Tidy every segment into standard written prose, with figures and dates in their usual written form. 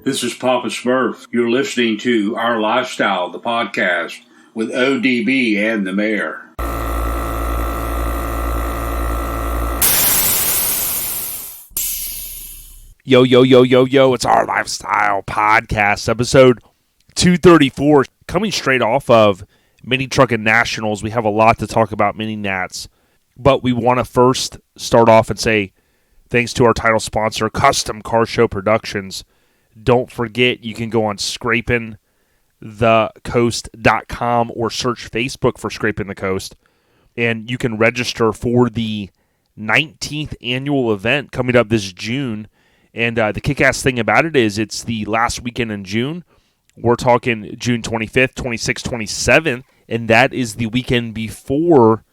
This is Papa Smurf. You're listening to Our Lifestyle, the podcast, with ODB and the Mayor. Yo, it's Our Lifestyle Podcast, episode 234, coming straight off of Mini Truckin Nationals. We have a lot to talk about Mini Nats, but we want to first start off and say thanks to our title sponsor, Custom Car Show Productions. Don't forget, you can go on scrapingthecoast.com or search Facebook for Scraping the Coast, and you can register for the 19th annual event coming up this June. And the kick-ass thing about it is it's the last weekend in June. We're talking June 25th, 26th, 27th, and that is the weekend before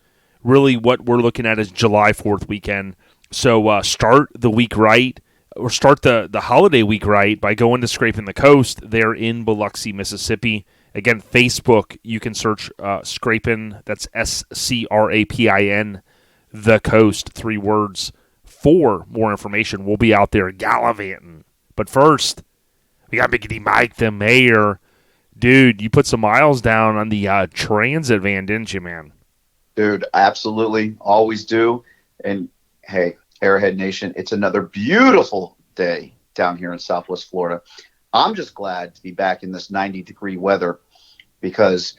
really what we're looking at is July 4th weekend. So start the week right, or start the holiday week right by going to Scraping the Coast. They're in Biloxi, Mississippi. Again, Facebook, you can search Scraping, that's SCRAPIN, The Coast, 3 words. For more information, we'll be out there gallivanting. But first, we got Mickey Mike, the Mayor. Dude, you put some miles down on the transit van, didn't you, man? Dude, absolutely. Always do. And, hey, Airhead Nation, it's another beautiful day down here in Southwest Florida. I'm just glad to be back in this 90-degree weather because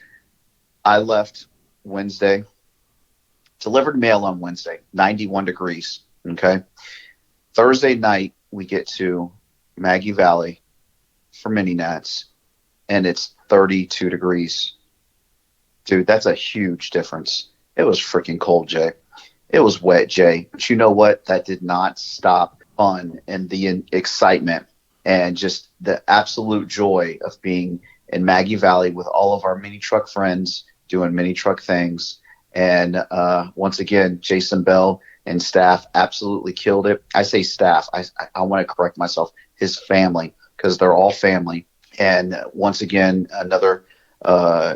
I left Wednesday, delivered mail on Wednesday, 91 degrees. Okay. Thursday night, we get to Maggie Valley for Mini Nats, and it's 32 degrees. Dude, that's a huge difference. It was freaking cold, Jay. It was wet, Jay. But you know what? That did not stop fun and the excitement and just the absolute joy of being in Maggie Valley with all of our mini truck friends doing mini truck things. And once again, Jason Bell and staff absolutely killed it. I say staff. I want to correct myself. His family, because they're all family. And once again, another,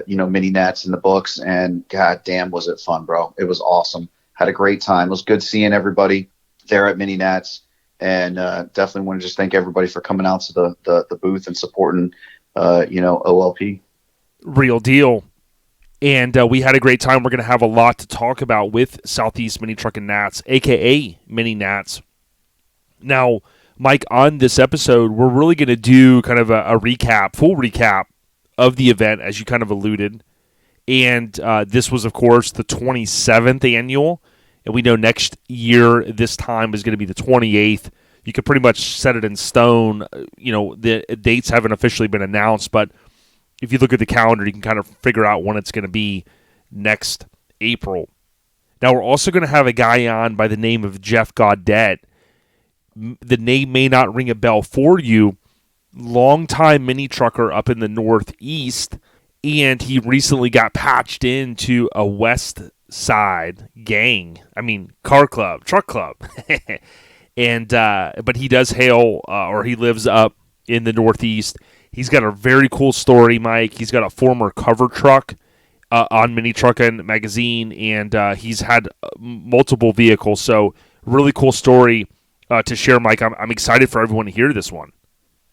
Mini Nats in the books. And god damn, was it fun, bro. It was awesome. Had a great time. It was good seeing everybody there at Mini Nats. And definitely want to just thank everybody for coming out to the booth and supporting, OLP. Real deal. And we had a great time. We're going to have a lot to talk about with Southeast Mini Truckin Nats, a.k.a. Mini Nats. Now, Mike, on this episode, we're really going to do kind of a full recap of the event, as you kind of alluded. And this was, of course, the 27th annual. And we know next year, this time, is going to be the 28th. You could pretty much set it in stone. The dates haven't officially been announced, but if you look at the calendar, you can kind of figure out when it's going to be next April. Now, we're also going to have a guy on by the name of Jeff Gaudette. The name may not ring a bell for you. Longtime mini trucker up in the Northeast, and he recently got patched into a West Side gang. Car club, truck club. And but he does hail, or he lives up in the Northeast. He's got a very cool story, Mike. He's got a former cover truck on Mini Truckin Magazine, and he's had multiple vehicles. So, really cool story to share, Mike. I'm excited for everyone to hear this one.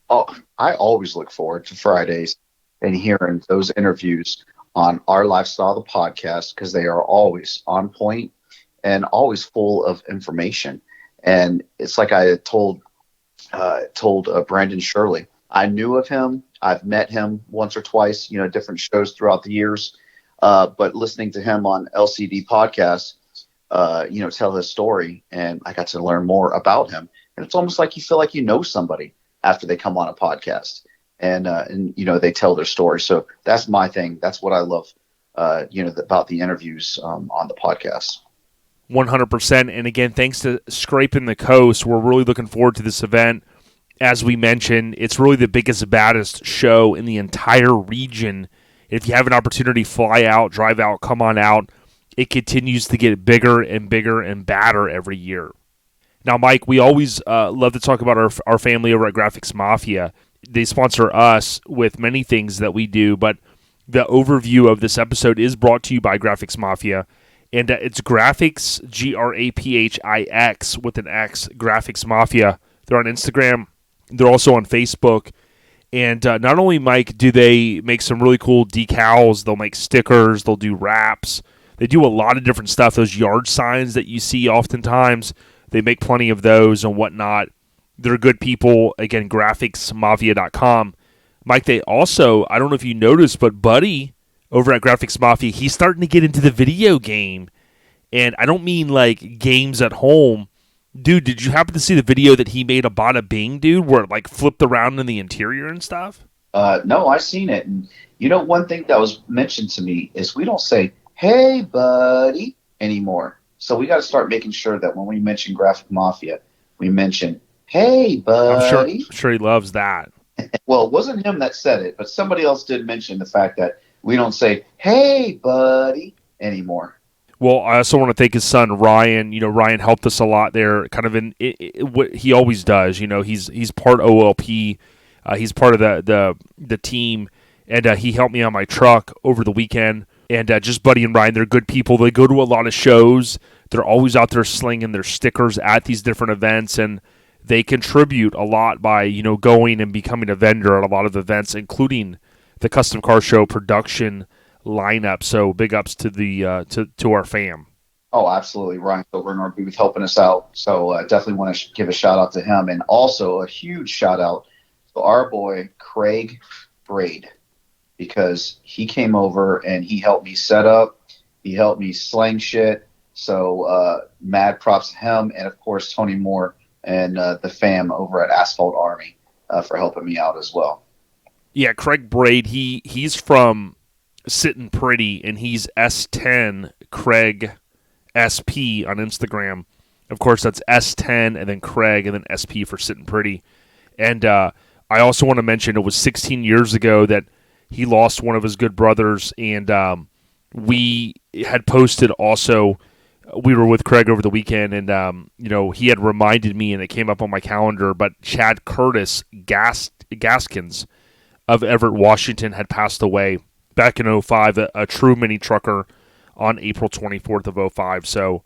Oh, I always look forward to Fridays and hearing those interviews on Our Lifestyle, the podcast, because they are always on point and always full of information. And it's like I had told Brandon Shirley. I knew of him. I've met him once or twice, different shows throughout the years. But listening to him on LCD podcasts, tell his story, and I got to learn more about him. And it's almost like you feel like you know somebody after they come on a podcast and they tell their story. So that's my thing. That's what I love, about the interviews on the podcast. 100%. And again, thanks to Scraping the Coast, we're really looking forward to this event. As we mentioned, it's really the biggest, baddest show in the entire region. If you have an opportunity, fly out, drive out, come on out. It continues to get bigger and bigger and badder every year. Now, Mike, we always love to talk about our family over at Graphics Mafia. They sponsor us with many things that we do, but the overview of this episode is brought to you by Graphics Mafia. And it's Graphics, Graphix with an X, Graphics Mafia. They're on Instagram. They're also on Facebook. And not only, Mike, do they make some really cool decals, they'll make stickers, they'll do wraps. They do a lot of different stuff. Those yard signs that you see oftentimes, they make plenty of those and whatnot. They're good people. Again, graphicsmafia.com. Mike, they also, I don't know if you noticed, but Buddy over at Graphics Mafia, he's starting to get into the video game. And I don't mean like games at home. Dude, did you happen to see the video that he made of Bada Bing, dude, where it like flipped around in the interior and stuff? No, I've seen it. And one thing that was mentioned to me is we don't say, "Hey, buddy," anymore. So we got to start making sure that when we mention Graphic Mafia, we mention, "Hey, buddy." I'm sure he loves that. Well, it wasn't him that said it, but somebody else did mention the fact that we don't say, "Hey, buddy," anymore. Well, I also want to thank his son, Ryan. Ryan helped us a lot there, kind of in what he always does. He's part OLP. He's part of the team, and he helped me on my truck over the weekend. And just Buddy and Ryan, they're good people. They go to a lot of shows. They're always out there slinging their stickers at these different events, and they contribute a lot by going and becoming a vendor at a lot of events, including the Custom Car Show production lineup. So big ups to the to our fam. Oh, absolutely. Ryan's over in our booth helping us out. So definitely want to give a shout out to him, and also a huge shout out to our boy Craig Braid, because he came over and he helped me set up. He helped me slang shit. So mad props to him, and of course Tony Moore and the fam over at Asphalt Army for helping me out as well. Yeah, Craig Braid, he's from Sittin' Pretty, and he's S10 Craig SP on Instagram. Of course, that's S10 and then Craig and then SP for Sittin' Pretty. And I also want to mention it was 16 years ago that he lost one of his good brothers, and we had posted also. We were with Craig over the weekend, and he had reminded me, and it came up on my calendar. But Chad Curtis Gaskins of Everett, Washington, had passed away back in 2005, a true mini trucker on April 24th of 2005. So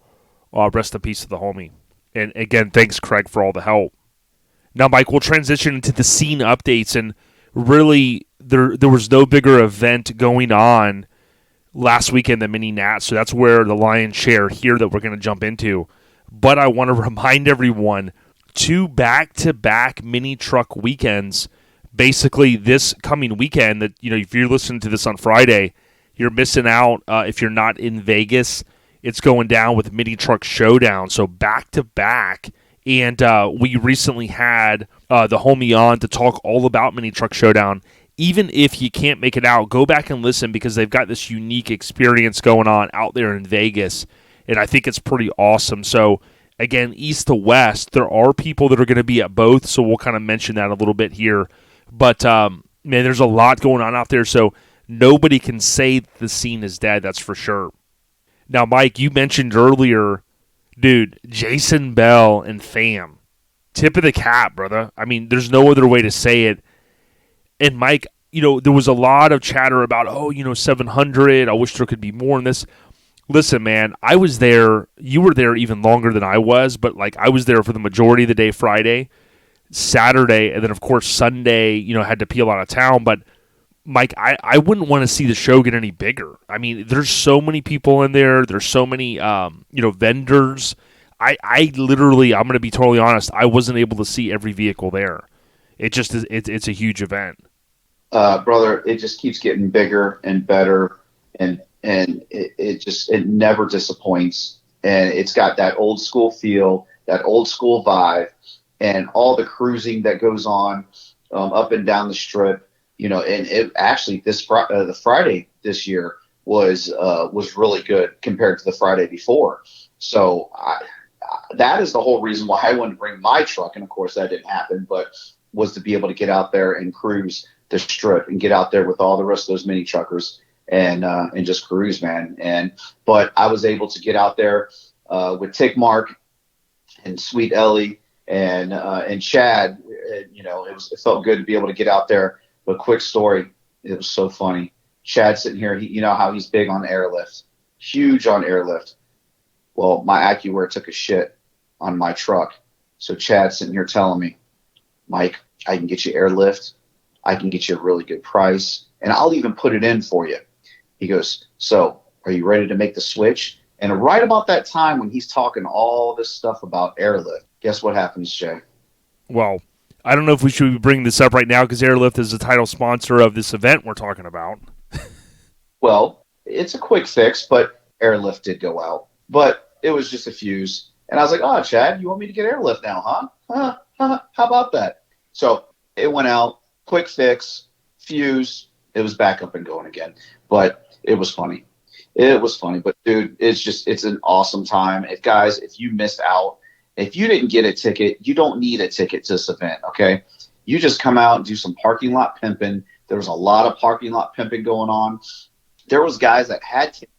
rest in peace to the homie. And again, thanks, Craig, for all the help. Now, Mike, we'll transition into the scene updates, and really there was no bigger event going on last weekend than Mini Nats, so that's where the lion's share here that we're going to jump into. But I want to remind everyone, 2 back-to-back mini truck weekends, basically this coming weekend, that if you're listening to this on Friday, you're missing out. If you're not in Vegas, it's going down with Mini Truck Showdown, so back-to-back. And we recently had the homie on to talk all about Mini Truck Showdown. Even if you can't make it out, go back and listen, because they've got this unique experience going on out there in Vegas, and I think it's pretty awesome. So, again, east to west, there are people that are going to be at both, so we'll kind of mention that a little bit here. But, man, there's a lot going on out there, so nobody can say the scene is dead, that's for sure. Now, Mike, you mentioned earlier, dude, Jason Bell and fam. Tip of the cap, brother. I mean, there's no other way to say it. And, Mike, there was a lot of chatter about, 700. I wish there could be more in this. Listen, man, I was there. You were there even longer than I was, but, I was there for the majority of the day Friday, Saturday, and then, of course, Sunday, had to peel out of town. But, Mike, I wouldn't want to see the show get any bigger. I mean, there's so many people in there. There's so many, vendors. I literally, I'm going to be totally honest, I wasn't able to see every vehicle there. It just is, it's a huge event. Brother, it just keeps getting bigger and better, and it never disappoints. And it's got that old school feel, that old school vibe, and all the cruising that goes on up and down the strip. And it actually the Friday this year was really good compared to the Friday before. So that is the whole reason why I wanted to bring my truck, and of course that didn't happen, but was to be able to get out there and cruise the strip and get out there with all the rest of those mini truckers and just cruise, man. But I was able to get out there with Tick Mark and Sweet Ellie and Chad. It felt good to be able to get out there. But quick story, it was so funny. Chad sitting here, how he's big on airlift, huge on airlift. Well, my AccuWear took a shit on my truck. So Chad's sitting here telling me, "Mike, I can get you airlift. I can get you a really good price, and I'll even put it in for you. He goes, so are you ready to make the switch? And right about that time when he's talking all this stuff about airlift, guess what happens, Jay? Well, I don't know if we should be bringing this up right now because Airlift is the title sponsor of this event we're talking about. Well, it's a quick fix, but airlift did go out. But it was just a fuse. And I was like, oh, Chad, you want me to get airlift now, huh? How about that? So it went out, quick fix, fuse. It was back up and going again. But it was funny. It was funny. But, dude, it's an awesome time. If you missed out, if you didn't get a ticket, you don't need a ticket to this event, okay? You just come out and do some parking lot pimping. There was a lot of parking lot pimping going on. There was guys that had tickets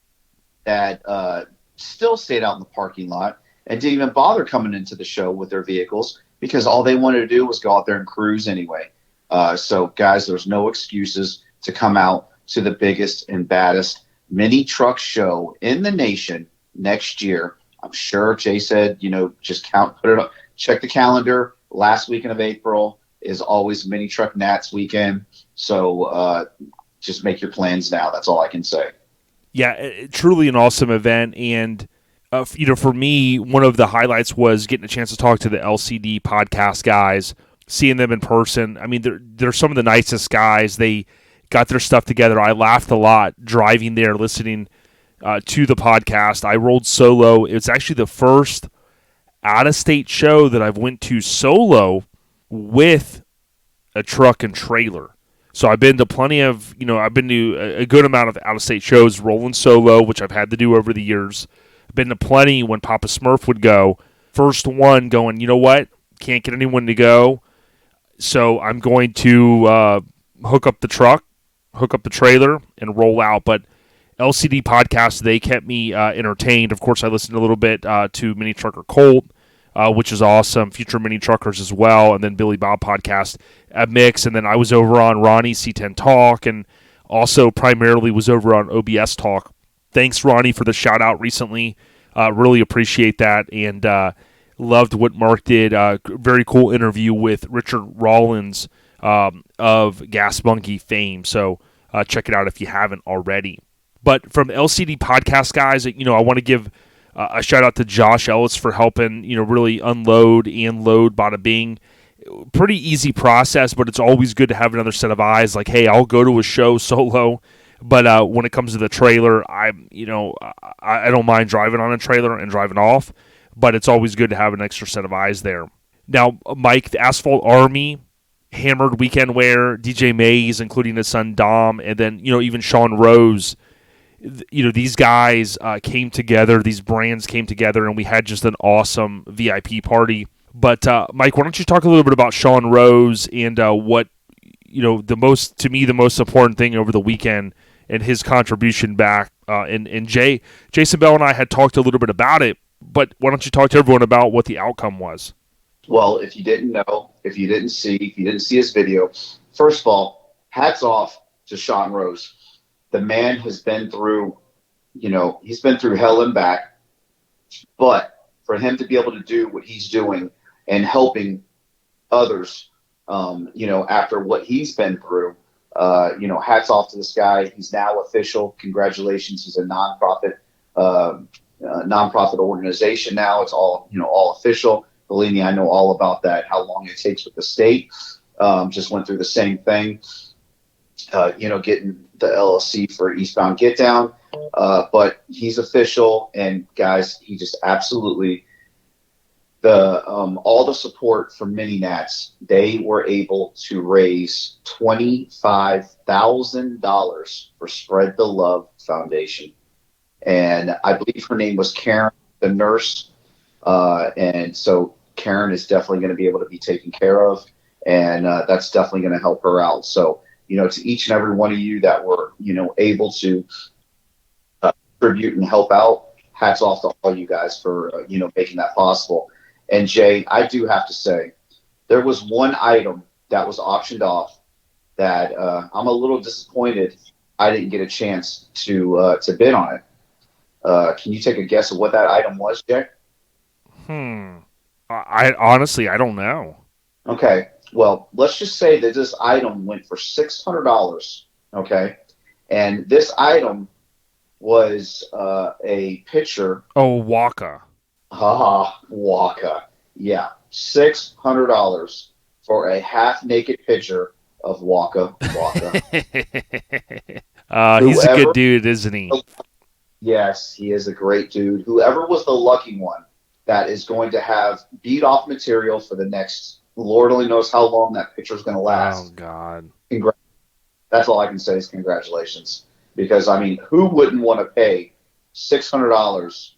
that still stayed out in the parking lot and didn't even bother coming into the show with their vehicles because all they wanted to do was go out there and cruise anyway. So, guys, there's no excuses to come out to the biggest and baddest mini truck show in the nation next year. I'm sure Jay said, just put it up, check the calendar. Last weekend of April is always Mini Truck Nats weekend. So just make your plans now. That's all I can say. Yeah, truly an awesome event. And, for me, one of the highlights was getting a chance to talk to the LCD podcast guys, seeing them in person. I mean, they're some of the nicest guys. They got their stuff together. I laughed a lot driving there, listening to the podcast. I rolled solo. It's actually the first out-of-state show that I've went to solo with a truck and trailer. So I've been to I've been to a good amount of out-of-state shows rolling solo, which I've had to do over the years. I've been to plenty when Papa Smurf would go. First one going, you know what? Can't get anyone to go. So I'm going to hook up the truck, hook up the trailer, and roll out. But LCD podcast, they kept me entertained. Of course, I listened a little bit to Mini Trucker Colt, which is awesome. Future Mini Truckers as well. And then Billy Bob podcast at Mix. And then I was over on Ronnie's C10 Talk and also primarily was over on OBS Talk. Thanks, Ronnie, for the shout out recently. Really appreciate that. And loved what Mark did. Very cool interview with Richard Rollins of Gas Monkey fame. So check it out if you haven't already. But from LCD podcast guys, I want to give a shout out to Josh Ellis for helping, really unload and load Bada Bing. Pretty easy process, but it's always good to have another set of eyes. Like, hey, I'll go to a show solo, but when it comes to the trailer, I don't mind driving on a trailer and driving off, but it's always good to have an extra set of eyes there. Now, Mike, the Asphalt Army, Hammered Weekend Wear, DJ Mays, including his son Dom, and then even Sean Rose. These guys came together, these brands came together, and we had just an awesome VIP party. But, Mike, why don't you talk a little bit about Sean Rose and what, the most important thing over the weekend and his contribution back. And Jason Bell and I had talked a little bit about it, but why don't you talk to everyone about what the outcome was? Well, if you didn't know, if you didn't see his video, first of all, hats off to Sean Rose. The man has been through, he's been through hell and back. But for him to be able to do what he's doing and helping others, after what he's been through, hats off to this guy. He's now official. Congratulations. He's a nonprofit organization now. It's all official. Believe me, I know all about that, how long it takes with the state. Just went through the same thing, getting the LLC for Eastbound Get Down. But he's official, and guys, he just absolutely all the support from Mini Nats. They were able to raise $25,000 for Spread the Love Foundation, and I believe her name was Karen, the nurse. And so Karen is definitely going to be able to be taken care of, and that's definitely going to help her out. So, to each and every one of you that were, able to contribute and help out, hats off to all you guys for, making that possible. And Jay, I do have to say, there was one item that was auctioned off that I'm a little disappointed I didn't get a chance to bid on it. Can you take a guess of what that item was, Jay? I honestly, I don't know. Okay. Well, let's just say that this item went for $600. Okay. And this item was a picture. Oh, Waka. Waka. Yeah. $600 for a half naked picture of Waka Waka. He's a good dude, isn't he? Yes, he is a great dude. Whoever was the lucky one that is going to have beat off material for the next, Lord only knows how long that picture is going to last. Oh, God. That's all I can say is congratulations. Because, I mean, who wouldn't want to pay $600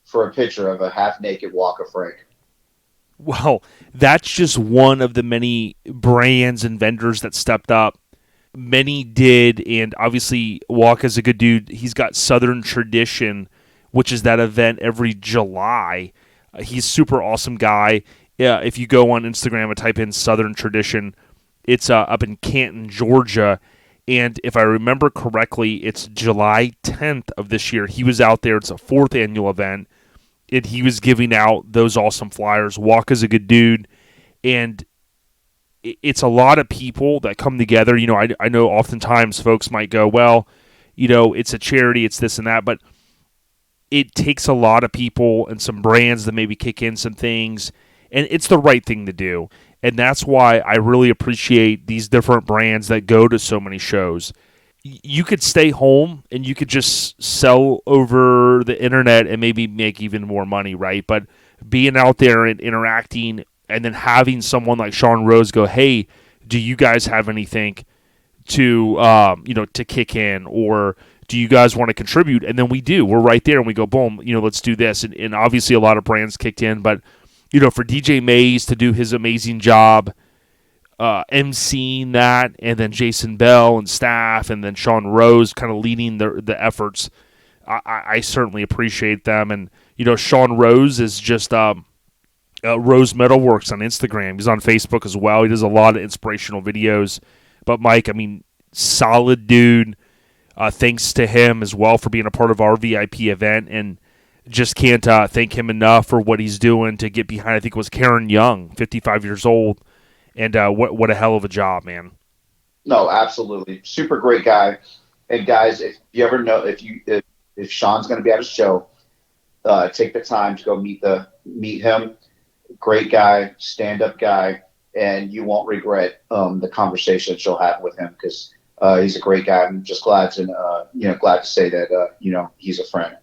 for a picture of a half-naked Waka Frank? Well, that's just one of the many brands and vendors that stepped up. Many did, and obviously Waka's a good dude. He's got Southern Tradition, which is that event every July. He's a super awesome guy. Yeah, if you go on Instagram and type in Southern Tradition, it's up in Canton, Georgia. And if I remember correctly, it's July 10th of this year. He was out there. It's a 4th annual event. And he was giving out those awesome flyers. Waka's a good dude. And it's a lot of people that come together. You know, I know oftentimes folks might go, well, you know, it's a charity, it's this and that. But it takes a lot of people and some brands that maybe kick in some things. And it's the right thing to do. And that's why I really appreciate these different brands that go to so many shows. You could stay home and you could just sell over the internet and maybe make even more money, right? But being out there and interacting and then having someone like Sean Rose go, hey, do you guys have anything to, to kick in, or do you guys want to contribute? And then we do. We're right there and we go, boom, let's do this. And obviously a lot of brands kicked in, but for DJ Mays to do his amazing job emceeing that, and then Jason Bell and staff, and then Sean Rose kind of leading the efforts, I certainly appreciate them. And, Sean Rose is just Rose Metalworks on Instagram. He's on Facebook as well. He does a lot of inspirational videos. But, Mike, I mean, solid dude. Thanks to him as well for being a part of our VIP event, and just can't thank him enough for what he's doing to get behind. I think it was Karen Young, 55 years old, and what a hell of a job, man. No, absolutely, super great guy. And guys, if you ever know if Sean's going to be at a show, take the time to go meet him. Great guy, stand-up guy, and you won't regret the conversation that you'll have with him, because he's a great guy. I'm just glad to say that he's a friend.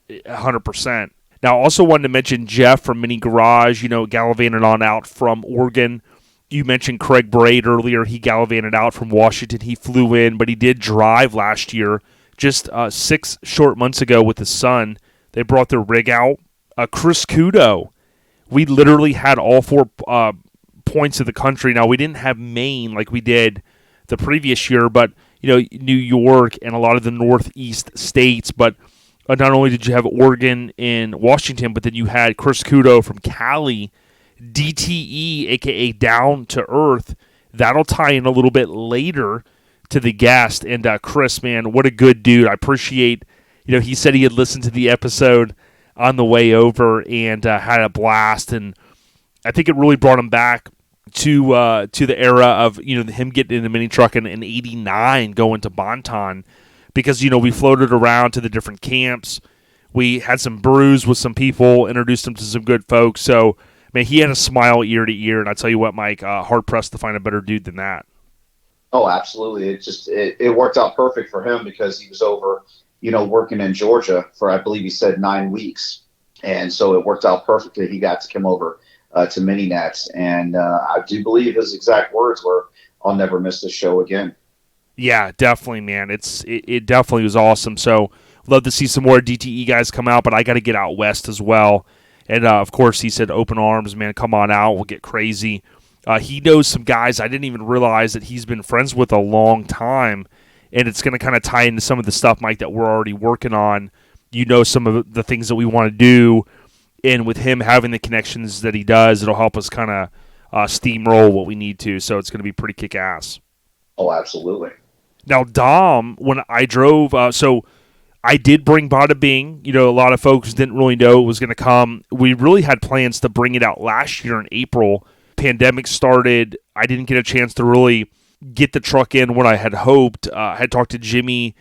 100%. Now, I also wanted to mention Jeff from Mini Garage, gallivanted on out from Oregon. You mentioned Craig Braid earlier. He gallivanted out from Washington. He flew in, but he did drive last year, just 6 short months ago with his son. They brought their rig out. Chris Kudo. We literally had all 4 points of the country. Now, we didn't have Maine like we did the previous year, but, New York and a lot of the Northeast states, but not only did you have Oregon and Washington, but then you had Chris Kudo from Cali, DTE, a.k.a. Down to Earth. That'll tie in a little bit later to the guest. And Chris, man, what a good dude. I appreciate, he said he had listened to the episode on the way over and had a blast. And I think it really brought him back to the era of, him getting into mini trucking in 89 going to Bonton. Because, we floated around to the different camps. We had some brews with some people, introduced him to some good folks. So, man, he had a smile ear to ear. And I tell you what, Mike, hard-pressed to find a better dude than that. Oh, absolutely. It worked out perfect for him because he was over, working in Georgia for, I believe he said 9 weeks. And so it worked out perfectly. He got to come over to Mini Nats. And I do believe his exact words were, "I'll never miss this show again." Yeah, definitely, man. It definitely was awesome. So, love to see some more DTE guys come out, but I got to get out west as well. And, of course, he said, open arms, man, come on out. We'll get crazy. He knows some guys I didn't even realize that he's been friends with a long time, and it's going to kind of tie into some of the stuff, Mike, that we're already working on. Some of the things that we want to do, and with him having the connections that he does, it'll help us kind of steamroll what we need to, so it's going to be pretty kick-ass. Oh, absolutely. Now, Dom, when I drove, so I did bring Bada Bing. A lot of folks didn't really know it was going to come. We really had plans to bring it out last year in April, pandemic started, I didn't get a chance to really get the truck in when I had hoped. I had talked to Jimmy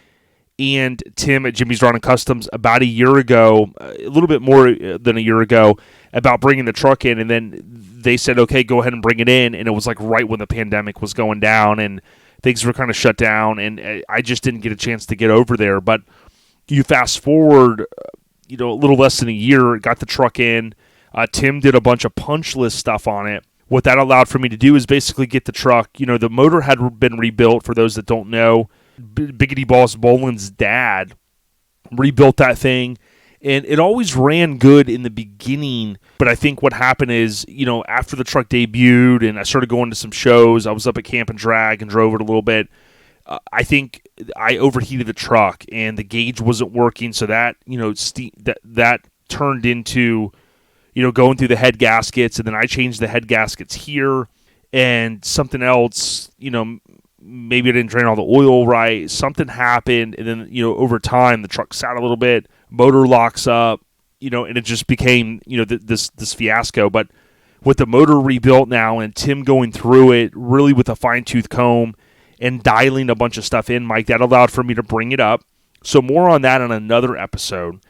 and Tim at Jimmy's Drawn and Customs about a year ago, a little bit more than a year ago, about bringing the truck in, and then they said, okay, go ahead and bring it in, and it was like right when the pandemic was going down, and things were kind of shut down, and I just didn't get a chance to get over there. But you fast forward, a little less than a year, got the truck in. Tim did a bunch of punch list stuff on it. What that allowed for me to do is basically get the truck. The motor had been rebuilt, for those that don't know. Biggity Boss Boland's dad rebuilt that thing, and it always ran good in the beginning. But I think what happened is, after the truck debuted and I started going to some shows, I was up at Camp and Drag and drove it a little bit. I think I overheated the truck and the gauge wasn't working, so that that turned into going through the head gaskets, and then I changed the head gaskets here, and something else, maybe I didn't drain all the oil right. Something happened, and then over time the truck sat a little bit, motor locks up, and it just became this fiasco. But with the motor rebuilt now and Tim going through it really with a fine-tooth comb and dialing a bunch of stuff in, Mike, that allowed for me to bring it up. So more on that on another episode.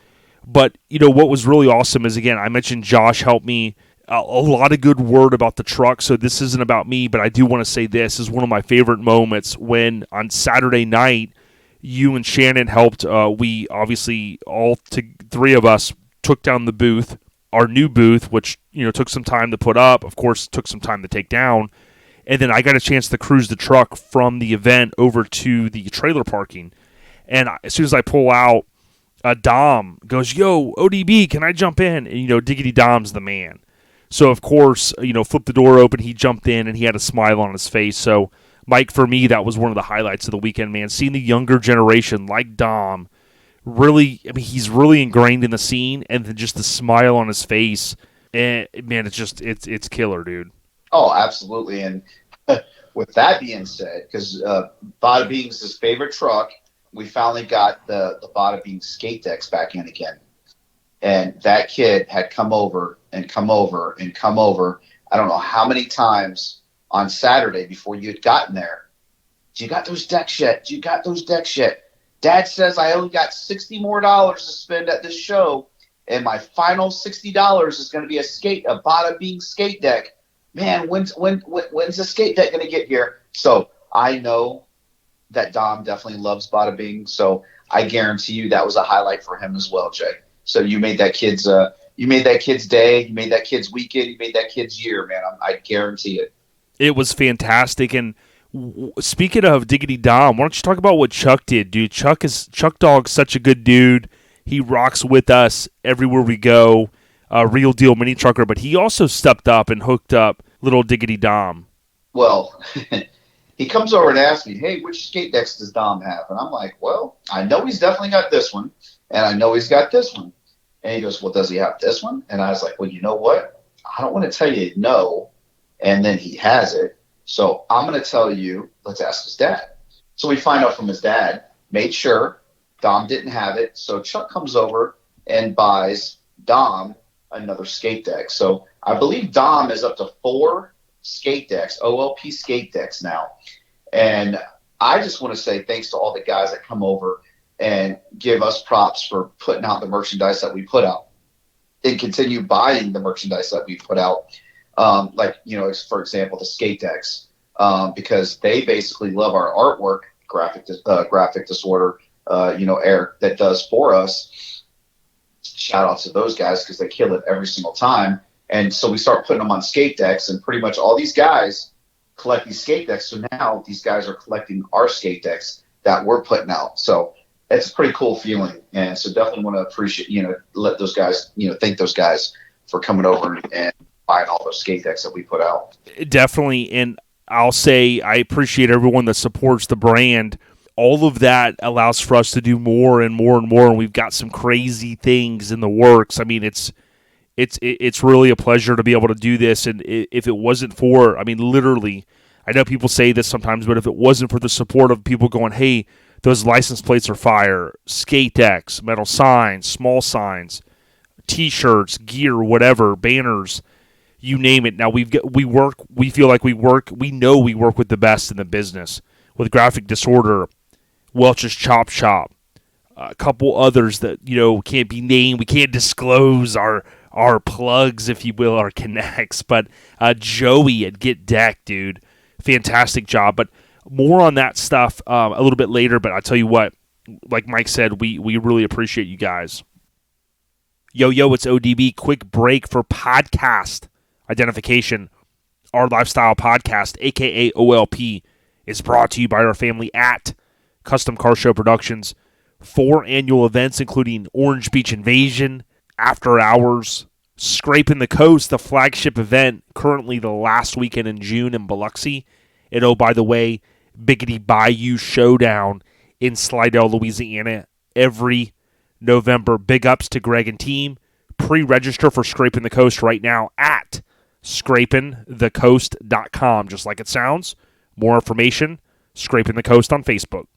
But what was really awesome is, again, I mentioned Josh helped me. A lot of good word about the truck, so this isn't about me, but I do want to say this is one of my favorite moments when on Saturday night, you and Shannon helped. We obviously, three of us, took down the booth, our new booth, which took some time to put up, of course, took some time to take down, and then I got a chance to cruise the truck from the event over to the trailer parking, and as soon as I pull out, Dom goes, "Yo, ODB, can I jump in?" And Diggity Dom's the man. So, of course, flipped the door open, he jumped in, and he had a smile on his face. So, Mike, for me, that was one of the highlights of the weekend, man. Seeing the younger generation like Dom, really, he's really ingrained in the scene, and then just the smile on his face, and, man, it's killer, dude. Oh, absolutely. And with that being said, because Bada Bing's his favorite truck, we finally got the Bada Bing skate decks back in again. And that kid had come over and come over and come over. I don't know how many times on Saturday before you had gotten there. Do you got those decks yet? Do you got those decks yet? Dad says I only got $60 more to spend at this show, and my final $60 is going to be a Bada Bing skate deck. Man, when's the skate deck going to get here? So I know that Dom definitely loves Bada Bing, so I guarantee you that was a highlight for him as well, Jay. So you made that kid's day, you made that kid's weekend, you made that kid's year, man. I guarantee it. It was fantastic. And speaking of Diggity Dom, why don't you talk about what Chuck did, dude? Chuck Dog's such a good dude. He rocks with us everywhere we go. Real deal mini trucker, but he also stepped up and hooked up little Diggity Dom. Well, he comes over and asks me, "Hey, which skate decks does Dom have?" And I'm like, "Well, I know he's definitely got this one, and I know he's got this one." And he goes, "Well, does he have this one?" And I was like, "Well, you know what? I don't want to tell you no, and then he has it. So I'm going to tell you, let's ask his dad." So we find out from his dad, made sure Dom didn't have it. So Chuck comes over and buys Dom another skate deck. So I believe Dom is up to 4 skate decks, OLP skate decks now. And I just want to say thanks to all the guys that come over and give us props for putting out the merchandise that we put out and continue buying the merchandise that we put out. For example, the skate decks, because they basically love our artwork, graphic disorder, Eric that does for us. Shout out to those guys because they kill it every single time. And so we start putting them on skate decks, and pretty much all these guys collect these skate decks. So now these guys are collecting our skate decks that we're putting out. So it's a pretty cool feeling. And so definitely want to appreciate, let those guys, thank those guys for coming over and buying all those skate decks that we put out. Definitely. And I'll say I appreciate everyone that supports the brand. All of that allows for us to do more and more and more. And we've got some crazy things in the works. I mean, it's really a pleasure to be able to do this. And if it wasn't for, literally, I know people say this sometimes, but if it wasn't for the support of people going, "Hey, those license plates are fire," skate decks, metal signs, small signs, T-shirts, gear, whatever, banners, you name it. Now we feel like we work with the best in the business, with Graphic Disorder, Welch's Chop Shop, a couple others that can't be named. We can't disclose our plugs, if you will, our connects. But Joey at Get Deck, dude, fantastic job. But more on that stuff a little bit later. But I tell you what, like Mike said, we really appreciate you guys. Yo, it's ODB. Quick break for podcast identification. Our lifestyle podcast, aka OLP, is brought to you by our family at Custom Car Show Productions. 4 annual events, including Orange Beach Invasion, After Hours, Scraping the Coast, the flagship event, currently the last weekend in June in Biloxi. And oh, by the way, Biggity Bayou Showdown in Slidell, Louisiana, every November. Big ups to Greg and team. Pre-register for Scraping the Coast right now at scrapingthecoast.com, just like it sounds. More information, Scraping the Coast on Facebook.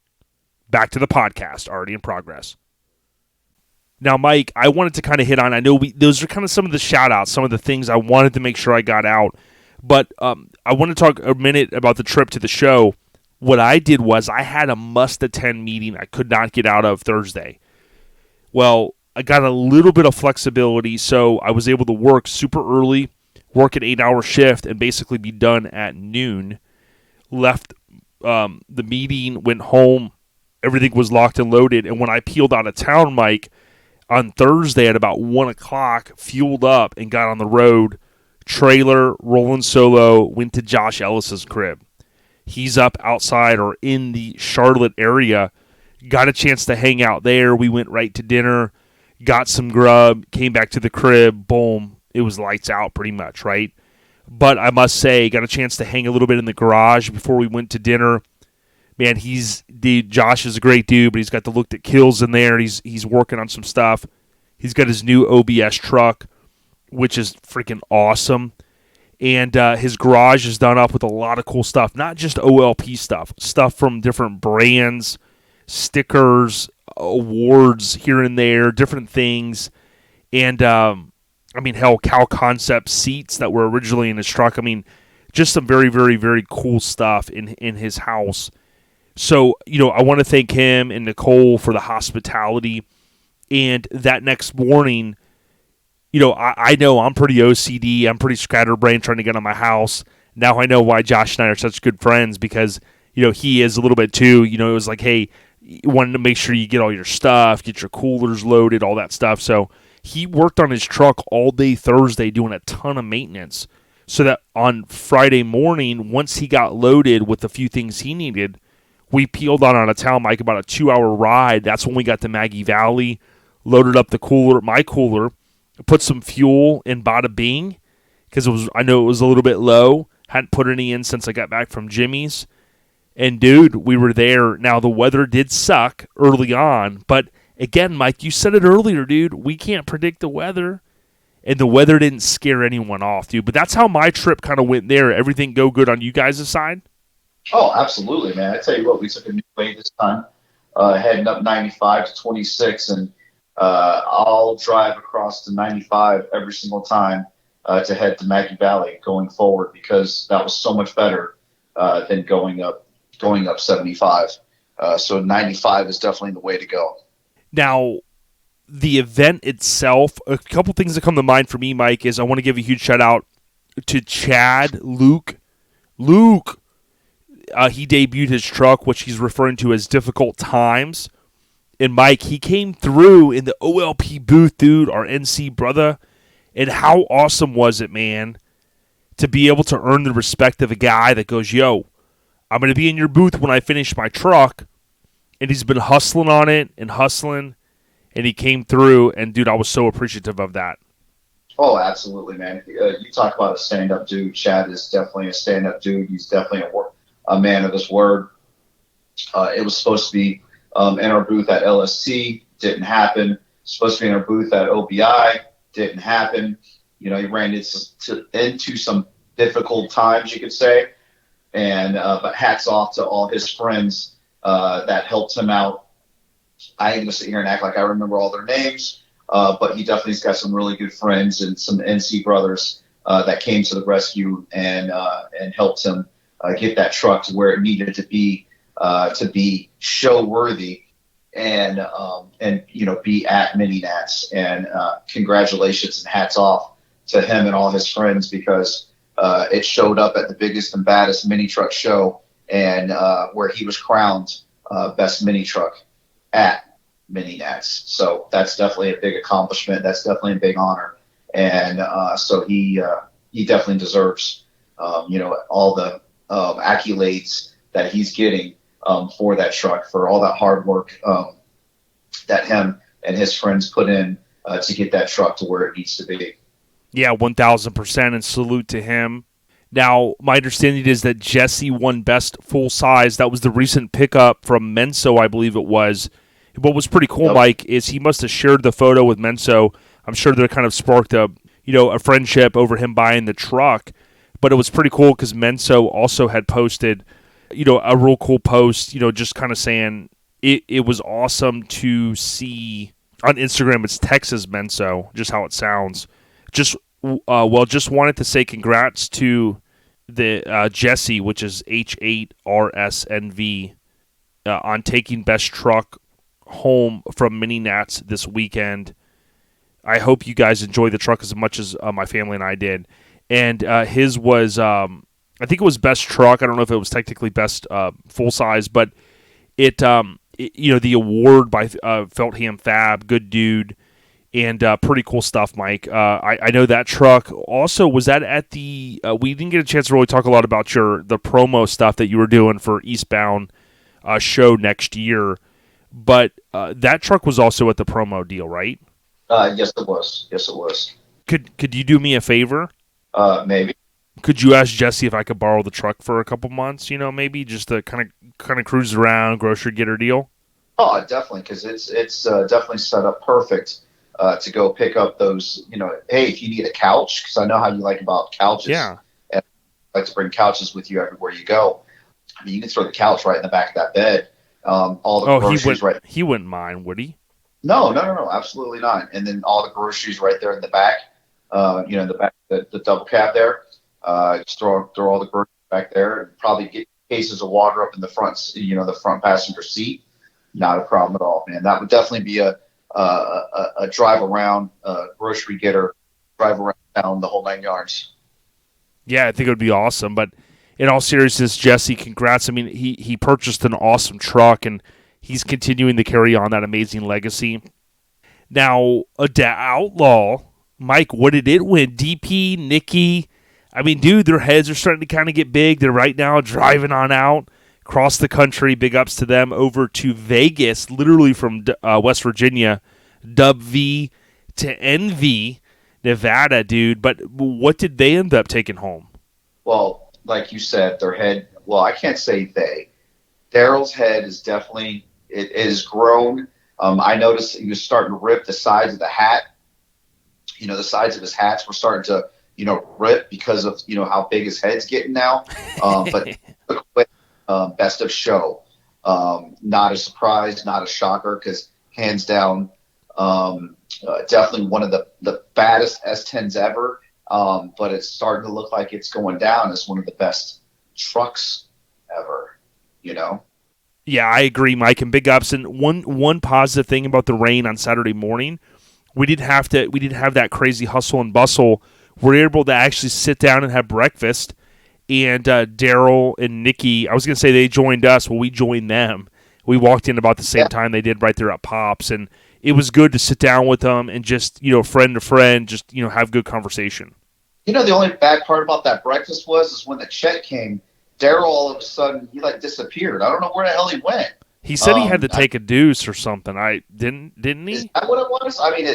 Back to the podcast, already in progress. Now, Mike, I wanted to kind of hit on, I know those are kind of some of the shout-outs, some of the things I wanted to make sure I got out, but I want to talk a minute about the trip to the show. What I did was I had a must-attend meeting I could not get out of Thursday. Well, I got a little bit of flexibility, so I was able to work super early, work an 8-hour shift, and basically be done at noon. Left the meeting, went home, everything was locked and loaded, and when I peeled out of town, Mike, on Thursday at about 1 o'clock, fueled up and got on the road, trailer, rolling solo, went to Josh Ellis's crib. He's up outside or in the Charlotte area, got a chance to hang out there. We went right to dinner, got some grub, came back to the crib, boom, it was lights out pretty much, right? But I must say, got a chance to hang a little bit in the garage before we went to dinner. Man, Josh is a great dude, but he's got the look that kills in there. He's working on some stuff. He's got his new OBS truck, which is freaking awesome. And his garage is done up with a lot of cool stuff, not just OLP stuff from different brands, stickers, awards here and there, different things. And, hell, Cal Concept seats that were originally in his truck. Just some very, very, very cool stuff in his house. So, I want to thank him and Nicole for the hospitality. And that next morning, I know I'm pretty OCD. I'm pretty scatterbrained trying to get on my house. Now I know why Josh and I are such good friends because, he is a little bit too. It was like, hey, you wanted to make sure you get all your stuff, get your coolers loaded, all that stuff. So he worked on his truck all day Thursday doing a ton of maintenance so that on Friday morning, once he got loaded with a few things he needed, we peeled out of town, Mike, about a 2-hour ride. That's when we got to Maggie Valley, loaded up my cooler, put some fuel in bada bing because I know it was a little bit low. Hadn't put any in since I got back from Jimmy's. And, dude, we were there. Now, the weather did suck early on. But, again, Mike, you said it earlier, dude. We can't predict the weather. And the weather didn't scare anyone off, dude. But that's how my trip kind of went there. Everything go good on you guys' side? Oh, absolutely, man. I tell you what, we took a new way this time, heading up 95 to 26, and I'll drive across the 95 every single time to head to Maggie Valley going forward because that was so much better than going up 75. So 95 is definitely the way to go. Now, the event itself, a couple things that come to mind for me, Mike, is I want to give a huge shout out to Chad Luke. He debuted his truck, which he's referring to as Difficult Times. And, Mike, he came through in the OLP booth, dude, our NC brother. And how awesome was it, man, to be able to earn the respect of a guy that goes, yo, I'm going to be in your booth when I finish my truck. And he's been hustling on it and hustling. And he came through. And, dude, I was so appreciative of that. Oh, absolutely, man. You talk about a stand-up dude. Chad is definitely a stand-up dude. He's definitely a man of his word. It was supposed to be in our booth at LST, didn't happen. Supposed to be in our booth at OBI, didn't happen. He ran into some difficult times, you could say. And but hats off to all his friends that helped him out. I ain't gonna sit here and act like I remember all their names, but he definitely's got some really good friends and some NC brothers that came to the rescue and helped him get that truck to where it needed to be show worthy and be at Mini Nats. And congratulations and hats off to him and all his friends, because it showed up at the biggest and baddest mini truck show, and where he was crowned best mini truck at Mini Nats. So that's definitely a big accomplishment. That's definitely a big honor. And so he definitely deserves, all the accolades that he's getting for that truck, for all that hard work that him and his friends put in to get that truck to where it needs to be. Yeah, 1,000%, and salute to him. Now, my understanding is that Jesse won Best Full Size. That was the recent pickup from Menso, I believe it was. What was pretty cool, Yep. Mike, is he must have shared the photo with Menso. I'm sure that kind of sparked a friendship over him buying the truck. But it was pretty cool because Menso also had posted, a real cool post, just kind of saying it was awesome to see on Instagram. It's Texas Menso, just how it sounds. Just wanted to say congrats to the Jesse, which is H8RSNV, on taking best truck home from Mini Nats this weekend. I hope you guys enjoy the truck as much as my family and I did. And his was, I think it was best truck. I don't know if it was technically best full size, but the award by Feltham Fab, good dude. And pretty cool stuff, Mike. I know that truck. Also, was that at the? We didn't get a chance to really talk a lot about the promo stuff that you were doing for Eastbound show next year, but that truck was also at the promo deal, right? Yes, it was. Yes, it was. Could you do me a favor? Maybe. Could you ask Jesse if I could borrow the truck for a couple months? Maybe just to kind of cruise around, grocery getter deal. Oh, definitely, because it's definitely set up perfect. To go pick up those, hey, if you need a couch, because I know how you like about couches. Yeah. And I like to bring couches with you everywhere you go. I mean, you can throw the couch right in the back of that bed. All the groceries right. He wouldn't mind, would he? No, absolutely not. And then all the groceries right there in the back. In the back, the double cab there. Just throw all the groceries back there, and probably get cases of water up in the front, the front passenger seat. Not a problem at all, man. That would definitely be a drive around, grocery getter, drive around town, the whole 9 yards. Yeah, I think it would be awesome. But in all seriousness, Jesse, congrats. I mean, he purchased an awesome truck, and he's continuing to carry on that amazing legacy. Now, Outlaw, Mike, what did it win? DP, Nikki. I mean, dude, their heads are starting to kind of get big. They're right now driving on out across the country. Big ups to them, over to Vegas, literally from West Virginia, Dub V to NV, Nevada, dude. But what did they end up taking home? Well, like you said, their head, well, I can't say they. Daryl's head is definitely, it is grown. I noticed he was starting to rip the sides of the hat. The sides of his hats were starting to, rip because of, how big his head's getting now. But best of show. Not a surprise, not a shocker, because hands down, definitely one of the baddest S10s ever. But it's starting to look like it's going down as one of the best trucks ever, Yeah, I agree, Mike, and big ups. And one positive thing about the rain on Saturday morning, we didn't have that crazy hustle and bustle. We're able to actually sit down and have breakfast. And Daryl and Nikki, I was going to say they joined us. Well, we joined them. We walked in about the same time they did right there at Pops. And it was good to sit down with them and just, friend to friend, just, have good conversation. The only bad part about that breakfast is when the check came, Daryl all of a sudden, he disappeared. I don't know where the hell he went. He said he had to take a deuce or something. Didn't he? Is that what it was? I mean,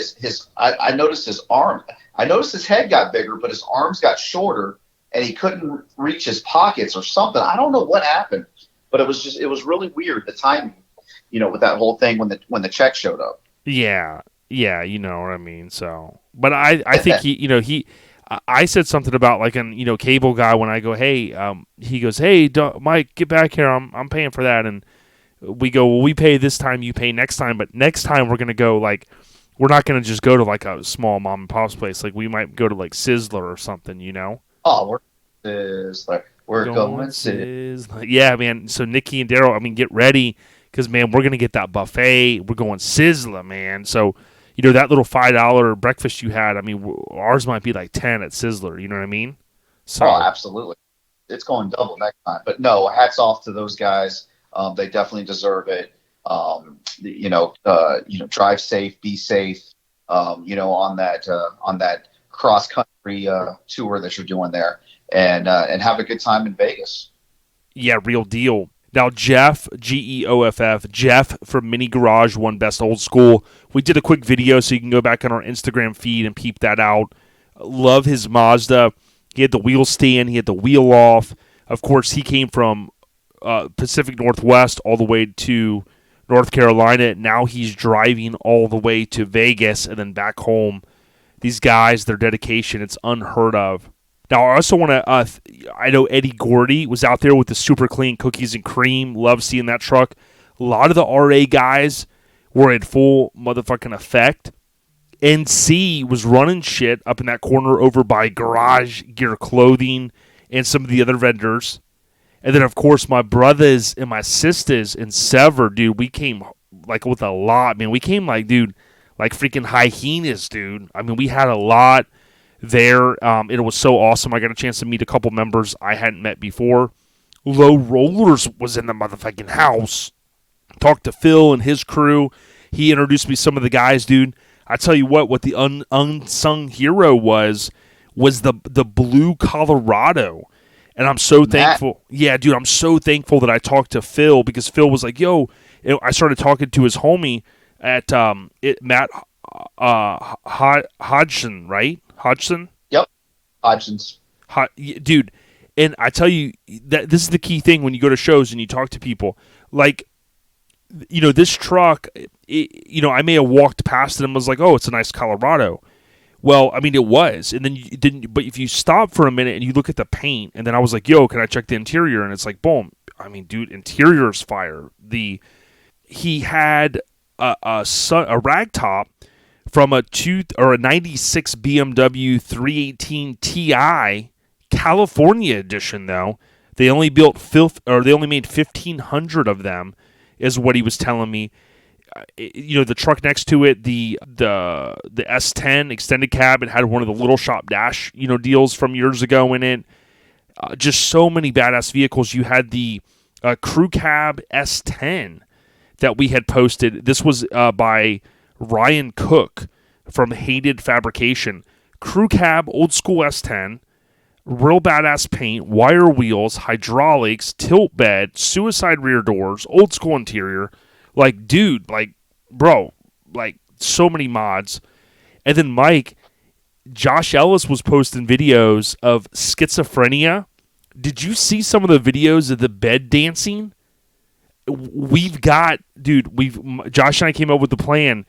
I noticed his arm. I noticed his head got bigger, but his arms got shorter, and he couldn't reach his pockets or something. I don't know what happened, but it was really weird, the timing, with that whole thing when the check showed up. Yeah, you know what I mean. So, but I think I said something about cable guy when I go, hey, he goes, hey, Mike, get back here. I'm paying for that. And we go, well, we pay this time, you pay next time. But next time we're going to go We're not going to just go to like a small mom and pop's place. Like we might go to like Sizzler or something, you know? Oh, we're going Sizzler. Yeah, man. So Nikki and Daryl, I mean, get ready because, man, we're going to get that buffet. We're going Sizzler, man. So, you know, that little $5 breakfast you had, I mean, ours might be like 10 at Sizzler. You know what I mean? So, Oh, absolutely. It's going double next time. But no, hats off to those guys. They definitely deserve it. Drive safe, be safe. On that cross country tour that you're doing there, and have a good time in Vegas. yeah, real deal. Now, Jeff, Geoff, Jeff from Mini Garage won Best Old School. We did a quick video, so you can go back on our Instagram feed and peep that out. Love his Mazda. He had the wheel stand. He had the wheel off. Of course, he came from Pacific Northwest all the way to North Carolina. Now he's driving all the way to Vegas and then back home. These guys, their dedication, it's unheard of. Now, I also want to, I know Eddie Gordy was out there with the super clean cookies and cream. Love seeing that truck. A lot of the RA guys were in full motherfucking effect. NC was running shit up in that corner over by Garage Gear Clothing and some of the other vendors. And then, of course, my brothers and my sisters in Sever, dude, we came like with a lot, man. We came like, dude, like freaking hyenas, dude. I mean, we had a lot there. It was so awesome. I got a chance to meet a couple members I hadn't met before. Low Rollers was in the motherfucking house. Talked to Phil and his crew. He introduced me to some of the guys, dude. I tell you what the unsung hero was the blue Colorado. And I'm so thankful. Yeah, dude, I'm so thankful that I talked to Phil because Phil was like, yo, I started talking to his homie at Matt Hodgson, right? Hodgson? Yep. Hodgson's. Dude, and I tell you, that this is the key thing when you go to shows and you talk to people. Like, you know, this truck, I may have walked past it and was like, oh, it's a nice Colorado. Well, I mean, it was. And then but if you stop for a minute and you look at the paint, and then I was like, yo, can I check the interior? And it's like, boom. I mean, dude, interior's fire. He had a rag top from a 96 BMW 318 Ti California edition, though. They only made 1,500 of them, is what he was telling me. The truck next to it, the S10 extended cab, it had one of the Little Shop Dash, deals from years ago in it. Just so many badass vehicles. You had the Crew Cab S10 that we had posted. This was by Ryan Cook from Hated Fabrication. Crew Cab, old school S10, real badass paint, wire wheels, hydraulics, tilt bed, suicide rear doors, old school interior. Like, dude, like, bro, like, so many mods. And then Mike, Josh Ellis was posting videos of schizophrenia. Did you see some of the videos of the bed dancing? Josh and I came up with the plan.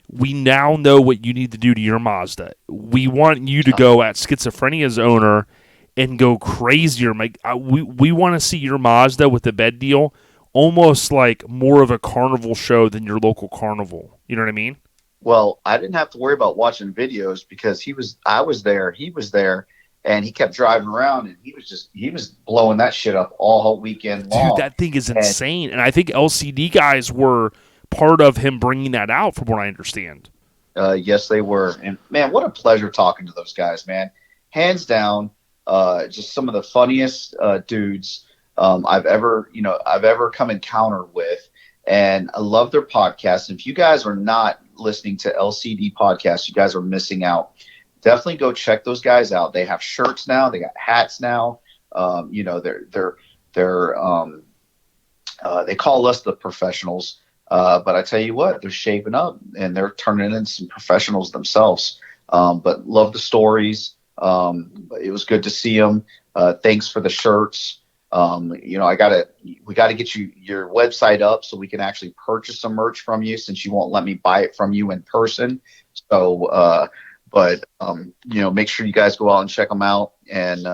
We now know what you need to do to your Mazda. We want you to go at Schizophrenia's owner and go crazier. Mike, we want to see your Mazda with the bed deal almost like more of a carnival show than your local carnival. You know what I mean? Well, I didn't have to worry about watching videos because I was there, he was there, and he kept driving around, and he was blowing that shit up all weekend long. Dude, that thing is insane. And I think LCD guys were part of him bringing that out, from what I understand. Yes, they were. And man, what a pleasure talking to those guys, man. Hands down, just some of the funniest dudes I've ever come encounter with. And I love their podcast. And if you guys are not listening to LCD podcasts, you guys are missing out. Definitely go check those guys out. They have shirts now. They got hats now. They call us the professionals. But I tell you what, they're shaping up and they're turning into some professionals themselves. But love the stories. It was good to see them. Thanks for the shirts. We got to get your website up so we can actually purchase some merch from you, since you won't let me buy it from you in person. So, make sure you guys go out and check them out and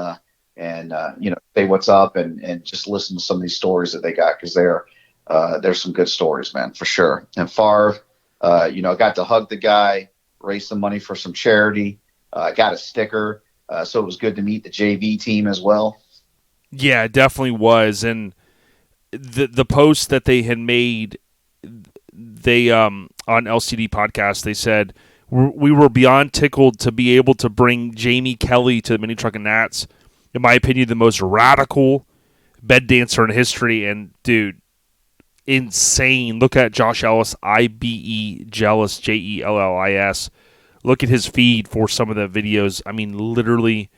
say what's up and just listen to some of these stories that they got, because there's some good stories, man, for sure. And Favre, got to hug the guy, raise some money for some charity. Got a sticker. So it was good to meet the JV team as well. Yeah, it definitely was. And the post that they had made, they on LCD podcast, they said we were beyond tickled to be able to bring Jamie Kelly to the Mini Truckin Nats. In my opinion, the most radical bed dancer in history. And dude, insane. Look at Josh Ellis, IBE Jealous, JELLIS. Look at his feed for some of the videos. I mean, literally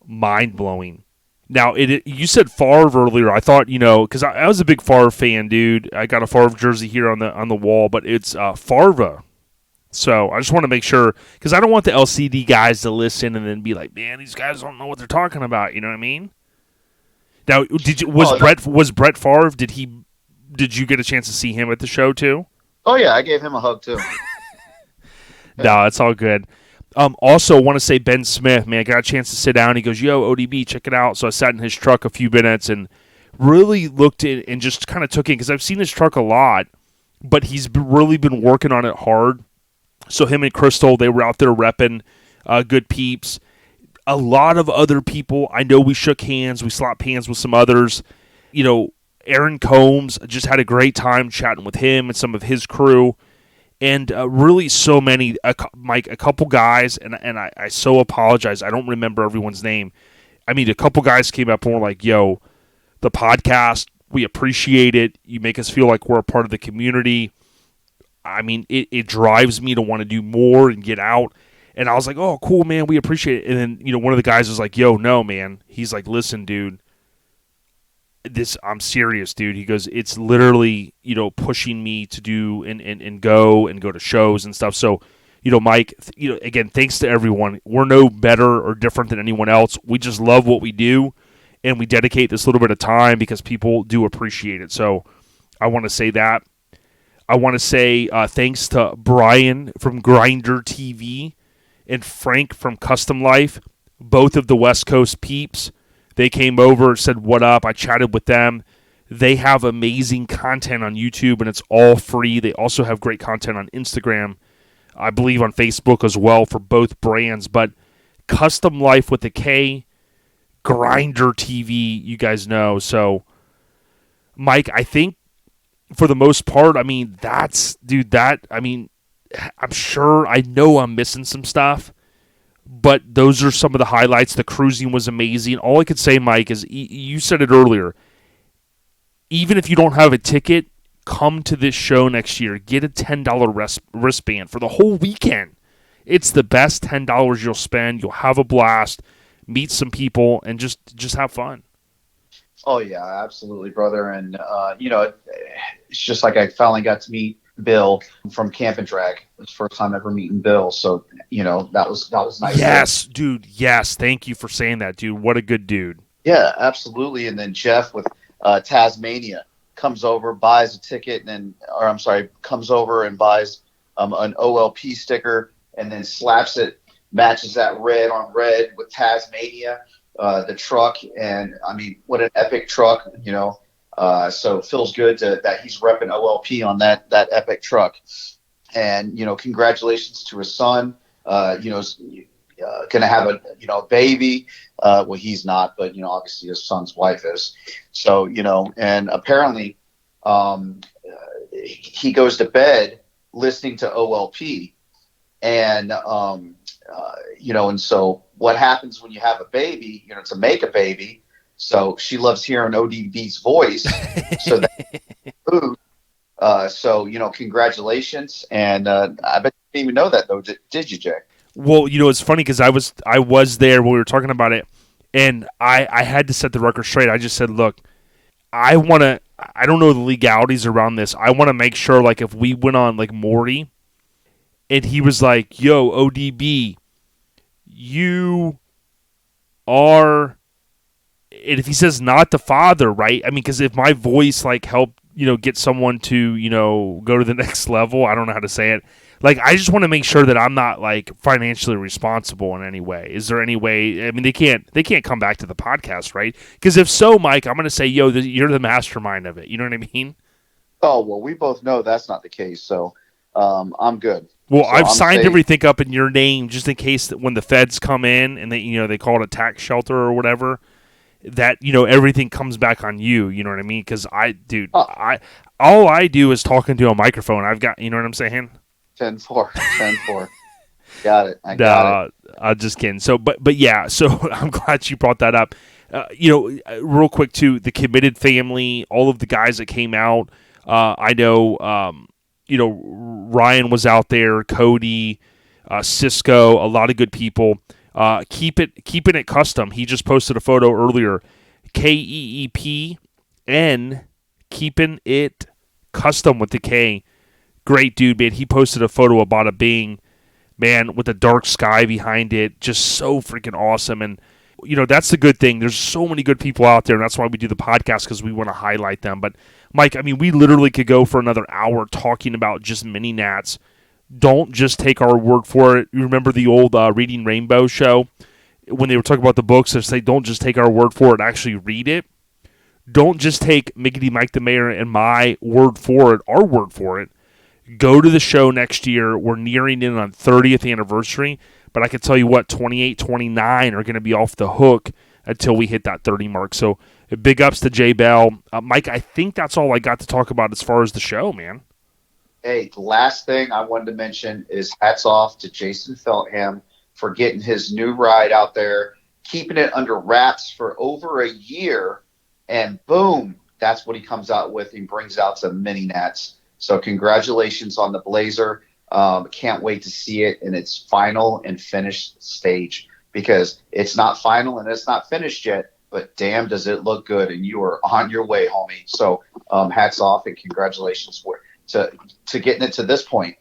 mind blowing. Now, you said Favre earlier. I thought, because I was a big Favre fan, dude. I got a Favre jersey here on the wall, but it's Favre. So I just want to make sure, because I don't want the LCD guys to listen and then be like, man, these guys don't know what they're talking about. You know what I mean? Now, was Brett Favre? Did you get a chance to see him at the show too? Oh yeah, I gave him a hug too. No, it's all good. Also, want to say Ben Smith, man, I got a chance to sit down. He goes, yo, ODB, check it out. So I sat in his truck a few minutes and really looked in and just kind of took in, because I've seen his truck a lot, but he's really been working on it hard. So him and Crystal, they were out there repping Good Peeps. A lot of other people, I know we shook hands, we slapped hands with some others. Aaron Combs, just had a great time chatting with him and some of his crew. And really so many, Mike, a couple guys, and I so apologize, I don't remember everyone's name. I mean, a couple guys came up and were like, yo, the podcast, we appreciate it. You make us feel like we're a part of the community. I mean, it drives me to want to do more and get out. And I was like, oh, cool, man, we appreciate it. And then, one of the guys was like, yo, no, man. He's like, listen, dude, I'm serious, dude. He goes, it's literally, pushing me to do and go to shows and stuff. So, Mike, again, thanks to everyone. We're no better or different than anyone else. We just love what we do, and we dedicate this little bit of time because people do appreciate it. So I want to say that. I want to say thanks to Brian from Grinder TV and Frank from Custom Life, both of the West Coast peeps. They came over, said what up. I chatted with them. They have amazing content on YouTube, and it's all free. They also have great content on Instagram, I believe on Facebook as well for both brands. But Custom Life with a K, Grinder TV, you guys know. So, Mike, I think for the most part, I mean, I'm sure, I know I'm missing some stuff, but those are some of the highlights. The cruising was amazing. All I could say, Mike, is you said it earlier. Even if you don't have a ticket, come to this show next year. Get a $10 wristband for the whole weekend. It's the best $10 you'll spend. You'll have a blast, meet some people, and just have fun. Oh yeah, absolutely, brother. And it's just like I finally got to meet Bill from Camp and Drag. It was the first time ever meeting Bill. So, that was nice. Yes, dude. Yes. Thank you for saying that, dude. What a good dude. Yeah, absolutely. And then Jeff with Tasmania comes over, buys a ticket, comes over and buys an OLP sticker, and then slaps it, matches that red on red with Tasmania, the truck. And I mean, what an epic truck, so it feels good that he's repping OLP on that epic truck. And, congratulations to his son. Going to have a baby. Well, he's not, but, obviously his son's wife is. So, and apparently he goes to bed listening to OLP. And, and so what happens when you have a baby, to make a baby. So she loves hearing ODB's voice. So congratulations. And I bet you didn't even know that, though. Did you, Jay? Well, it's funny because I was there when we were talking about it, and I had to set the record straight. I just said, look, I don't know the legalities around this. I want to make sure, like, if we went on, like, Maury, and he was like, yo, ODB, you are... And if he says not the father, right? I mean, because if my voice, like, helped, get someone to, go to the next level, I don't know how to say it. Like, I just want to make sure that I'm not, like, financially responsible in any way. Is there any way? I mean, they can't come back to the podcast, right? Because if so, Mike, I'm going to say, yo, you're the mastermind of it. You know what I mean? Oh, well, we both know that's not the case. So, I'm good. Well, So I've I'm signed safe. everything up in your name just in case that when the feds come in and they call it a tax shelter or whatever, that everything comes back on you. You know what I mean? Because Oh, all I do is talk into a microphone. I've got, you know what I'm saying? 10-4. 10-4. Got it. I got it. No, I'm just kidding. So, but yeah. So I'm glad you brought that up. Real quick too, the committed family, all of the guys that came out. I know, Ryan was out there, Cody, Cisco, a lot of good people. Keeping it custom. He just posted a photo earlier. KEEPN, keeping it custom with the K. Great dude, man. He posted a photo of Bada Bing, man, with the dark sky behind it. Just so freaking awesome. And, that's the good thing. There's so many good people out there, and that's why we do the podcast, because we want to highlight them. But, Mike, I mean, we literally could go for another hour talking about just mini nats. Don't just take our word for it. You remember the old Reading Rainbow show? When they were talking about the books, they say, don't just take our word for it, actually read it. Don't just take Miggity Mike the Mayor and my word for it, our word for it. Go to the show next year. We're nearing in on 30th anniversary, but I can tell you what, 28, 29 are going to be off the hook until we hit that 30 mark. So big ups to Jay Bell. Mike, I think that's all I got to talk about as far as the show, man. Hey, the last thing I wanted to mention is hats off to Jason Feltham for getting his new ride out there, keeping it under wraps for over a year, and boom, that's what he comes out with. He brings out some mini nats. So congratulations on the Blazer. Can't wait to see it in its final and finished stage, because it's not final and it's not finished yet, but damn, does it look good, and you are on your way, homie. So hats off and congratulations to getting it to this point.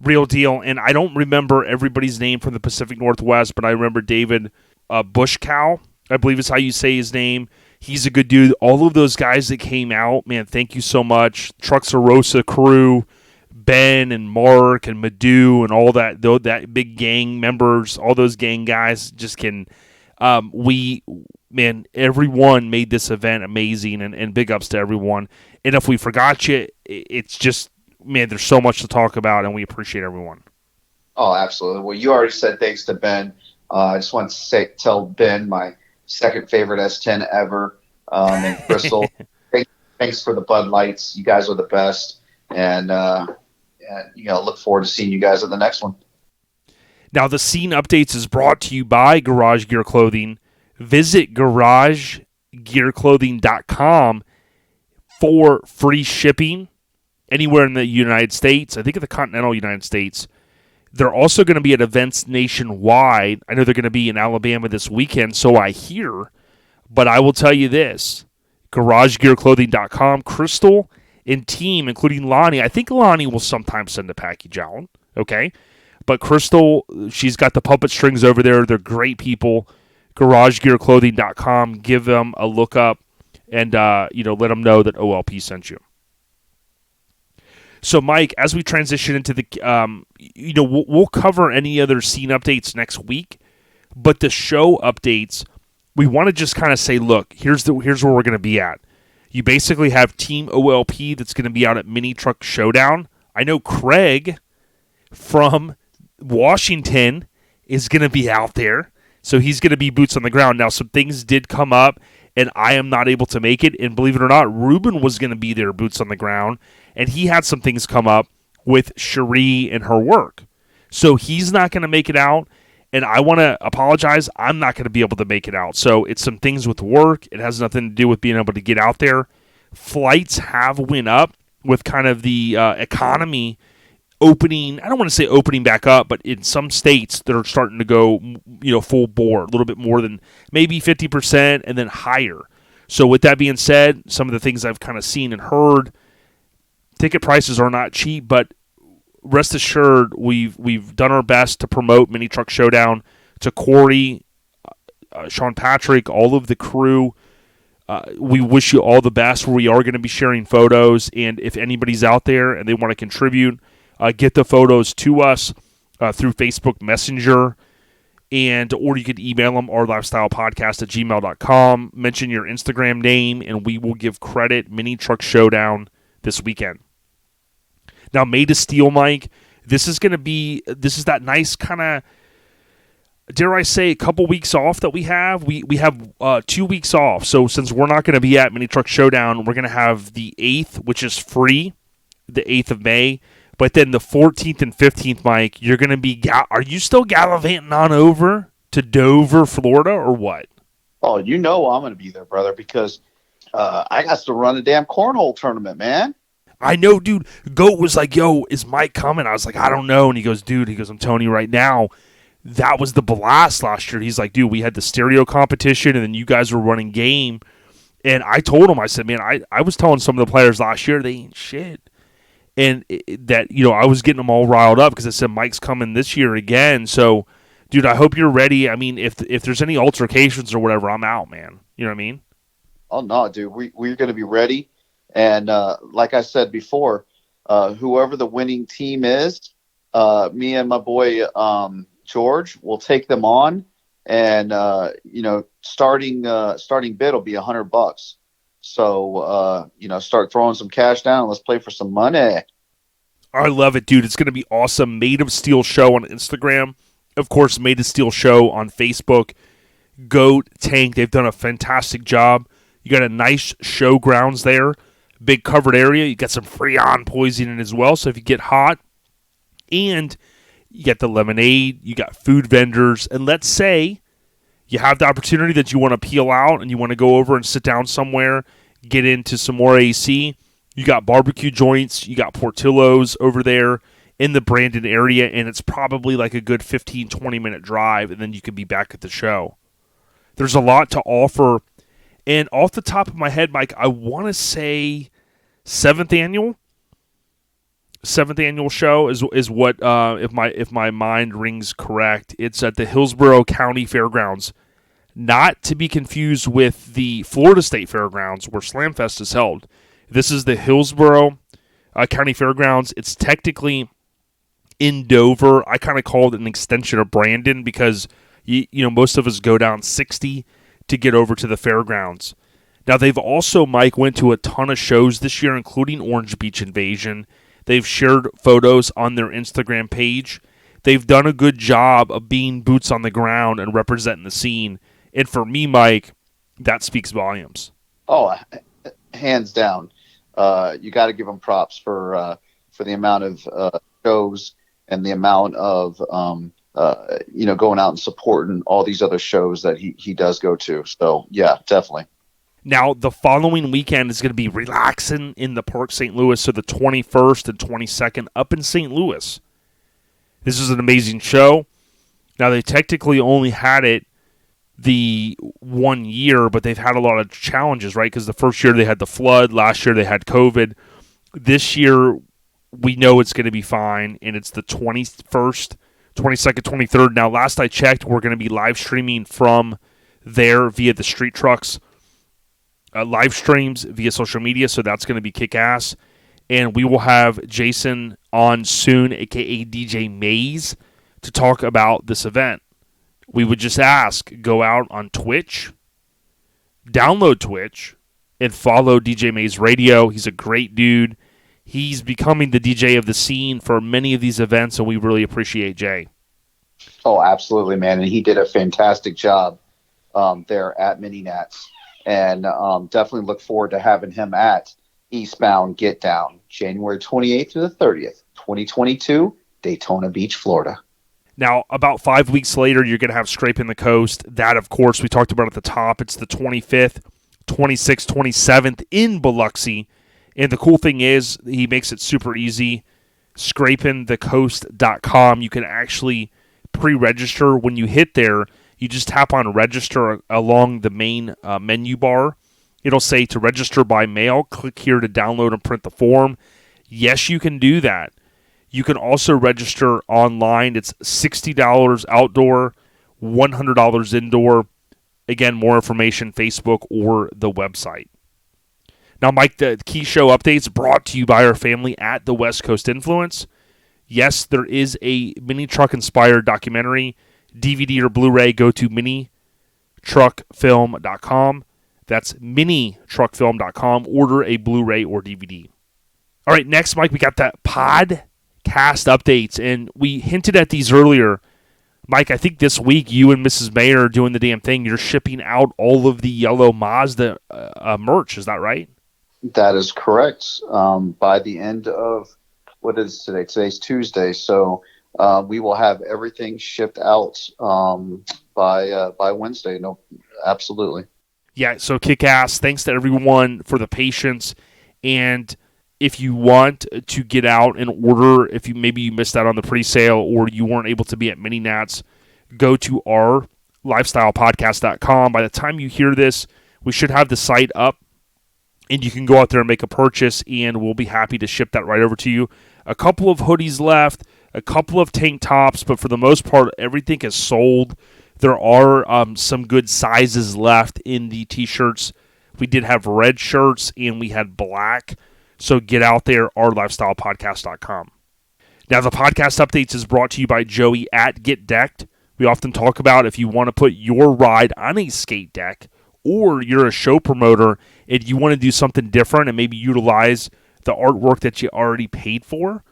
Real deal. And I don't remember everybody's name from the Pacific Northwest, but I remember David Bushcow, I believe is how you say his name. He's a good dude. All of those guys that came out, man, thank you so much. Truxarosa crew, Ben and Mark and Madhu and all that big gang members, all those gang guys just can everyone made this event amazing, and big ups to everyone. And if we forgot you, it's just, man, there's so much to talk about, and we appreciate everyone. Oh, absolutely. Well, you already said thanks to Ben. I just want to tell Ben my second favorite S10 ever. And Crystal, thanks for the Bud Lights. You guys are the best. And look forward to seeing you guys at the next one. Now, the scene updates is brought to you by Garage Gear Clothing. Visit garagegearclothing.com for free shipping anywhere in the United States. I think in the continental United States. They're also going to be at events nationwide. I know they're going to be in Alabama this weekend, so I hear. But I will tell you this, garagegearclothing.com, Crystal and team, including Lonnie. I think Lonnie will sometimes send a package out, okay? But Crystal, she's got the puppet strings over there. They're great people. garagegearclothing.com. Give them a look up and, let them know that OLP sent you. So, Mike, as we transition into the, we'll cover any other scene updates next week, but the show updates, we want to just kind of say, look, here's where we're going to be at. You basically have Team OLP that's going to be out at Mini Truck Showdown. I know Craig from Washington is going to be out there, so he's going to be boots on the ground. Now, some things did come up, and I am not able to make it, and believe it or not, Ruben was going to be there, boots on the ground, and he had some things come up with Cherie and her work. So he's not going to make it out, and I want to apologize. I'm not going to be able to make it out. So it's some things with work. It has nothing to do with being able to get out there. Flights have went up with kind of the economy opening. I don't want to say opening back up, but in some states that are starting to go, full bore, a little bit more than maybe 50% and then higher. So with that being said, some of the things I've kind of seen and heard, ticket prices are not cheap, but rest assured, we've done our best to promote Mini Truck Showdown to Corey, Sean Patrick, all of the crew. We wish you all the best. We are going to be sharing photos, and if anybody's out there and they want to contribute, get the photos to us through Facebook Messenger, or you could email them, ourlifestylepodcast@gmail.com. Mention your Instagram name, and we will give credit. Mini Truck Showdown this weekend. Now, Made of Steel, Mike, this is that nice kind of, dare I say, a couple weeks off that we have. We have 2 weeks off. So since we're not going to be at Mini Truck Showdown, we're going to have the 8th, which is free, the 8th of May. But then the 14th and 15th, Mike, you're going to be, are you still gallivanting on over to Dover, Florida, or what? Oh, I'm going to be there, brother, because I got to run a damn cornhole tournament, man. I know, dude. Goat was like, yo, is Mike coming? I was like, I don't know. And he goes, I'm telling you right now, that was the blast last year. He's like, dude, we had the stereo competition, and then you guys were running game. And I told him, I said, man, I was telling some of the players last year, they ain't shit. And that, I was getting them all riled up because I said, Mike's coming this year again. So, dude, I hope you're ready. I mean, if there's any altercations or whatever, I'm out, man. You know what I mean? Oh, no, dude. We're going to be ready. And like I said before, whoever the winning team is, me and my boy George will take them on. And, starting bid will be $100. So, start throwing some cash down and let's play for some money. I love it, dude. It's going to be awesome. Made of Steel Show on Instagram. Of course, Made of Steel Show on Facebook. Goat, Tank, they've done a fantastic job. You got a nice showgrounds there. Big covered area. You got some Freon poisoning as well. So if you get hot, and you get the lemonade, you got food vendors, and let's say you have the opportunity that you want to peel out and you want to go over and sit down somewhere, get into some more AC. You got barbecue joints, you got Portillo's over there in the Brandon area, and it's probably like a good 15, 20-minute drive, and then you can be back at the show. There's a lot to offer. And off the top of my head, Mike, I want to say seventh annual show is what if my mind rings correct. It's at the Hillsborough County Fairgrounds, not to be confused with the Florida State Fairgrounds where Slamfest is held. This is the Hillsborough County Fairgrounds. It's technically in Dover. I kind of call it an extension of Brandon because most of us go down 60 to get over to the fairgrounds. Now, they've also, Mike, went to a ton of shows this year, including Orange Beach Invasion. They've shared photos on their Instagram page. They've done a good job of being boots on the ground and representing the scene. And for me, Mike, that speaks volumes. Oh, hands down. You got to give him props for the amount of shows and the amount of going out and supporting all these other shows that he does go to. So, yeah, definitely. Now, the following weekend is going to be relaxing in the Park St. Louis, so the 21st and 22nd up in St. Louis. This is an amazing show. Now, they technically only had it the 1 year, but they've had a lot of challenges, right? Because the first year they had the flood. Last year they had COVID. This year, we know it's going to be fine, and it's the 21st, 22nd, 23rd. Now, last I checked, we're going to be live streaming from there via the Street Trucks live streams via social media, so that's going to be kick-ass. And we will have Jason on soon, a.k.a. DJ Maze, to talk about this event. We would just ask, go out on Twitch, download Twitch, and follow DJ Maze Radio. He's a great dude. He's becoming the DJ of the scene for many of these events, and we really appreciate Jay. Oh, absolutely, man. And he did a fantastic job there at Mini Nats. And definitely look forward to having him at Eastbound Get Down, January 28th through the 30th, 2022, Daytona Beach, Florida. Now, about 5 weeks later, you're going to have Scraping the Coast. That, of course, we talked about at the top. It's the 25th, 26th, 27th in Biloxi. And the cool thing is he makes it super easy. Scrapingthecoast.com. You can actually pre-register. When you hit there, you just tap on register along the main menu bar. It'll say to register by mail. Click here to download and print the form. Yes, you can do that. You can also register online. It's $60 outdoor, $100 indoor. Again, more information, Facebook or the website. Now, Mike, the key show updates brought to you by our family at the West Coast Influence. Yes, there is a mini truck inspired documentary. DVD or Blu-ray, go to minitruckfilm.com. That's minitruckfilm.com. Order a Blu-ray or DVD. All right, next, Mike, we got that podcast updates, and we hinted at these earlier. Mike, I think this week you and Mrs. Mayer are doing the damn thing. You're shipping out all of the yellow Mazda merch. Is that right? That is correct. By the end of, what is today? Today's Tuesday, so we will have everything shipped out by Wednesday. No, absolutely. Yeah, so kick ass. Thanks to everyone for the patience. And if you want to get out and order, if you maybe you missed out on the pre-sale or you weren't able to be at Mini Nats, go to our lifestylepodcast.com. By the time you hear this, we should have the site up, and you can go out there and make a purchase, and we'll be happy to ship that right over to you. A couple of hoodies left, a couple of tank tops, but for the most part, everything is sold. There are some good sizes left in the T-shirts. We did have red shirts, and we had black. So get out there, ourlifestylepodcast.com. Now, the podcast updates is brought to you by Joey at Get Decked. We often talk about if you want to put your ride on a skate deck, or you're a show promoter and you want to do something different and maybe utilize the artwork that you already paid for,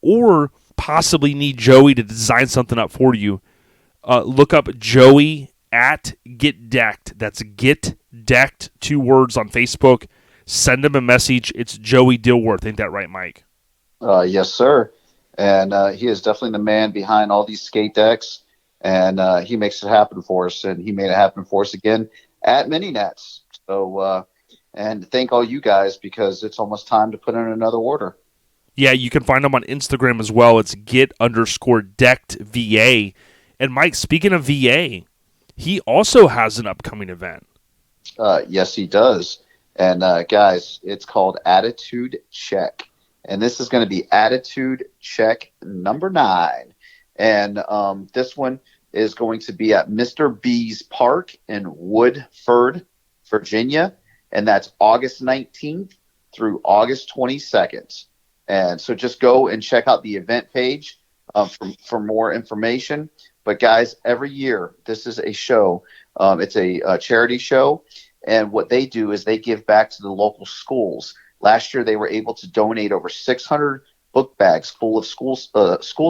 or possibly need Joey to design something up for you, look up Joey at Get Decked. That's Get Decked, 2 words, on Facebook. Send him a message. It's Joey Dilworth. Ain't that right, Mike? Yes, sir. And he is definitely the man behind all these skate decks, and he makes it happen for us. And he made it happen for us again at Mini Nats. So, and thank all you guys, because it's almost time to put in another order. Yeah, you can find him on Instagram as well. It's get_decked_VA. And Mike, speaking of VA, he also has an upcoming event. Yes, he does. And guys, it's called Attitude Check. And this is going to be Attitude Check number 9. And this one is going to be at Mr. B's Park in Woodford, Virginia. And that's August 19th through August 22nd. And so just go and check out the event page for more information. But guys, every year, this is a show. It's a charity show. And what they do is they give back to the local schools. Last year, they were able to donate over 600 book bags full of school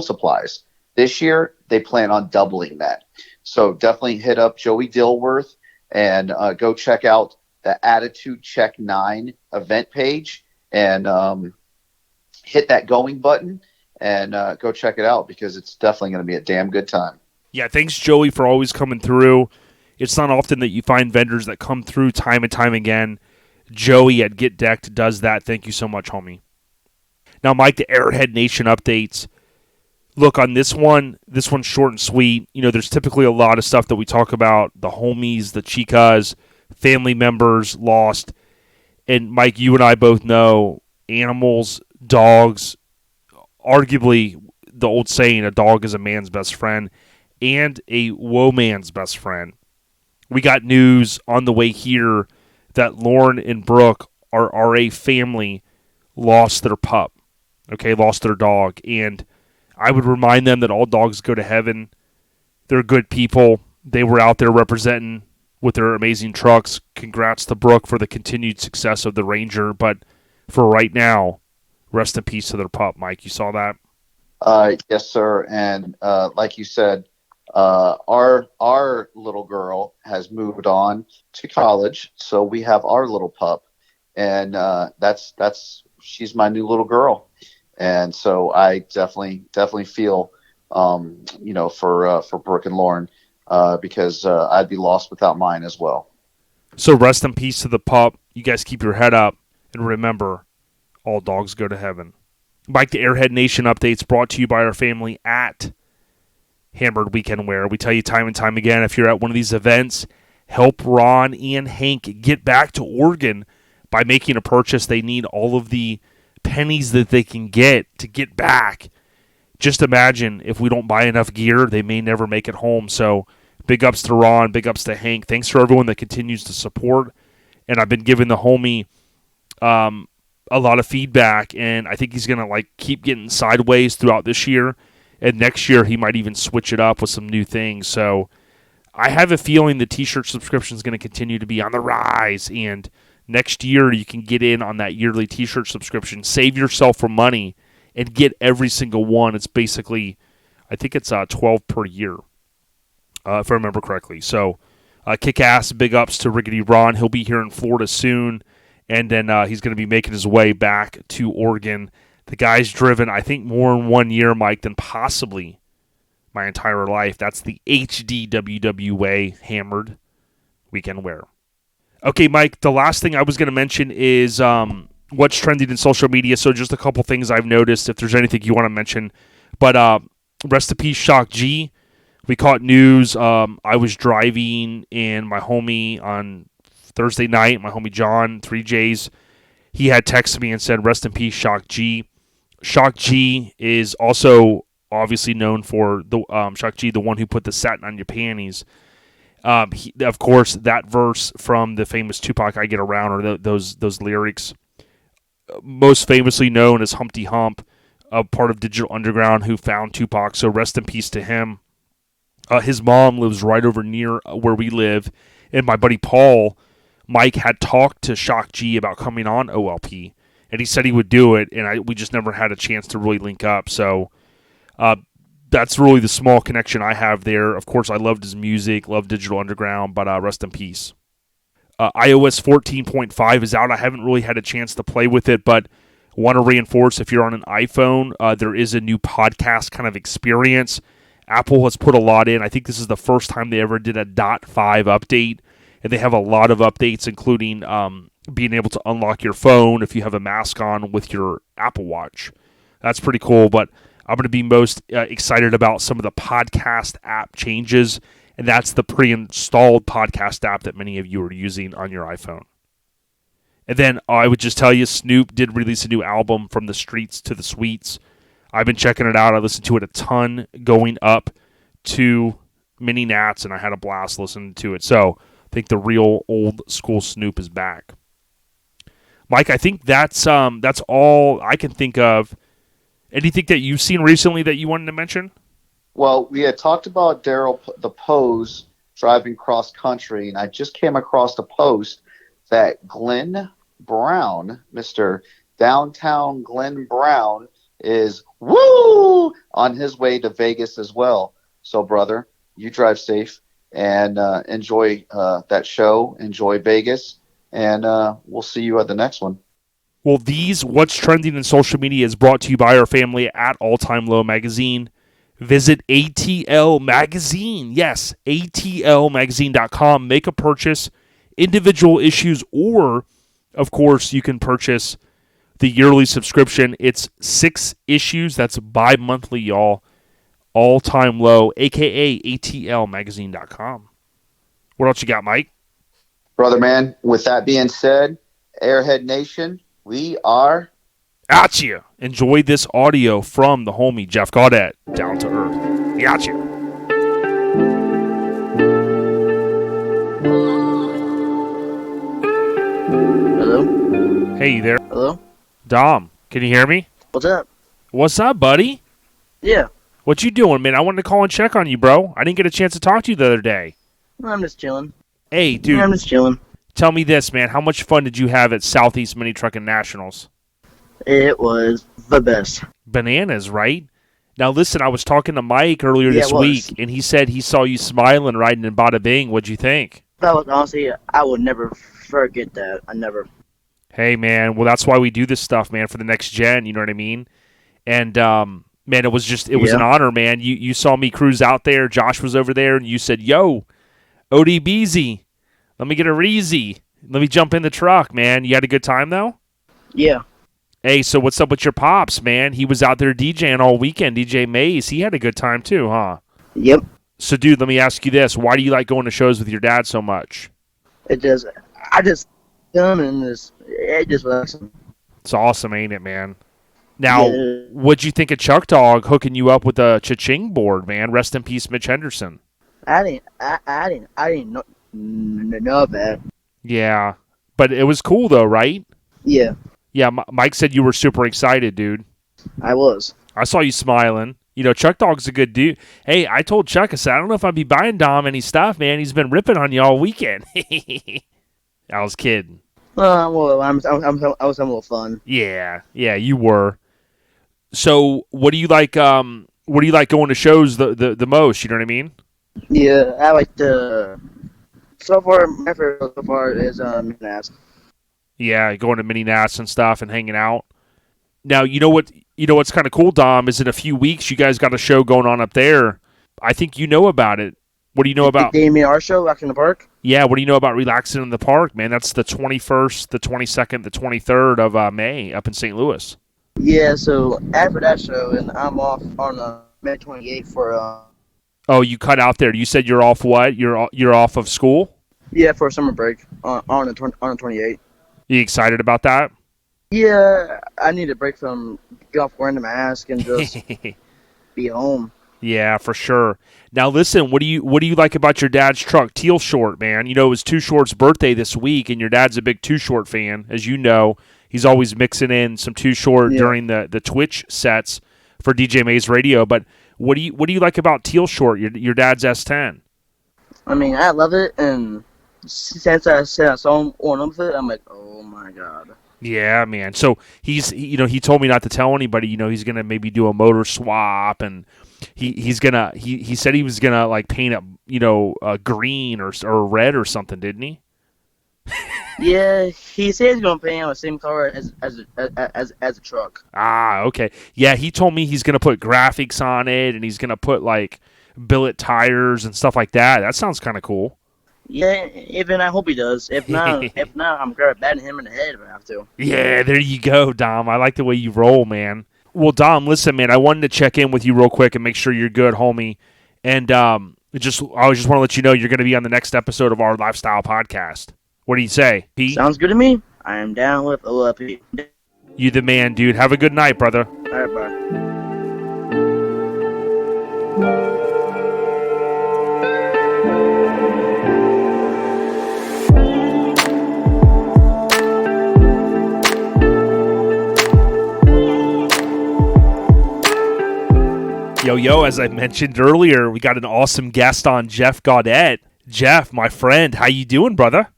supplies. This year, they plan on doubling that. So definitely hit up Joey Dilworth and go check out the Attitude Check 9 event page and hit that going button and go check it out, because it's definitely going to be a damn good time. Yeah, thanks, Joey, for always coming through. It's not often that you find vendors that come through time and time again. Joey at Get Decked does that. Thank you so much, homie. Now, Mike, the Airhead Nation updates. Look, on this one's short and sweet. You know, there's typically a lot of stuff that we talk about. The homies, the chicas, family members lost. And, Mike, you and I both know animals, dogs, arguably the old saying, a dog is a man's best friend and a woman's best friend. We got news on the way here that Lauren and Brooke, our RA family, lost their pup, lost their dog. And I would remind them that all dogs go to heaven. They're good people. They were out there representing with their amazing trucks. Congrats to Brooke for the continued success of the Ranger. But for right now, rest in peace to their pup. Mike, you saw that? Yes, sir. And like you said, our little girl has moved on to college, so we have our little pup, and she's my new little girl, and so I definitely feel for Brooke and Lauren, because I'd be lost without mine as well. So rest in peace to the pup. You guys keep your head up, and remember, all dogs go to heaven. Mike, the Airhead Nation updates brought to you by our family at Hammered Weekend Wear. We tell you time and time again, if you're at one of these events, help Ron and Hank get back to Oregon by making a purchase. They need all of the pennies that they can get to get back. Just imagine if we don't buy enough gear, they may never make it home. So big ups to Ron, big ups to Hank. Thanks for everyone that continues to support. And I've been giving the homie a lot of feedback, and I think he's going to keep getting sideways throughout this year. And next year, he might even switch it up with some new things. So I have a feeling the T-shirt subscription is going to continue to be on the rise. And Next year, you can get in on that yearly T-shirt subscription, save yourself from money, and get every single one. It's basically, I think it's 12 per year, if I remember correctly. So, kick-ass, big ups to Riggedy Ron. He'll be here in Florida soon, and then he's going to be making his way back to Oregon. The guy's driven, I think, more in 1 year, Mike, than possibly my entire life. That's the HDWWA Hammered Weekend Wear. Okay, Mike, the last thing I was going to mention is what's trending in social media. So just a couple things I've noticed, if there's anything you want to mention. But rest in peace, Shock G. We caught news. I was driving in my homie on Thursday night, my homie John, 3Js. He had texted me and said, rest in peace, Shock G. Shock G is also obviously known for the Shock G, the one who put the satin on your panties. Of course, that verse from the famous Tupac "I Get Around," or those lyrics, most famously known as Humpty Hump, a part of Digital Underground who found Tupac. So rest in peace to him. His mom lives right over near where we live, and my buddy Paul, Mike, had talked to Shock G about coming on OLP, and he said he would do it, and we just never had a chance to really link up. So that's really the small connection I have there. Of course, I loved his music, loved Digital Underground, but rest in peace. iOS 14.5 is out. I haven't really had a chance to play with it, but want to reinforce, if you're on an iPhone, there is a new podcast kind of experience. Apple has put a lot in. I think this is the first time they ever did a .5 update, and they have a lot of updates, including being able to unlock your phone if you have a mask on with your Apple Watch. That's pretty cool, but I'm going to be most excited about some of the podcast app changes, and that's the pre-installed podcast app that many of you are using on your iPhone. And then I would just tell you, Snoop did release a new album, From the Streets to the Suites. I've been checking it out. I listened to it a ton going up to Mini Nats, and I had a blast listening to it. So I think the real old school Snoop is back. Mike, I think that's all I can think of. Anything that you've seen recently that you wanted to mention? Well, we had talked about Daryl the Pose driving cross country, and I just came across a post that Glenn Brown, Mr. Downtown Glenn Brown, is on his way to Vegas as well. So, brother, you drive safe and enjoy that show. Enjoy Vegas, and we'll see you at the next one. Well, What's Trending in Social Media is brought to you by our family at All Time Low Magazine. Visit ATL Magazine. Yes, atlmagazine.com. Make a purchase, individual issues, or, of course, you can purchase the yearly subscription. It's 6 issues. That's bi-monthly, y'all. All Time Low, a.k.a. atlmagazine.com. What else you got, Mike? Brother, man, with that being said, Airhead Nation, we are at you. Enjoy this audio from the homie Jeff Gaudette, Down to Earth. Got you. Hello? Hey, you there? Hello? Dom, can you hear me? What's up? What's up, buddy? Yeah. What you doing, man? I wanted to call and check on you, bro. I didn't get a chance to talk to you the other day. I'm just chilling. Hey, dude. I'm just chilling. Tell me this, man. How much fun did you have at Southeast Mini Truckin Nationals? It was the best. Bananas, right? Now, listen, I was talking to Mike earlier this week, and he said he saw you smiling riding in Bada Bing. What'd you think? That was honestly, I would never forget that. I never. Hey, man. Well, that's why we do this stuff, man, for the next gen. You know what I mean? And, man, it was an honor, man. You saw me cruise out there. Josh was over there, and you said, yo, ODBZ, let me get a Reezy. Let me jump in the truck, man. You had a good time, though? Yeah. Hey, so what's up with your pops, man? He was out there DJing all weekend, DJ Mays. He had a good time, too, huh? Yep. So, dude, let me ask you this. Why do you like going to shows with your dad so much? It just was. It's awesome, ain't it, man? Now, what'd you think of Chuck Dog hooking you up with a cha-ching board, man? Rest in peace, Mitch Henderson. I didn't know that. Yeah, but it was cool, though, right? Yeah. Yeah, Mike said you were super excited, dude. I was. I saw you smiling. You know, Chuck Dog's a good dude. Hey, I told Chuck, I said, I don't know if I'd be buying Dom any stuff, man. He's been ripping on you all weekend. I was kidding. Well, I was having a little fun. Yeah, you were. So, what do you like? What do you like going to shows the most? You know what I mean? Yeah, I like the. So far, my favorite so far is Mass. Yeah, going to mini nats and stuff and hanging out. Now, you know what? You know what's kind of cool, Dom, is in a few weeks you guys got a show going on up there. I think you know about it. What do you know about? The Damien R show back in the park. Yeah, what do you know about relaxing in the park, man? That's the 21st, the 22nd, the 23rd of May up in St. Louis. Yeah, so after that show, and I'm off on May 28th for Oh, you cut out there. You said you're off what? You're off of school? for summer break on the 28th. You excited about that? Yeah, I need a break from getting off wearing the mask and just be home. Yeah, for sure. Now listen, what do you like about your dad's truck, Teal Short, man? You know, it was Too Short's birthday this week, and your dad's a big Too Short fan, as you know. He's always mixing in some Too Short during the Twitch sets for DJ Mays Radio. But what do you like about Teal Short, your dad's S10? I mean, I love it, and since I saw him on with it, I'm like, oh my god. Yeah, man. So he told me not to tell anybody. You know, he's gonna maybe do a motor swap, and he said he was gonna like paint it, green or red or something, didn't he? Yeah, he said he's gonna paint on the same color as a truck. Ah, okay. Yeah, he told me he's gonna put graphics on it, and he's gonna put like billet tires and stuff like that. That sounds kind of cool. Yeah, even I hope he does. If not, I'm gonna bat him in the head if I have to. Yeah, there you go, Dom. I like the way you roll, man. Well, Dom, listen, man. I wanted to check in with you real quick and make sure you're good, homie. And I just want to let you know you're going to be on the next episode of our lifestyle podcast. What do you say, Pete? Sounds good to me. I am down with OLP. You the man, dude. Have a good night, brother. All right, bye. Yo, as I mentioned earlier, we got an awesome guest on, Jeff Gaudette. Jeff, my friend, how you doing, brother?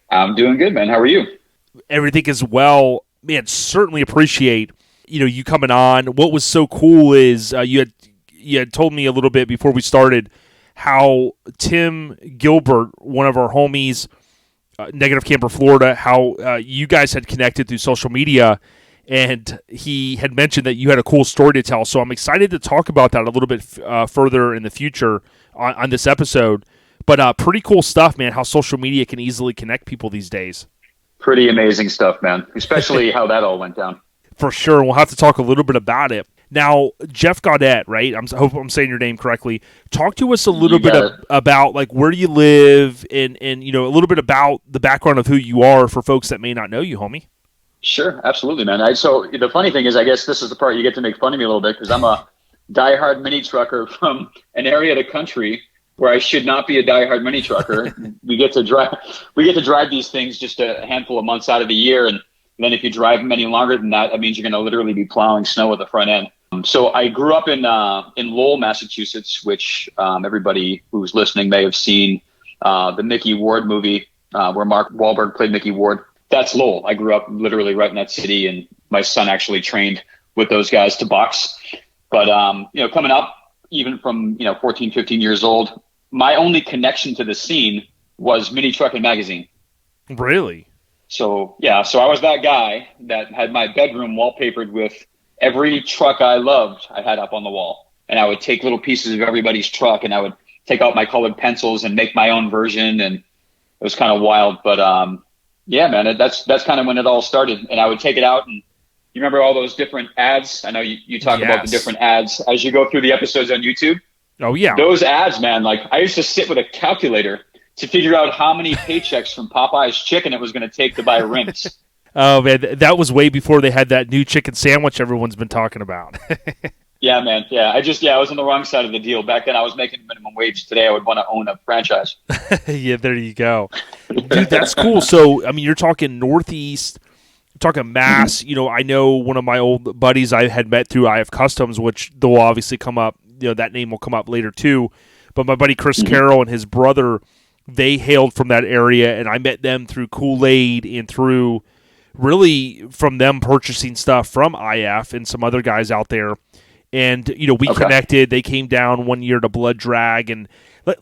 I'm doing good, man. How are you? Everything is well. Man, certainly appreciate, you coming on. What was so cool is you had told me a little bit before we started how Tim Gilbert, one of our homies, Negative Camper Florida, how you guys had connected through social media. And he had mentioned that you had a cool story to tell. So I'm excited to talk about that a little bit further in the future on this episode. But pretty cool stuff, man, how social media can easily connect people these days. Pretty amazing stuff, man, especially how that all went down. For sure. We'll have to talk a little bit about it. Now, Jeff Gaudette, right? I hope I'm saying your name correctly. Talk to us a little bit about like where you live and a little bit about the background of who you are for folks that may not know you, homie. Sure, absolutely, man. So the funny thing is, I guess this is the part you get to make fun of me a little bit because I'm a diehard mini trucker from an area of the country where I should not be a diehard mini trucker. we get to drive these things just a handful of months out of the year, and then if you drive them any longer than that, that means you're going to literally be plowing snow at the front end. So I grew up in Lowell, Massachusetts, which everybody who's listening may have seen the Mickey Ward movie where Mark Wahlberg played Mickey Ward. That's Lowell. I grew up literally right in that city, and my son actually trained with those guys to box. But, coming up, even from, 14, 15 years old, my only connection to the scene was Mini Truckin Magazine. Really? So I was that guy that had my bedroom wallpapered with every truck I loved I had up on the wall. And I would take little pieces of everybody's truck, and I would take out my colored pencils and make my own version. And it was kind of wild, but yeah, man, that's kind of when it all started. And I would take it out, and you remember all those different ads? I know you talk about the different ads as you go through the episodes on YouTube. Oh, yeah. Those ads, man, like I used to sit with a calculator to figure out how many paychecks from Popeye's Chicken it was going to take to buy rims. Oh, man, that was way before they had that new chicken sandwich everyone's been talking about. Yeah, man. Yeah, I was on the wrong side of the deal. Back then I was making minimum wage. Today I would want to own a franchise. Yeah, there you go. Dude, that's cool. So, I mean, you're talking Northeast, you're talking Mass. I know one of my old buddies I had met through IF Customs, which they'll obviously come up, that name will come up later too. But my buddy Chris Carroll and his brother they hailed from that area, and I met them through Kool-Aid and through really from them purchasing stuff from IF and some other guys out there. And, we connected. They came down one year to Blood Drag. And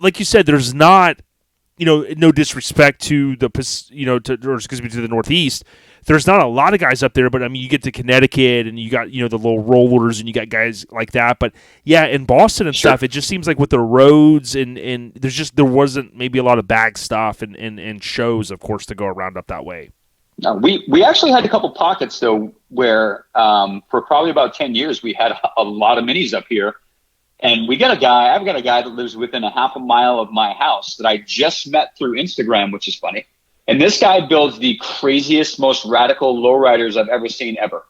like you said, there's not, no disrespect to the, to the Northeast. There's not a lot of guys up there, but I mean, you get to Connecticut and you got, the little rollers and you got guys like that. But yeah, in Boston and stuff, it just seems like with the roads and there wasn't maybe a lot of bag stuff and shows, of course, to go around up that way. No, we actually had a couple pockets though where for probably about 10 years we had a lot of minis up here, and I've got a guy that lives within a half a mile of my house that I just met through Instagram, which is funny. And this guy builds the craziest, most radical lowriders I've ever seen ever.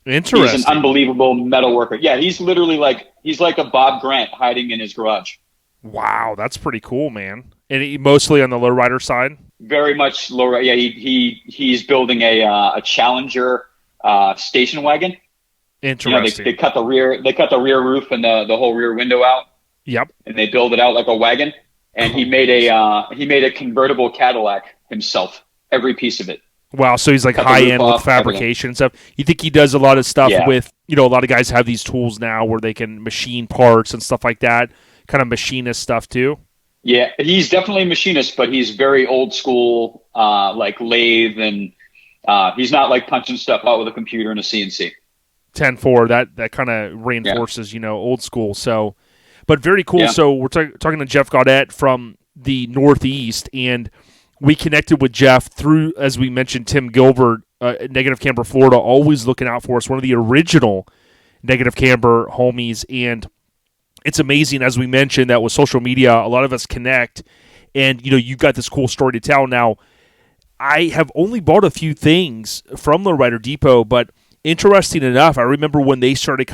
Interesting. He's an unbelievable metal worker. Yeah, he's literally he's like a Bob Grant hiding in his garage. Wow, that's pretty cool, man. And mostly on the lowrider side. Very much low. Yeah, he's building a Challenger station wagon. Interesting. They cut the rear roof and the whole rear window out. Yep. And they build it out like a wagon. And he made a convertible Cadillac himself, every piece of it. Wow, so he's like high end with fabrication and stuff. You think he does a lot of stuff with, a lot of guys have these tools now where they can machine parts and stuff like that, kind of machinist stuff too? Yeah, he's definitely a machinist, but he's very old school, like lathe, and he's not like punching stuff out with a computer and a CNC. 10-4, that kind of reinforces, old school. So, but very cool. Yeah. So we're talking to Jeff Gaudette from the Northeast, and we connected with Jeff through, as we mentioned, Tim Gilbert, Negative Camber, Florida, always looking out for us, one of the original Negative Camber homies. And it's amazing, as we mentioned, that with social media, a lot of us connect, and, you've got this cool story to tell. Now, I have only bought a few things from Lowrider Depot, but interesting enough, I remember when they started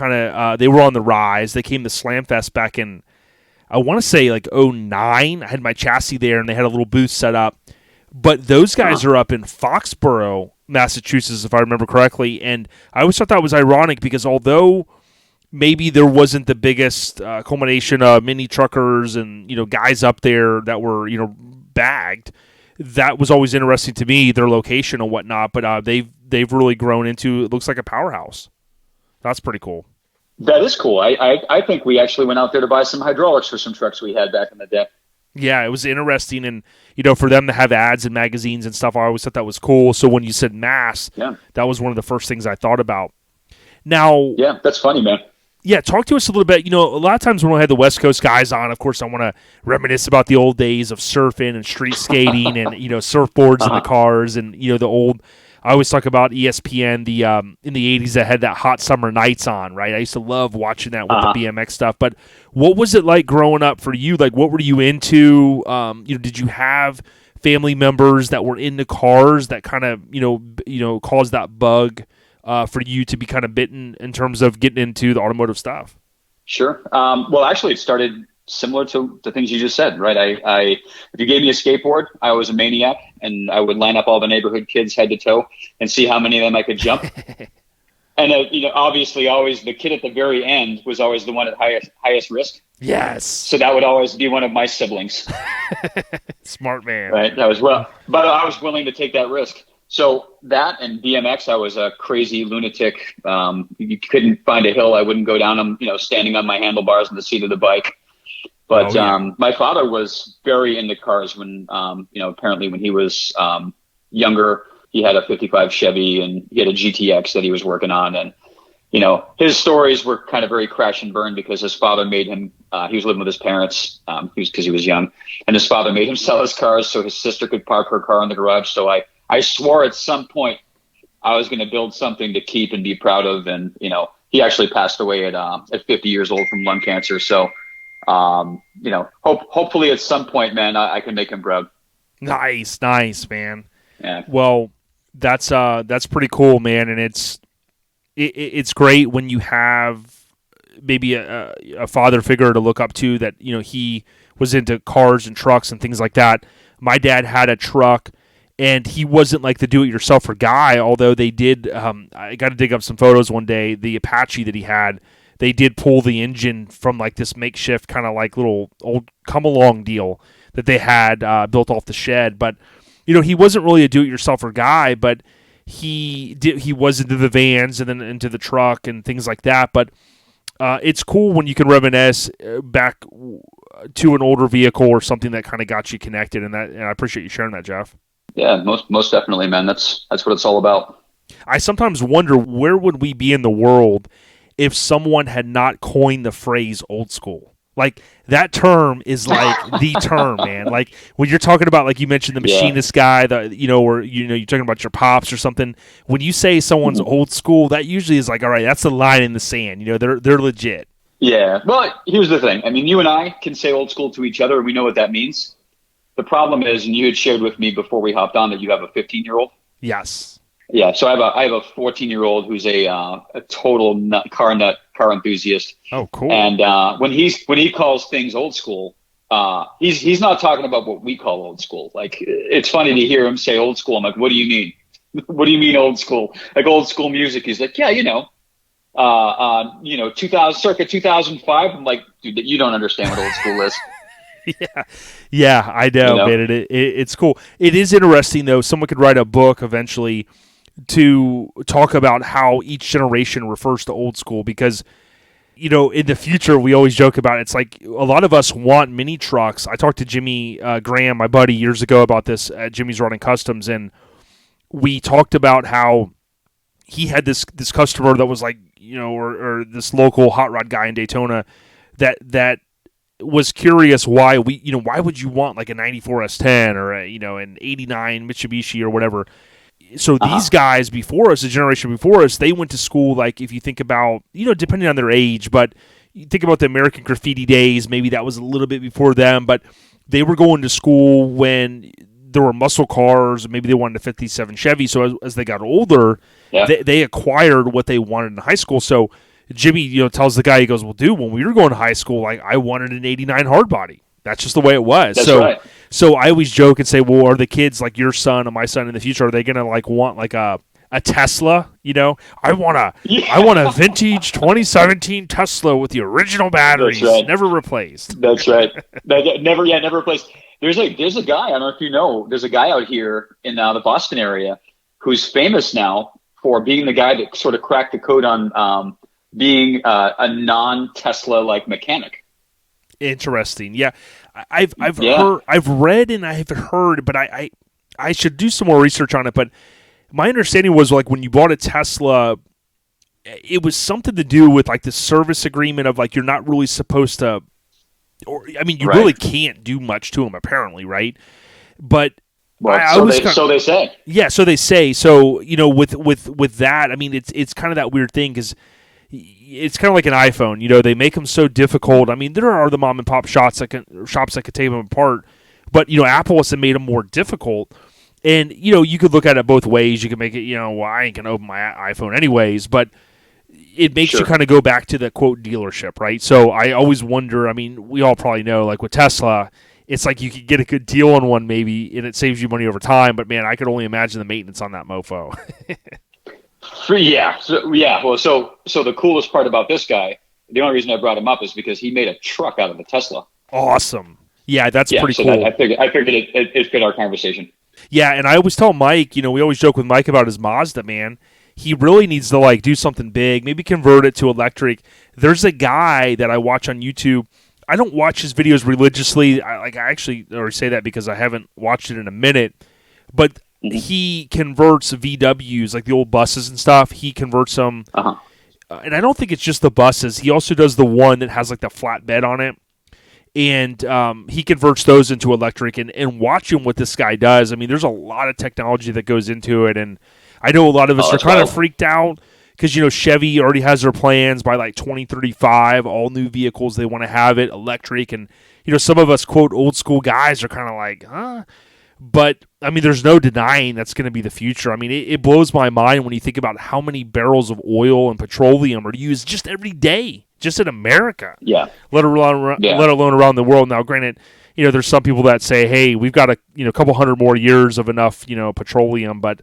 they were on the rise. They came to Slamfest back in, I want to say like 2009. I had my chassis there, and they had a little booth set up. But those guys are up in Foxborough, Massachusetts, if I remember correctly. And I always thought that was ironic because although maybe there wasn't the biggest culmination of mini truckers and, guys up there that were, bagged, that was always interesting to me, their location and whatnot. But they've really grown into, it looks like a powerhouse. That's pretty cool. That is cool. I think we actually went out there to buy some hydraulics for some trucks we had back in the day. Yeah, it was interesting, and for them to have ads and magazines and stuff, I always thought that was cool. So when you said mass, that was one of the first things I thought about. Now, yeah, that's funny, man. Yeah, talk to us a little bit. A lot of times when we had the West Coast guys on, of course, I want to reminisce about the old days of surfing and street skating and surfboards in the cars and the old. I always talk about ESPN, in the 80s that had that Hot Summer Nights on, right? I used to love watching that with the BMX stuff. But what was it like growing up for you? Like, what were you into? Did you have family members that were into cars that kind of, caused that bug for you to be kind of bitten in terms of getting into the automotive stuff? Sure. Well, actually, it started similar to the things you just said, right? If you gave me a skateboard, I was a maniac, and I would line up all the neighborhood kids head to toe and see how many of them I could jump. And obviously, always the kid at the very end was always the one at highest risk. Yes. So that would always be one of my siblings. Smart man. Right. But I was willing to take that risk. So that and BMX, I was a crazy lunatic. You couldn't find a hill I wouldn't go down them, standing on my handlebars in the seat of the bike. But my father was very into cars when, apparently when he was younger, he had a 55 Chevy and he had a GTX that he was working on. And, his stories were kind of very crash and burn because his father made him, he was living with his parents because he was young. And his father made him sell his cars so his sister could park her car in the garage. So I swore at some point I was going to build something to keep and be proud of. And, he actually passed away at 50 years old from lung cancer. So, hopefully at some point, man, I can make him proud. Nice, man. Yeah. Well, that's pretty cool, man. And it's great when you have maybe a father figure to look up to that, he was into cars and trucks and things like that. My dad had a truck, and he wasn't like the do-it-yourselfer guy, although they did, I got to dig up some photos one day, the Apache that he had, they did pull the engine from like this makeshift kind of like little old come-along deal that they had built off the shed. But he wasn't really a do-it-yourselfer guy, but he was into the vans and then into the truck and things like that. But it's cool when you can reminisce back to an older vehicle or something that kind of got you connected, and I appreciate you sharing that, Jeff. Yeah, most definitely, man. That's what it's all about. I sometimes wonder, where would we be in the world if someone had not coined the phrase old school? Like, that term is like the term, man. Like, when you're talking about, like you mentioned, the machinist guy, or you're talking about your pops or something. When you say someone's old school, that usually is like, all right, that's the line in the sand. They're legit. Yeah. Well, here's the thing. I mean, you and I can say old school to each other, and we know what that means. The problem is, and you had shared with me before we hopped on, that you have a 15-year-old. Yes. Yeah. So I have a 14-year-old who's a total car enthusiast. Oh, cool. And when he calls things old school, he's not talking about what we call old school. Like, it's funny to hear him say old school. I'm like, what do you mean? What do you mean old school? Like, old school music. He's like, yeah, 2000, circa 2005. I'm like, dude, you don't understand what old school is. Yeah, I know, man. It's cool. It is interesting, though. Someone could write a book eventually to talk about how each generation refers to old school, because in the future, we always joke about it. It's like a lot of us want mini trucks. I talked to Jimmy Graham, my buddy, years ago about this at Jimmy's Running Customs, and we talked about how he had this customer that was like, or this local hot rod guy in Daytona that was curious why why would you want like a 94 S10 or an 89 Mitsubishi or whatever. So these guys before us, the generation before us, they went to school, like, if you think about, depending on their age, but you think about the American Graffiti days, maybe that was a little bit before them, but they were going to school when there were muscle cars, maybe they wanted a 57 Chevy. So as they got older, they acquired what they wanted in high school. So Jimmy, tells the guy, he goes, well, dude, when we were going to high school, like, I wanted an 89 hardbody. That's just the way it was. That's so, right. So I always joke and say, well, are the kids like your son and my son in the future, are they going to like want like a Tesla? I want a vintage 2017 Tesla with the original batteries, never replaced. That's right. Never replaced. There's a guy, I don't know if you know, there's a guy out here in the Boston area who's famous now for being the guy that sort of cracked the code on being a non-Tesla like mechanic. Interesting. Yeah. I've read and I've heard, but I should do some more research on it. But my understanding was, like, when you bought a Tesla, it was something to do with like the service agreement of like, you're not really supposed to, really can't do much to them apparently. Right. But so they say. Yeah. So they say, so, with that, I mean, it's kind of that weird thing, because it's kind of like an iPhone. They make them so difficult. I mean, there are the mom and pop shops that can take them apart, but Apple has made them more difficult. And you could look at it both ways. You can make it, well, I ain't gonna open my iPhone anyways, but it makes you kind of go back to the quote dealership, right? So I always wonder. I mean, we all probably know, like with Tesla, it's like you could get a good deal on one maybe, and it saves you money over time. But man, I could only imagine the maintenance on that mofo. Yeah. So the coolest part about this guy, the only reason I brought him up is because he made a truck out of a Tesla. Awesome. Yeah, that's pretty cool. I figured it fit our conversation. Yeah, and I always tell Mike, we always joke with Mike about his Mazda, man. He really needs to like do something big, maybe convert it to electric. There's a guy that I watch on YouTube. I don't watch his videos religiously. I actually already say that because I haven't watched it in a minute, but he converts VWs, like the old buses and stuff. He converts them, and I don't think it's just the buses. He also does the one that has like the flat bed on it, and he converts those into electric. And watching what this guy does, I mean, there's a lot of technology that goes into it, and I know a lot of us are kind of freaked out because Chevy already has their plans by like 2035. All new vehicles, they want to have it electric, and some of us quote old school guys are kind of like, huh. But, I mean, there's no denying that's going to be the future. I mean, it blows my mind when you think about how many barrels of oil and petroleum are used just every day, just in America. Yeah. Let alone around the world. Now, granted, there's some people that say, hey, we've got a couple hundred more years of enough, petroleum, but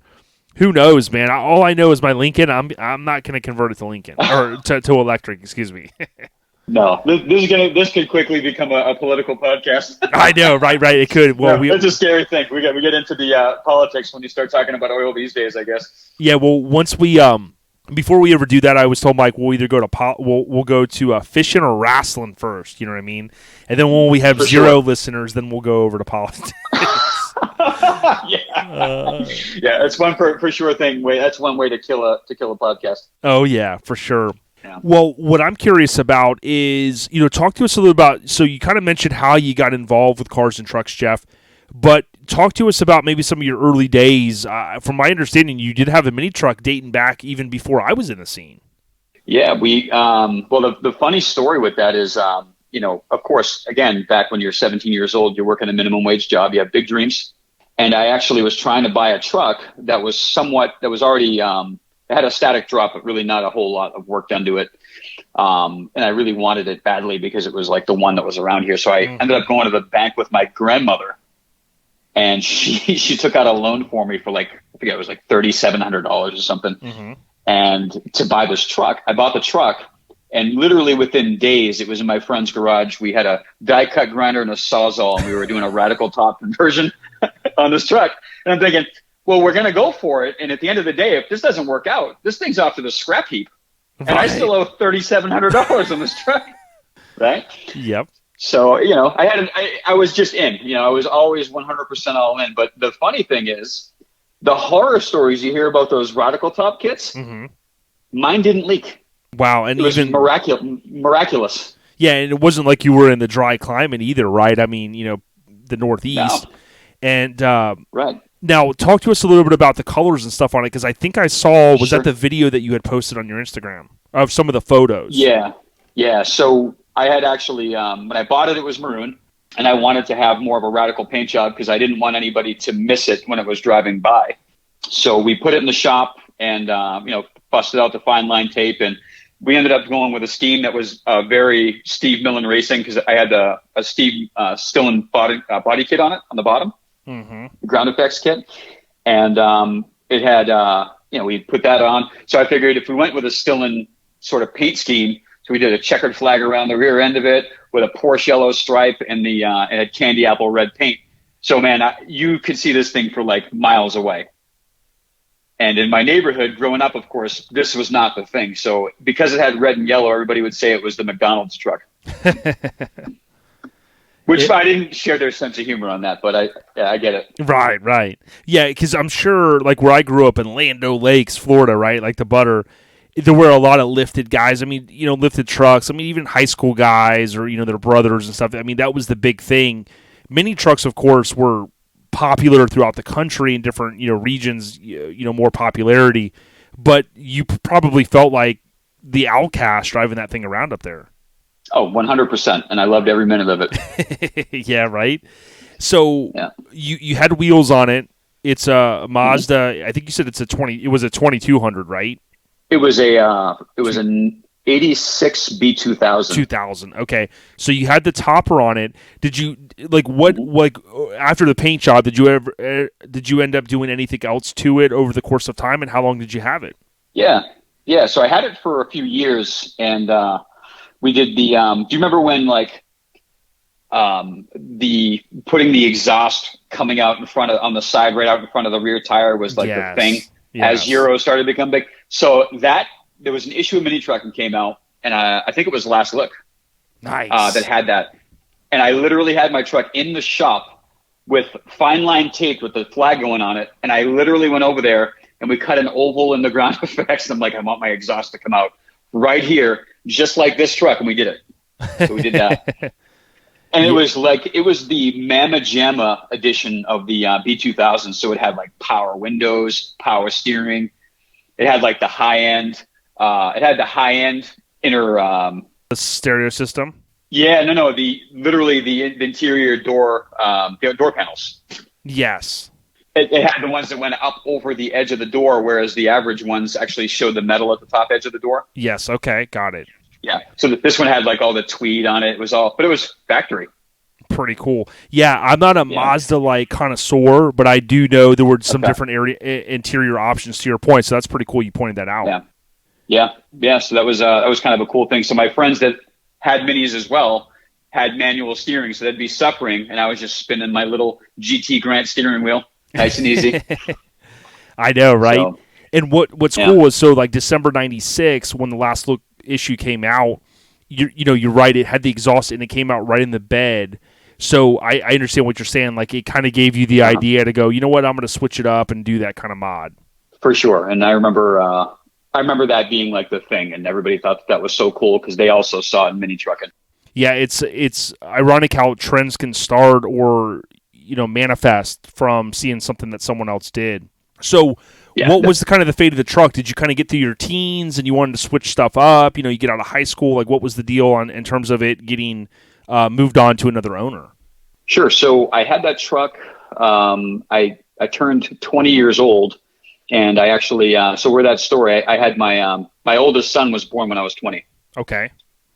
who knows, man? All I know is my Lincoln, I'm not going to convert it to Lincoln, or to electric, excuse me. No, this could quickly become a political podcast. I know, right? It could. Well, it's a scary thing. We get into the politics when you start talking about oil these days, I guess. Yeah. Well, once we before we ever do that, I was told Mike we'll either go to we'll go to fishing or wrestling first. You know what I mean? And then when we have zero listeners, then we'll go over to politics. Yeah, it's one for sure thing. That's one way to kill a podcast. Oh yeah, for sure. Yeah. Well, what I'm curious about is, talk to us a little about, so you kind of mentioned how you got involved with cars and trucks, Jeff, but talk to us about maybe some of your early days. From my understanding, you did have a mini truck dating back even before I was in the scene. Yeah, the funny story with that is, of course, again, back when you're 17 years old, you're working a minimum wage job, you have big dreams. And I actually was trying to buy a truck that was already, it had a static drop, but really not a whole lot of work done to it. And I really wanted it badly because it was like the one that was around here. So I ended up going to the bank with my grandmother, and she took out a loan for me for I forget, it was like $3,700 or something. Mm-hmm. And to buy this truck, I bought the truck, and literally within days, it was in my friend's garage. We had a die cut grinder and a Sawzall, and we were doing a radical top conversion on this truck. And I'm thinking, well, we're going to go for it. And at the end of the day, if this doesn't work out, this thing's off to the scrap heap. Right. And I still owe $3,700 on this truck. Right? Yep. So, I was just in. I was always 100% all in. But the funny thing is, the horror stories you hear about those radical top kits, mine didn't leak. Wow. And it was miraculous. Yeah, and it wasn't like you were in the dry climate either, right? I mean, the Northeast. No. And right. Now, talk to us a little bit about the colors and stuff on it, because I think I saw, was that the video that you had posted on your Instagram of some of the photos? Yeah. So I had actually, when I bought it, it was maroon, and I wanted to have more of a radical paint job because I didn't want anybody to miss it when it was driving by. So we put it in the shop and, busted out the fine line tape, and we ended up going with a scheme that was very Steve Millen Racing, because I had a Steve Stillen body kit on it on the bottom. Ground effects kit, and it had we put that on. So I figured if we went with a Stillen sort of paint scheme, so we did a checkered flag around the rear end of it with a Porsche yellow stripe, and it had candy apple red paint. So man, you could see this thing for like miles away. And in my neighborhood growing up, of course, this was not the thing. So because it had red and yellow, everybody would say it was the McDonald's truck. Which I didn't share their sense of humor on that, but I get it. Right. Yeah, because I'm sure, like where I grew up in Lando Lakes, Florida, right, like the butter, there were a lot of lifted guys. I mean, lifted trucks. I mean, even high school guys or, their brothers and stuff. I mean, that was the big thing. Mini trucks, of course, were popular throughout the country in different, regions, more popularity. But you probably felt like the outcast driving that thing around up there. Oh, 100%. And I loved every minute of it. Yeah, right? So you had wheels on it. It's a Mazda. I think you said it was a 2200, right? It was an 86 B2000. 2000. Okay. So you had the topper on it. Did you after the paint job, did you end up doing anything else to it over the course of time, and how long did you have it? Yeah. So I had it for a few years, and we did the do you remember when the putting the exhaust coming out in front of on the side right out in front of the rear tire was like the thing as Euro started to become big. So there was an issue of Mini Truckin came out, and I think it was Last Look. Nice. That had that. And I literally had my truck in the shop with fine line taped with the flag going on it, and I literally went over there and we cut an oval in the ground effects, and I'm like, I want my exhaust to come out right here, just like this truck, and we did it. So we did that. And it was the Mamma Jamma edition of the B2000, so it had like power windows, power steering. It had like the high end. It had the high end inner the stereo system. Yeah, no, the interior door door panels. Yes. It had the ones that went up over the edge of the door, whereas the average ones actually showed the metal at the top edge of the door. Yes. Okay. Got it. Yeah. So this one had like all the tweed on it. But it was factory. Pretty cool. Yeah. I'm not a Mazda connoisseur, but I do know there were some different interior options to your point. So that's pretty cool. You pointed that out. Yeah. So that was kind of a cool thing. So my friends that had minis as well, had manual steering, so they'd be suffering, and I was just spinning my little GT Grant steering wheel, nice and easy. I know, right? So, and what's cool was, so like December '96, when the Last Look issue came out, you're right, it had the exhaust and it came out right in the bed. So I understand what you're saying. Like, it kind of gave you the idea to go, you know what, I'm going to switch it up and do that kind of mod. For sure. And I remember that being like the thing, and everybody thought that was so cool because they also saw it in mini trucking. Yeah, it's ironic how trends can start or manifest from seeing something that someone else did. So what was the kind of the fate of the truck? Did you kind of get through your teens and you wanted to switch stuff up? You get out of high school. Like, what was the deal in terms of it getting moved on to another owner? Sure. So I had that truck. I turned 20 years old, and I actually so where that story, I had my oldest son was born when I was 20. Okay.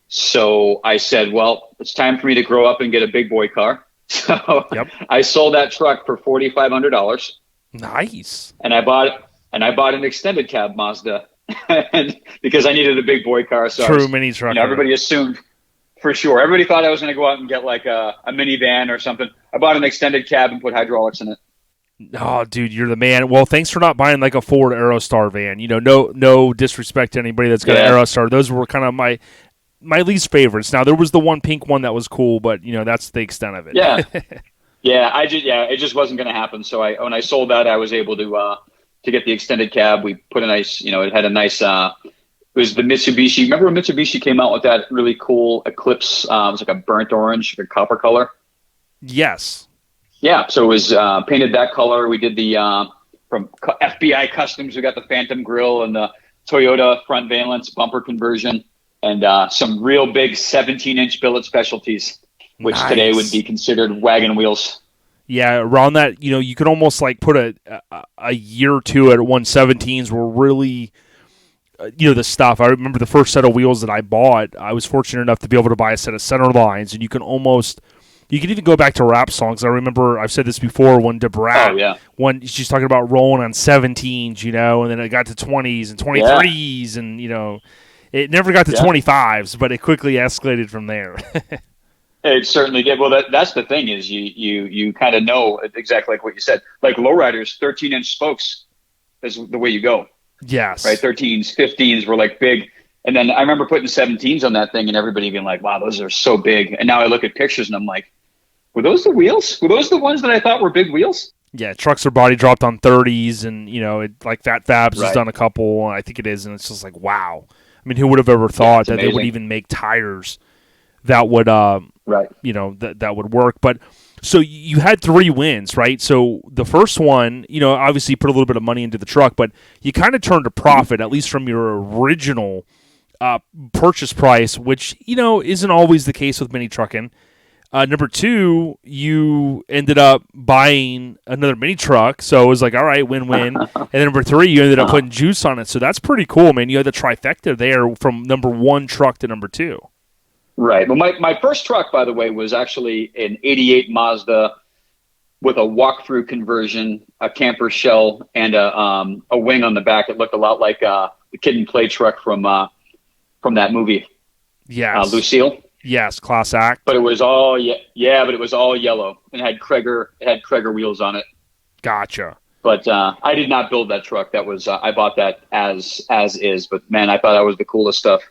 So I said, well, it's time for me to grow up and get a big boy car. So I sold that truck for $4,500. Nice. And I bought an extended cab Mazda, and because I needed a big boy car. So true mini truck. Everybody assumed, for sure. Everybody thought I was going to go out and get like a minivan or something. I bought an extended cab and put hydraulics in it. Oh, dude, you're the man. Well, thanks for not buying like a Ford Aerostar van. No disrespect to anybody that's got an Aerostar. Those were kind of my least favorites. Now, there was the one pink one that was cool, but that's the extent of it. Yeah. It just wasn't going to happen. So when I sold that, I was able to get the extended cab. We put a nice, it had a nice, it was the Mitsubishi. Remember when Mitsubishi came out with that really cool Eclipse? It was like a burnt orange, like a copper color. Yes. Yeah. So it was painted that color. We did the, from FBI Customs, we got the Phantom Grille and the Toyota front valence bumper conversion, and some real big 17-inch billet specialties, which today would be considered wagon wheels. Yeah, around that, you could almost like put a year or two at 117s were really, the stuff. I remember the first set of wheels that I bought, I was fortunate enough to be able to buy a set of center lines, and you can even go back to rap songs. I remember, I've said this before, when Debrat, when she's talking about rolling on 17s, and then it got to 20s and 23s, and, it never got to 25s, but it quickly escalated from there. It certainly did. Well, that's the thing is you kind of know exactly like what you said. Like lowriders, 13-inch spokes is the way you go. Yes. Right, 13s, 15s were like big. And then I remember putting 17s on that thing and everybody being like, wow, those are so big. And now I look at pictures and I'm like, were those the wheels? Were those the ones that I thought were big wheels? Yeah, trucks are body dropped on 30s, and, like Fat Fabs has done a couple, I think it is, and it's just like, wow. I mean, who would have ever thought that they would even make tires that would, that would work? But so you had 3 wins, right? So the first one, obviously you put a little bit of money into the truck, but you kind of turned a profit, at least from your original purchase price, which, isn't always the case with mini trucking. Number 2, you ended up buying another mini truck, so it was like, all right, win-win. And then number 3, you ended up putting juice on it, so that's pretty cool, man. You had the trifecta there from number 1 truck to number 2. Right. Well, my first truck, by the way, was actually an '88 Mazda with a walk-through conversion, a camper shell, and a wing on the back. It looked a lot like the Kid and Play truck from that movie. Yes. Lucille. Yes, class act. But it was all but it was all yellow and had Krager wheels on it. Gotcha. But I did not build that truck. That was I bought that as is. But man, I thought that was the coolest stuff.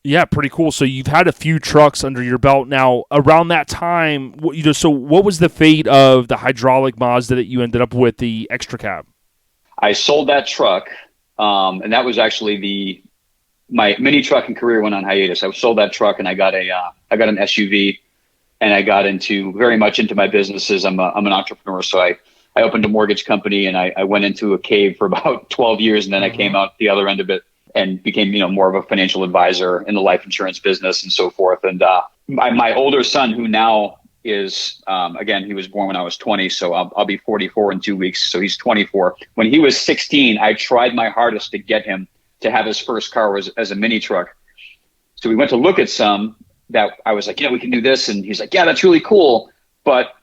Yeah, pretty cool. So you've had a few trucks under your belt now. Around that time, so what was the fate of the hydraulic Mazda that you ended up with, the extra cab? I sold that truck, and that was actually my mini trucking career went on hiatus. I sold that truck and I got an SUV, and I got very much into my businesses. I'm an entrepreneur, so I opened a mortgage company and I went into a cave for about 12 years, and then I came out the other end of it and became more of a financial advisor in the life insurance business and so forth. And my older son, who now is again, he was born when I was 20, so I'll be 44 in 2 weeks. So he's 24. When he was 16, I tried my hardest to get him to have his first car as a mini truck. So we went to look at some that I was like, we can do this. And he's like, yeah, that's really cool. But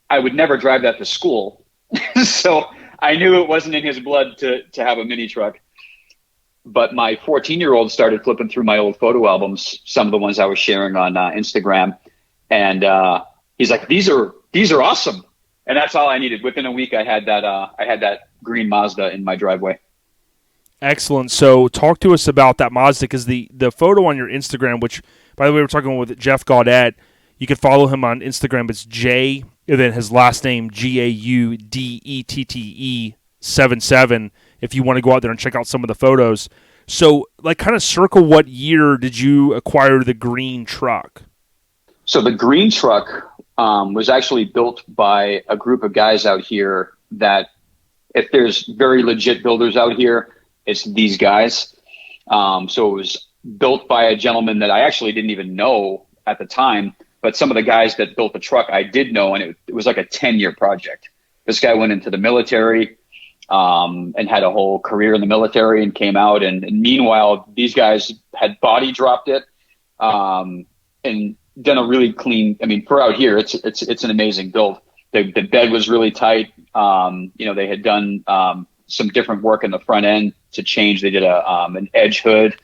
I would never drive that to school. So I knew it wasn't in his blood to have a mini truck. But my 14-year-old started flipping through my old photo albums, some of the ones I was sharing on Instagram, and he's like, "These are awesome." And that's all I needed. Within a week, I had that green Mazda in my driveway. Excellent. So talk to us about that Mazda, because the photo on your Instagram, which, by the way, we're talking with Jeff Gaudette. You can follow him on Instagram. It's J, and then his last name, Gaudette77, if you want to go out there and check out some of the photos. So, like, kind of circle what year did you acquire the green truck? So the green truck was actually built by a group of guys out here that, if there's very legit builders out here, it's these guys. So it was built by a gentleman that I actually didn't even know at the time, but some of the guys that built the truck I did know, and it was like a 10-year project. This guy went into the military and had a whole career in the military and came out. And meanwhile, these guys had body dropped it and done a really clean, I mean, for out here, it's an amazing build. The bed was really tight. They had done some different work in the front end to change. They did an edge hood,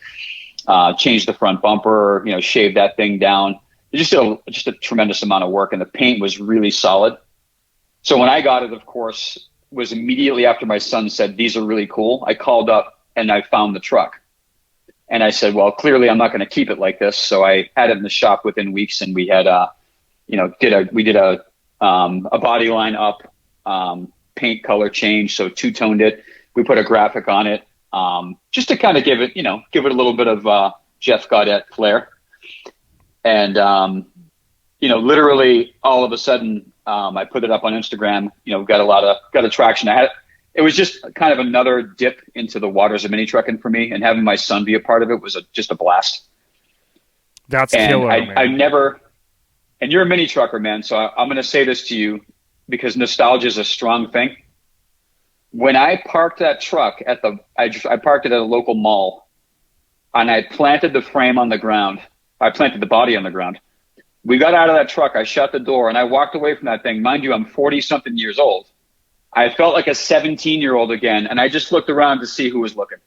changed the front bumper, shaved that thing down. Just a tremendous amount of work, and the paint was really solid. So when I got it, of course, was immediately after my son said, "These are really cool." I called up and I found the truck, and I said, "Well, clearly I'm not going to keep it like this." So I had it in the shop within weeks, and we had did a body line up, paint color change, so two-toned it. We put a graphic on it, just to kind of give it a little bit of Jeff Gaudette flair. And literally all of a sudden, I put it up on Instagram. Got a lot of traction. It was just kind of another dip into the waters of mini trucking for me, and having my son be a part of it was just a blast. That's killer, man. I never. And you're a mini trucker, man. So I'm going to say this to you, because nostalgia is a strong thing. When I parked that truck I parked it at a local mall, and I planted the frame on the ground. I planted the body on the ground. We got out of that truck. I shut the door and I walked away from that thing. Mind you, I'm 40 something years old. I felt like a 17-year-old again. And I just looked around to see who was looking.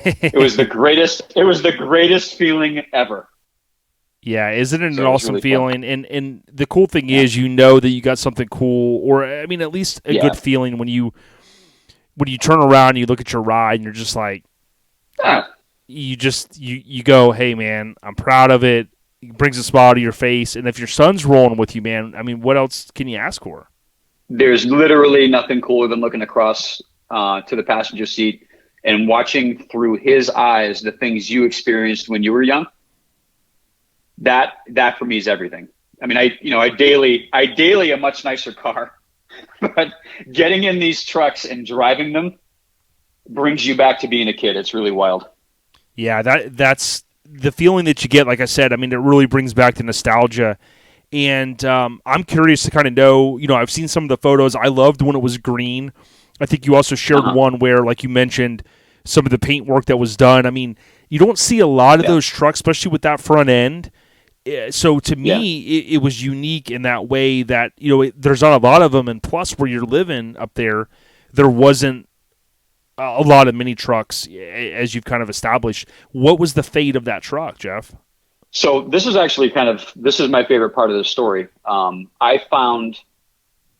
It was the greatest feeling ever. Yeah, isn't it an awesome feeling? And the cool thing is, that you got something cool, or I mean, at least a good feeling when you turn around and you look at your ride and you're just like, you go, "Hey man, I'm proud of it." It brings a smile to your face. And if your son's rolling with you, man, I mean, what else can you ask for? There's literally nothing cooler than looking across to the passenger seat and watching through his eyes the things you experienced when you were young. That for me is everything. I mean, I daily a much nicer car, but getting in these trucks and driving them brings you back to being a kid. It's really wild. Yeah, that's the feeling that you get. Like I said, I mean, it really brings back the nostalgia. And I'm curious to kind of know, I've seen some of the photos. I loved when it was green. I think you also shared one where, like you mentioned, some of the paint work that was done. I mean, you don't see a lot of those trucks, especially with that front end. So to me, it was unique in that way that, there's not a lot of them. And plus, where you're living up there wasn't a lot of mini trucks, as you've kind of established. What was the fate of that truck, Jeff? So this is actually this is my favorite part of the story. I found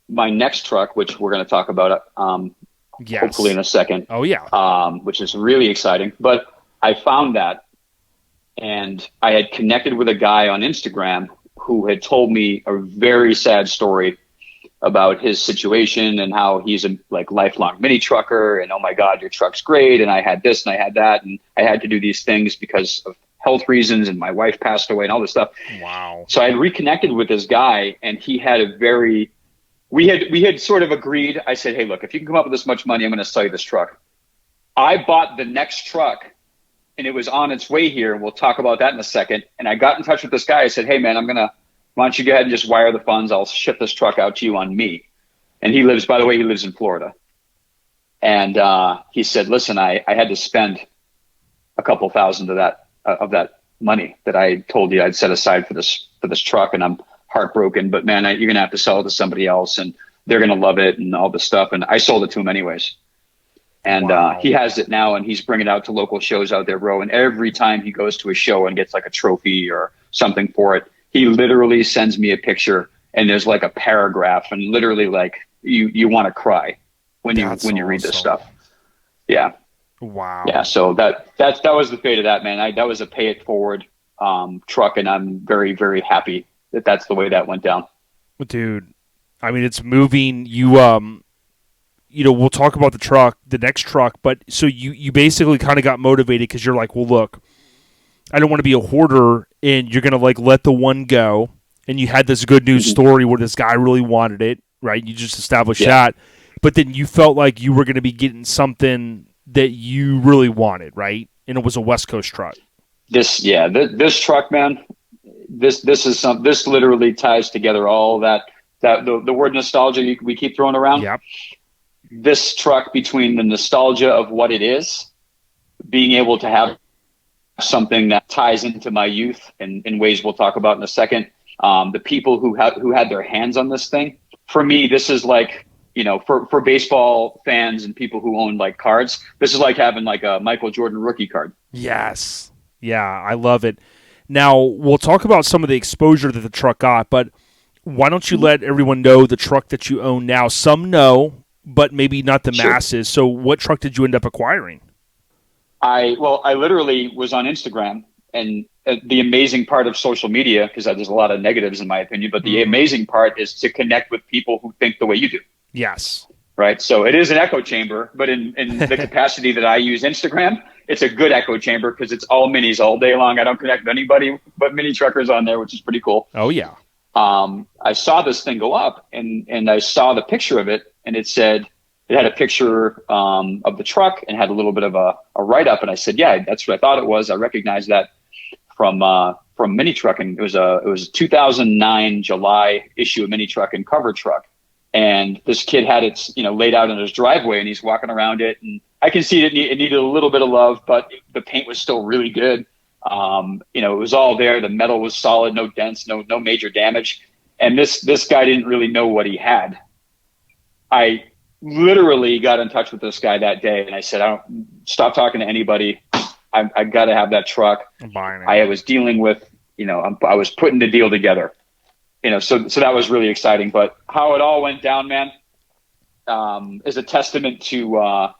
my next truck, which we're going to talk about hopefully in a second. Oh, yeah. Which is really exciting. But I found that, and I had connected with a guy on Instagram who had told me a very sad story about his situation and how he's a lifelong mini trucker, and, "Oh my God, your truck's great. And I had this and I had that. And I had to do these things because of health reasons, and my wife passed away and all this stuff." Wow. So I had reconnected with this guy, and he had we had sort of agreed. I said, "Hey, look, if you can come up with this much money, I'm going to sell you this truck." I bought the next truck, and it was on its way here. We'll talk about that in a second. And I got in touch with this guy. I said, "Hey man, why don't you go ahead and just wire the funds? I'll ship this truck out to you on me." And he lives in Florida. And he said, "Listen, I had to spend a couple thousand of that money that I told you I'd set aside for this truck, and I'm heartbroken, but man, you're going to have to sell it to somebody else, and they're going to love it and all this stuff." And I sold it to him anyways. And Wow. he has it now, and he's bringing it out to local shows out there, bro. And every time he goes to a show and gets like a trophy or something for it, he literally sends me a picture, and there's like a paragraph, and literally like you want to cry when you read this stuff. Yeah. Wow. Yeah. So that was the fate of that, man. That was a pay it forward truck, and I'm very, very happy that that's the way that went down. Dude, I mean, it's moving. We'll talk about the next truck, but so you basically kind of got motivated because you're like, well, look, I don't want to be a hoarder, and you're going to like let the one go. And you had this good news story where this guy really wanted it, right? You just established that. But then you felt like you were going to be getting something that you really wanted, right? And it was a West Coast truck. This truck, man, this literally ties together all that the word nostalgia we keep throwing around. Yep. This truck, between the nostalgia of what it is, being able to have something that ties into my youth in ways we'll talk about in a second. The people who had their hands on this thing, for me, this is like, for baseball fans and people who own like cards, this is like having like a Michael Jordan rookie card. Yes. Yeah, I love it. Now, we'll talk about some of the exposure that the truck got, but why don't you let everyone know the truck that you own now? Some know, but maybe not the masses. So what truck did you end up acquiring? I literally was on Instagram, and the amazing part of social media, because there's a lot of negatives in my opinion, but the amazing part is to connect with people who think the way you do. Yes. Right. So it is an echo chamber, but in the capacity that I use Instagram, it's a good echo chamber because it's all minis all day long. I don't connect with anybody but mini truckers on there, which is pretty cool. Oh yeah. I saw this thing go up, and I saw the picture of it, and it had a picture of the truck and had a little bit of a write up, and I said, yeah, that's what I thought it was. I recognized that from Mini Truckin. It was a 2009 July issue of Mini Truckin cover truck. And this kid had it, laid out in his driveway, and he's walking around it. And I can see it needed a little bit of love, but the paint was still really good. It was all there. The metal was solid, no dents, no major damage. And this guy didn't really know what he had. I literally got in touch with this guy that day, and I said, I don't stop talking to anybody. I got to have that truck. I'm buying it. I was dealing with, I was putting the deal together. So that was really exciting. But how it all went down, man, is a testament to, I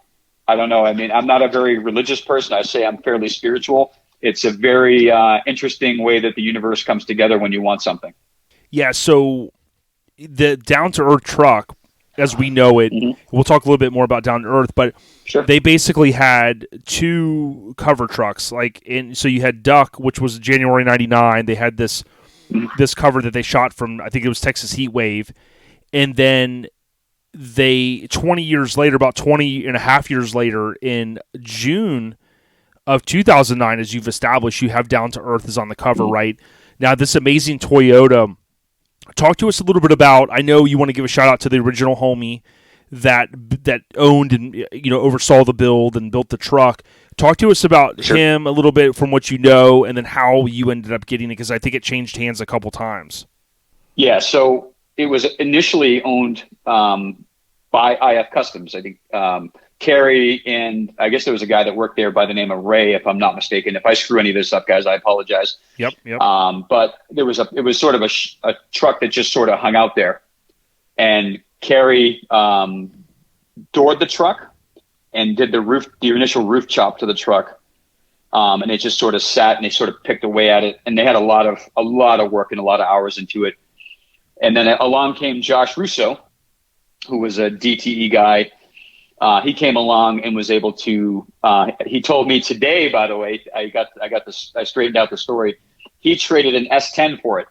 don't know. I mean, I'm not a very religious person. I say I'm fairly spiritual. It's a very interesting way that the universe comes together when you want something. Yeah, so the down-to-earth truck, as we know it, we'll talk a little bit more about down-to-earth, but they basically had two cover trucks. So you had Duck, which was January 99. They had this cover that they shot from, I think it was Texas Heat Wave. And then they, 20 years later, about 20 and a half years later, in June of 2009, as you've established, you have Down to Earth is on the cover, right? Now, this amazing Toyota, talk to us a little bit about, I know you want to give a shout out to the original homie that owned and oversaw the build and built the truck. Talk to us about him a little bit from what you know, and then how you ended up getting it, because I think it changed hands a couple times. Yeah, so it was initially owned by IF Customs. I think Carrie, and I guess there was a guy that worked there by the name of Ray, if I'm not mistaken. If I screw any of this up, guys, I apologize. Yep. But it was sort of a truck that just sort of hung out there, and Carrie doored the truck and did the initial roof chop to the truck, and it just sort of sat, and they sort of picked away at it, and they had a lot of work and a lot of hours into it. And then along came Josh Russo, who was a DTE guy. He came along and was able to. He told me today, by the way, I straightened out the story. He traded an S10 for it.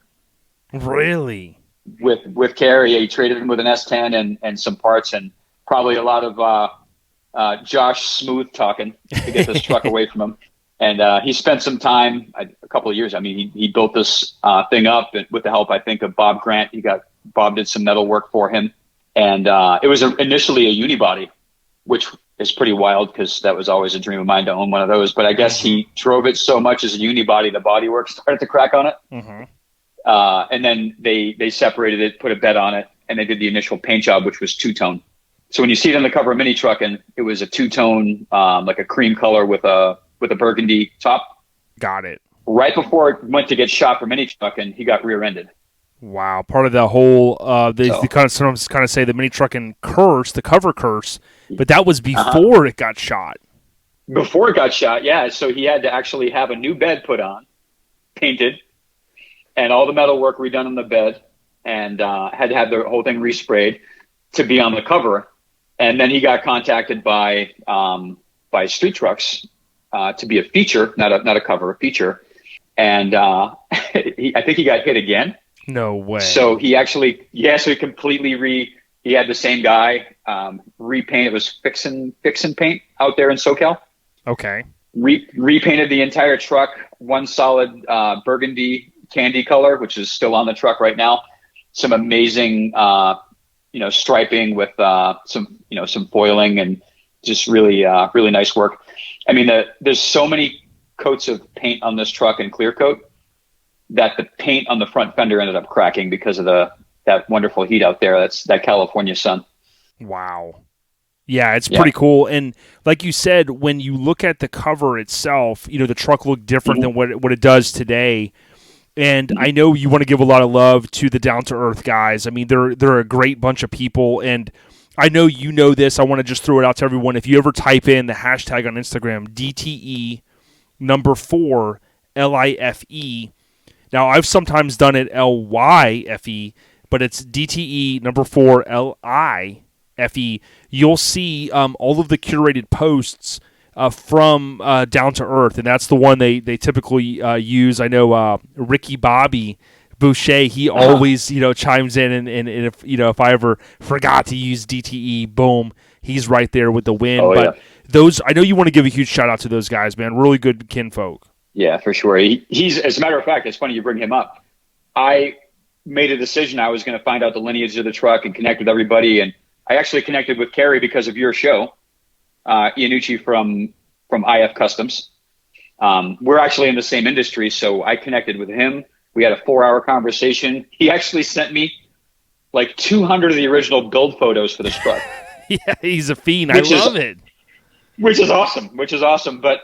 Really? With Carrie, he traded him with an S10 and some parts, and probably a lot of Josh smooth talking to get this truck away from him. And he spent some time, a couple of years. I mean, he built this thing up with the help, I think, of Bob Grant. Bob did some metal work for him, and it was initially a unibody, which is pretty wild because that was always a dream of mine to own one of those. But I guess he drove it so much as a unibody, the bodywork started to crack on it. Mm-hmm. And then they separated it, put a bed on it, and they did the initial paint job, which was two-tone. So when you see it on the cover of Mini Truckin, it was a two-tone, like a cream color with a burgundy top. Got it. Right before it went to get shot for Mini Truckin, he got rear-ended. Wow, part of the whole they kind of sometimes kind of say the Mini Truckin curse, the cover curse, but that was before it got shot. Before it got shot, yeah. So he had to actually have a new bed put on, painted, and all the metal work redone on the bed, and had to have the whole thing resprayed to be on the cover. And then he got contacted by Street Trucks to be a feature, not a cover, a feature. And I think he got hit again. No way. So he actually, so he completely he had the same guy repaint. It was fixin' paint out there in SoCal. Okay. Repainted the entire truck, one solid burgundy candy color, which is still on the truck right now. Some amazing, striping with some foiling and just really nice work. I mean, there's so many coats of paint on this truck and clear coat that the paint on the front fender ended up cracking because of that wonderful heat out there. That's that California sun. Wow. Yeah, it's pretty cool. And like you said, when you look at the cover itself, the truck looked different than what it does today. And I know you want to give a lot of love to the Down to Earth guys. I mean, they're a great bunch of people, and I know you know this. I want to just throw it out to everyone. If you ever type in the hashtag on Instagram, DTE 4 LIFE. Now, I've sometimes done it LYFE, but it's DTE 4 LIFE. You'll see all of the curated posts from Down to Earth, and that's the one they typically use. I know Ricky Bobby Boucher, he always chimes in, and if I ever forgot to use DTE, boom, he's right there with the win. Those, I know you want to give a huge shout out to those guys, man. Really good kinfolk. Yeah, for sure. He's, as a matter of fact, it's funny you bring him up. I made a decision I was going to find out the lineage of the truck and connect with everybody, and I actually connected with Kerry because of your show, Iannucci from IF Customs. We're actually in the same industry, so I connected with him. We had a 4-hour conversation. He actually sent me like 200 of the original build photos for this truck. Yeah, he's a fiend. I love it. Which is awesome. But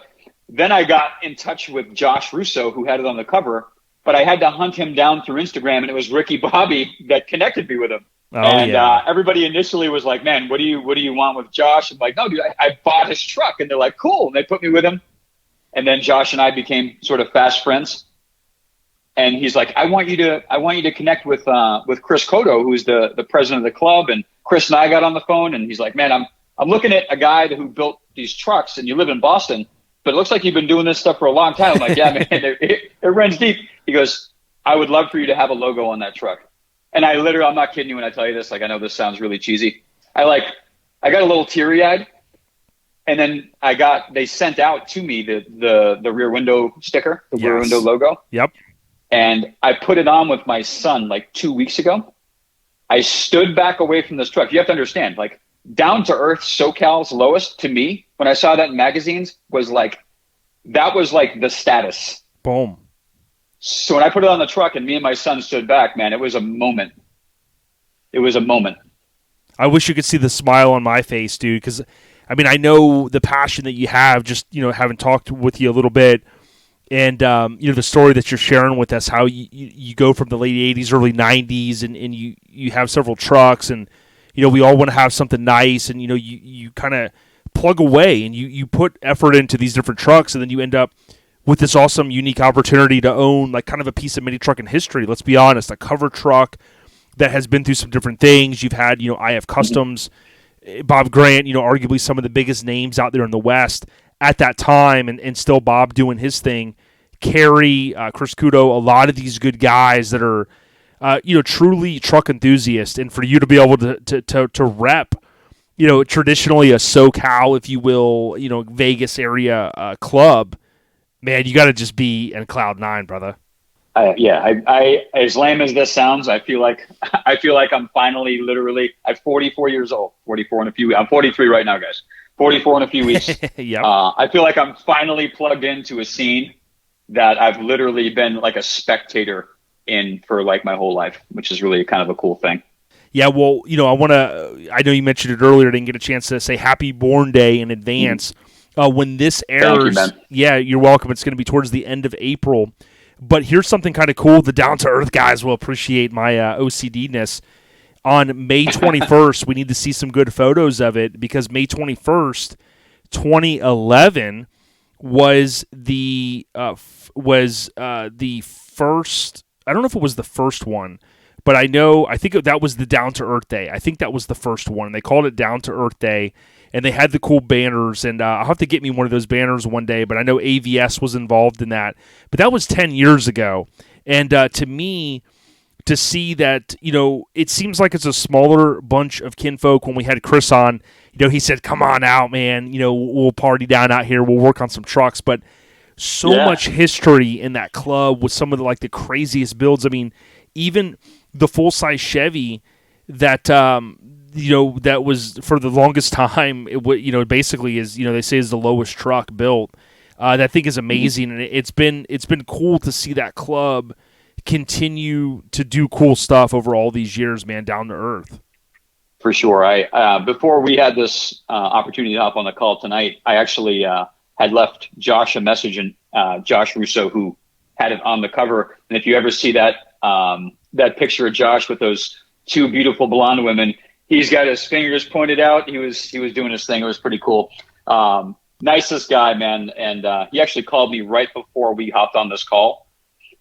then I got in touch with Josh Russo, who had it on the cover, but I had to hunt him down through Instagram, and it was Ricky Bobby that connected me with him. Everybody initially was like, man, what do you want with Josh? I'm like, no, dude, I bought his truck. And they're like, cool. And they put me with him. And then Josh and I became sort of fast friends. And he's like, I want you to connect with Chris Cotto, who's the president of the club. And Chris and I got on the phone, and he's like, man, I'm looking at a guy who built these trucks, and you live in Boston, but it looks like you've been doing this stuff for a long time. I'm like, yeah, man, it runs deep. He goes, I would love for you to have a logo on that truck. And I'm not kidding you when I tell you this. Like, I know this sounds really cheesy. I got a little teary-eyed, and then they sent out to me the rear window sticker, the rear window logo. Yep. And I put it on with my son like 2 weeks ago. I stood back away from this truck. You have to understand, like, Down to Earth SoCal's lowest to me when I saw that in magazines was like, that was like the status. Boom. So when I put it on the truck and me and my son stood back, man, it was a moment. I wish you could see the smile on my face, dude, because, I mean, I know the passion that you have, just, having talked with you a little bit, and, the story that you're sharing with us, how you go from the late 80s, early 90s, and you have several trucks, and, we all want to have something nice, and, you kind of plug away, and you put effort into these different trucks, and then you end up with this awesome, unique opportunity to own like kind of a piece of Mini Truckin history. Let's be honest, a cover truck that has been through some different things. You've had, IF Customs, Bob Grant, arguably some of the biggest names out there in the West at that time, and still Bob doing his thing. Kerry, Chris Cotto, a lot of these good guys that are, truly truck enthusiasts. And for you to be able to rep, traditionally a SoCal, if you will, Vegas area club, man, you got to just be in cloud nine, brother. I as lame as this sounds, I feel like I'm finally, literally, I'm 44 years old. 44 in a few. I'm 43 right now, guys. 44 in a few weeks. Yep. I feel like I'm finally plugged into a scene that I've literally been like a spectator in for like my whole life, which is really kind of a cool thing. Yeah, well, I know you mentioned it earlier. I didn't get a chance to say Happy Born Day in advance. When this airs, Thank you, man. yeah, you're welcome. It's going to be towards the end of April. But here's something kind of cool. The Down to Earth guys will appreciate my OCD-ness. On May 21st, we need to see some good photos of it because May 21st, 2011 was the first. I don't know if it was the first one, but I think that was the Down to Earth Day. I think that was the first one. They called it Down to Earth Day, and they had the cool banners. And I'll have to get me one of those banners one day. But I know AVS was involved in that. But that was 10 years ago, and to me, to see that, it seems like it's a smaller bunch of kinfolk. When we had Chris on, he said, "Come on out, man. We'll party down out here. We'll work on some trucks." But so much history in that club with some of the craziest builds. I mean, even the full size Chevy that that was for the longest time. It basically is they say is the lowest truck built. That thing is amazing, and it's been cool to see that club continue to do cool stuff over all these years, man. Down to earth. For sure. I before we had this opportunity to hop on the call tonight, I actually had left Josh a message, and Josh Russo, who had it on the cover. And if you ever see that picture of Josh with those two beautiful blonde women, he's got his fingers pointed out. He was doing his thing. It was pretty cool. Nicest guy, man. And he actually called me right before we hopped on this call.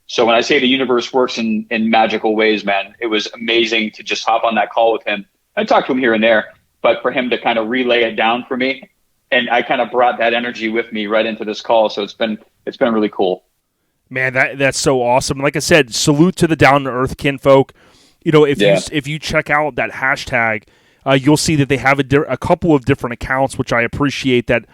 So when I say the universe works in magical ways, man, it was amazing to just hop on that call with him. I talked to him here and there, but for him to kind of relay it down for me, and I kind of brought that energy with me right into this call. So it's been really cool. Man, that's so awesome. Like I said, salute to the down to earth kinfolk. If you check out that hashtag, you'll see that they have a couple of different accounts, which I appreciate. That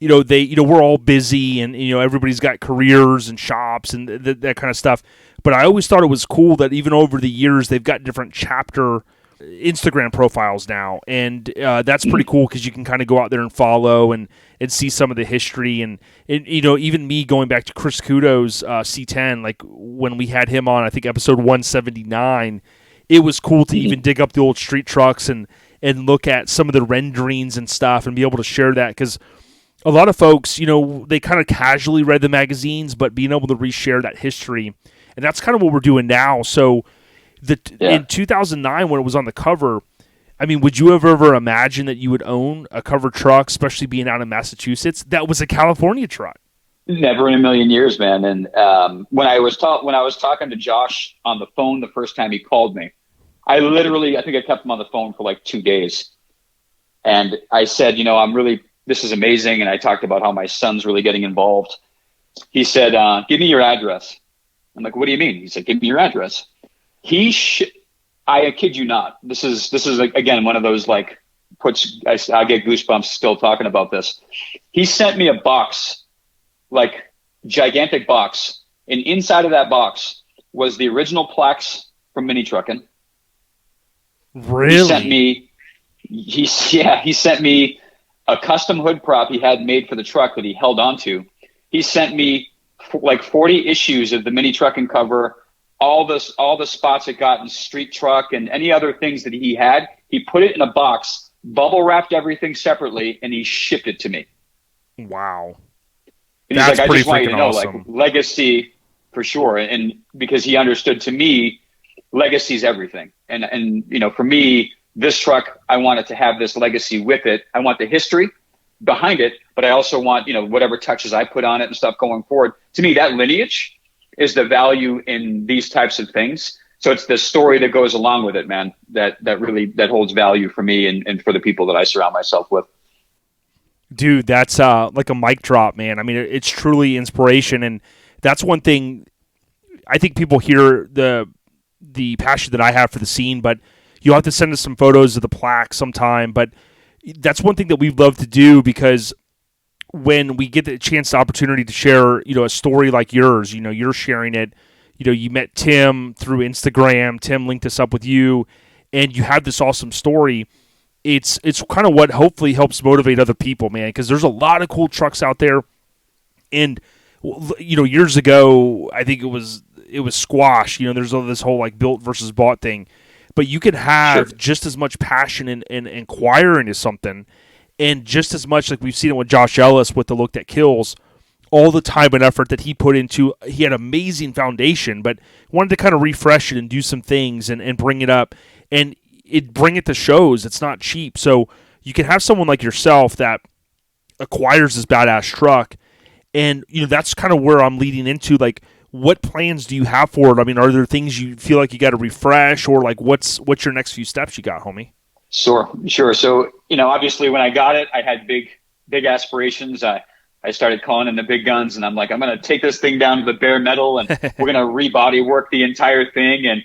we're all busy, and everybody's got careers and shops and that kind of stuff. But I always thought it was cool that even over the years they've got different chapter Instagram profiles now, and that's pretty cool because you can kind of go out there and follow and see some of the history, and even me going back to Chris Kudo's C10, like when we had him on, I think episode 179, it was cool to even dig up the old street trucks and look at some of the renderings and stuff and be able to share that, because a lot of folks, they kind of casually read the magazines, but being able to reshare that history, and that's kind of what we're doing now. So in 2009, when it was on the cover, I mean, would you have ever imagined that you would own a cover truck, especially being out in Massachusetts? That was a California truck. Never in a million years, man. And when I was talking to Josh on the phone the first time he called me, I think I kept him on the phone for like 2 days. And I said, this is amazing. And I talked about how my son's really getting involved. He said, give me your address. I'm like, what do you mean? He said, give me your address. I kid you not. This is like, again, one of those I get goosebumps still talking about this. He sent me a box, like gigantic box. And inside of that box was the original plaques from Mini Truckin. Really? He sent me a custom hood prop he had made for the truck that he held onto. He sent me like 40 issues of the Mini Truckin cover, all the spots it got in street truck and any other things that he had. He put it in a box, bubble wrapped everything separately, and he shipped it to me. Wow. And he's like, I just want you to know, awesome. Like, legacy for sure. And because he understood, to me, legacy is everything. And for me, this truck, I want it to have this legacy with it. I want the history behind it, but I also want, whatever touches I put on it and stuff going forward. To me, that lineage is the value in these types of things. So it's the story that goes along with it, man, that holds value for me and for the people that I surround myself with. Dude, that's like a mic drop, man. I mean, it's truly inspiration. And that's one thing I think people hear the passion that I have for the scene, but you'll have to send us some photos of the plaque sometime. But that's one thing that we'd love to do, because when we get the chance, the opportunity to share, a story like yours, you're sharing it, you met Tim through Instagram, Tim linked us up with you, and you have this awesome story. It's kind of what hopefully helps motivate other people, man, because there's a lot of cool trucks out there. And, years ago, I think it was squash, there's this whole like built versus bought thing. but you can have just as much passion and inquire into something, and just as much, like we've seen it with Josh Ellis with the Look That Kills, all the time and effort that he put into. He had amazing foundation, but wanted to kind of refresh it and do some things and bring it up and bring it to shows. It's not cheap. So you can have someone like yourself that acquires this badass truck, and that's kind of where I'm leading into. Like, what plans do you have for it? I mean, are there things you feel like you got to refresh, or like what's your next few steps you got, homie? Sure. So, obviously when I got it, I had big aspirations. I started calling in the big guns, and I'm like, I'm going to take this thing down to the bare metal, and we're going to rebody work the entire thing.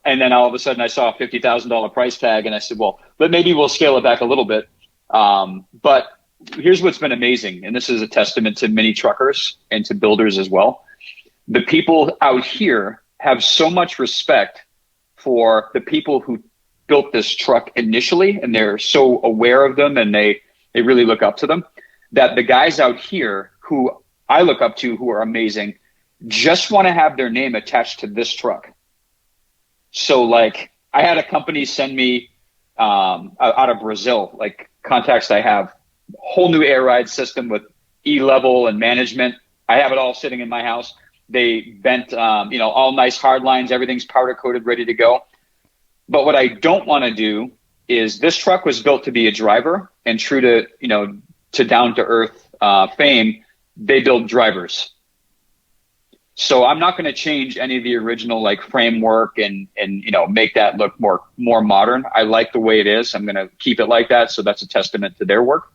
And then all of a sudden I saw a $50,000 price tag, and I said, well, but maybe we'll scale it back a little bit. But here's what's been amazing. And this is a testament to mini truckers and to builders as well. The people out here have so much respect for the people who built this truck initially, and they're so aware of them, and they really look up to them, that the guys out here who I look up to, who are amazing, just want to have their name attached to this truck. So like, I had a company send me out of Brazil, like contacts I have, whole new air ride system with E-level and management. I have it all sitting in my house. They bent, all nice hard lines, everything's powder coated, ready to go. But what I don't want to do is, this truck was built to be a driver, and true to, to down to earth fame, they build drivers. So I'm not going to change any of the original like framework and make that look more modern. I like the way it is. I'm going to keep it like that. So that's a testament to their work.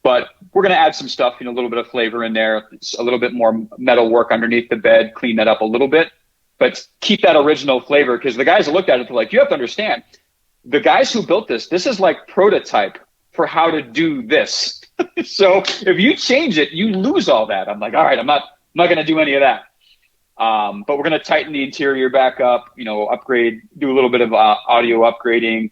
But we're going to add some stuff, a little bit of flavor in there, a little bit more metal work underneath the bed, clean that up a little bit, but keep that original flavor. Because the guys that looked at it, they're like, you have to understand, the guys who built this is like prototype for how to do this. So if you change it, you lose all that. I'm like, all right, I'm not going to do any of that. But we're going to tighten the interior back up, upgrade, do a little bit of audio upgrading,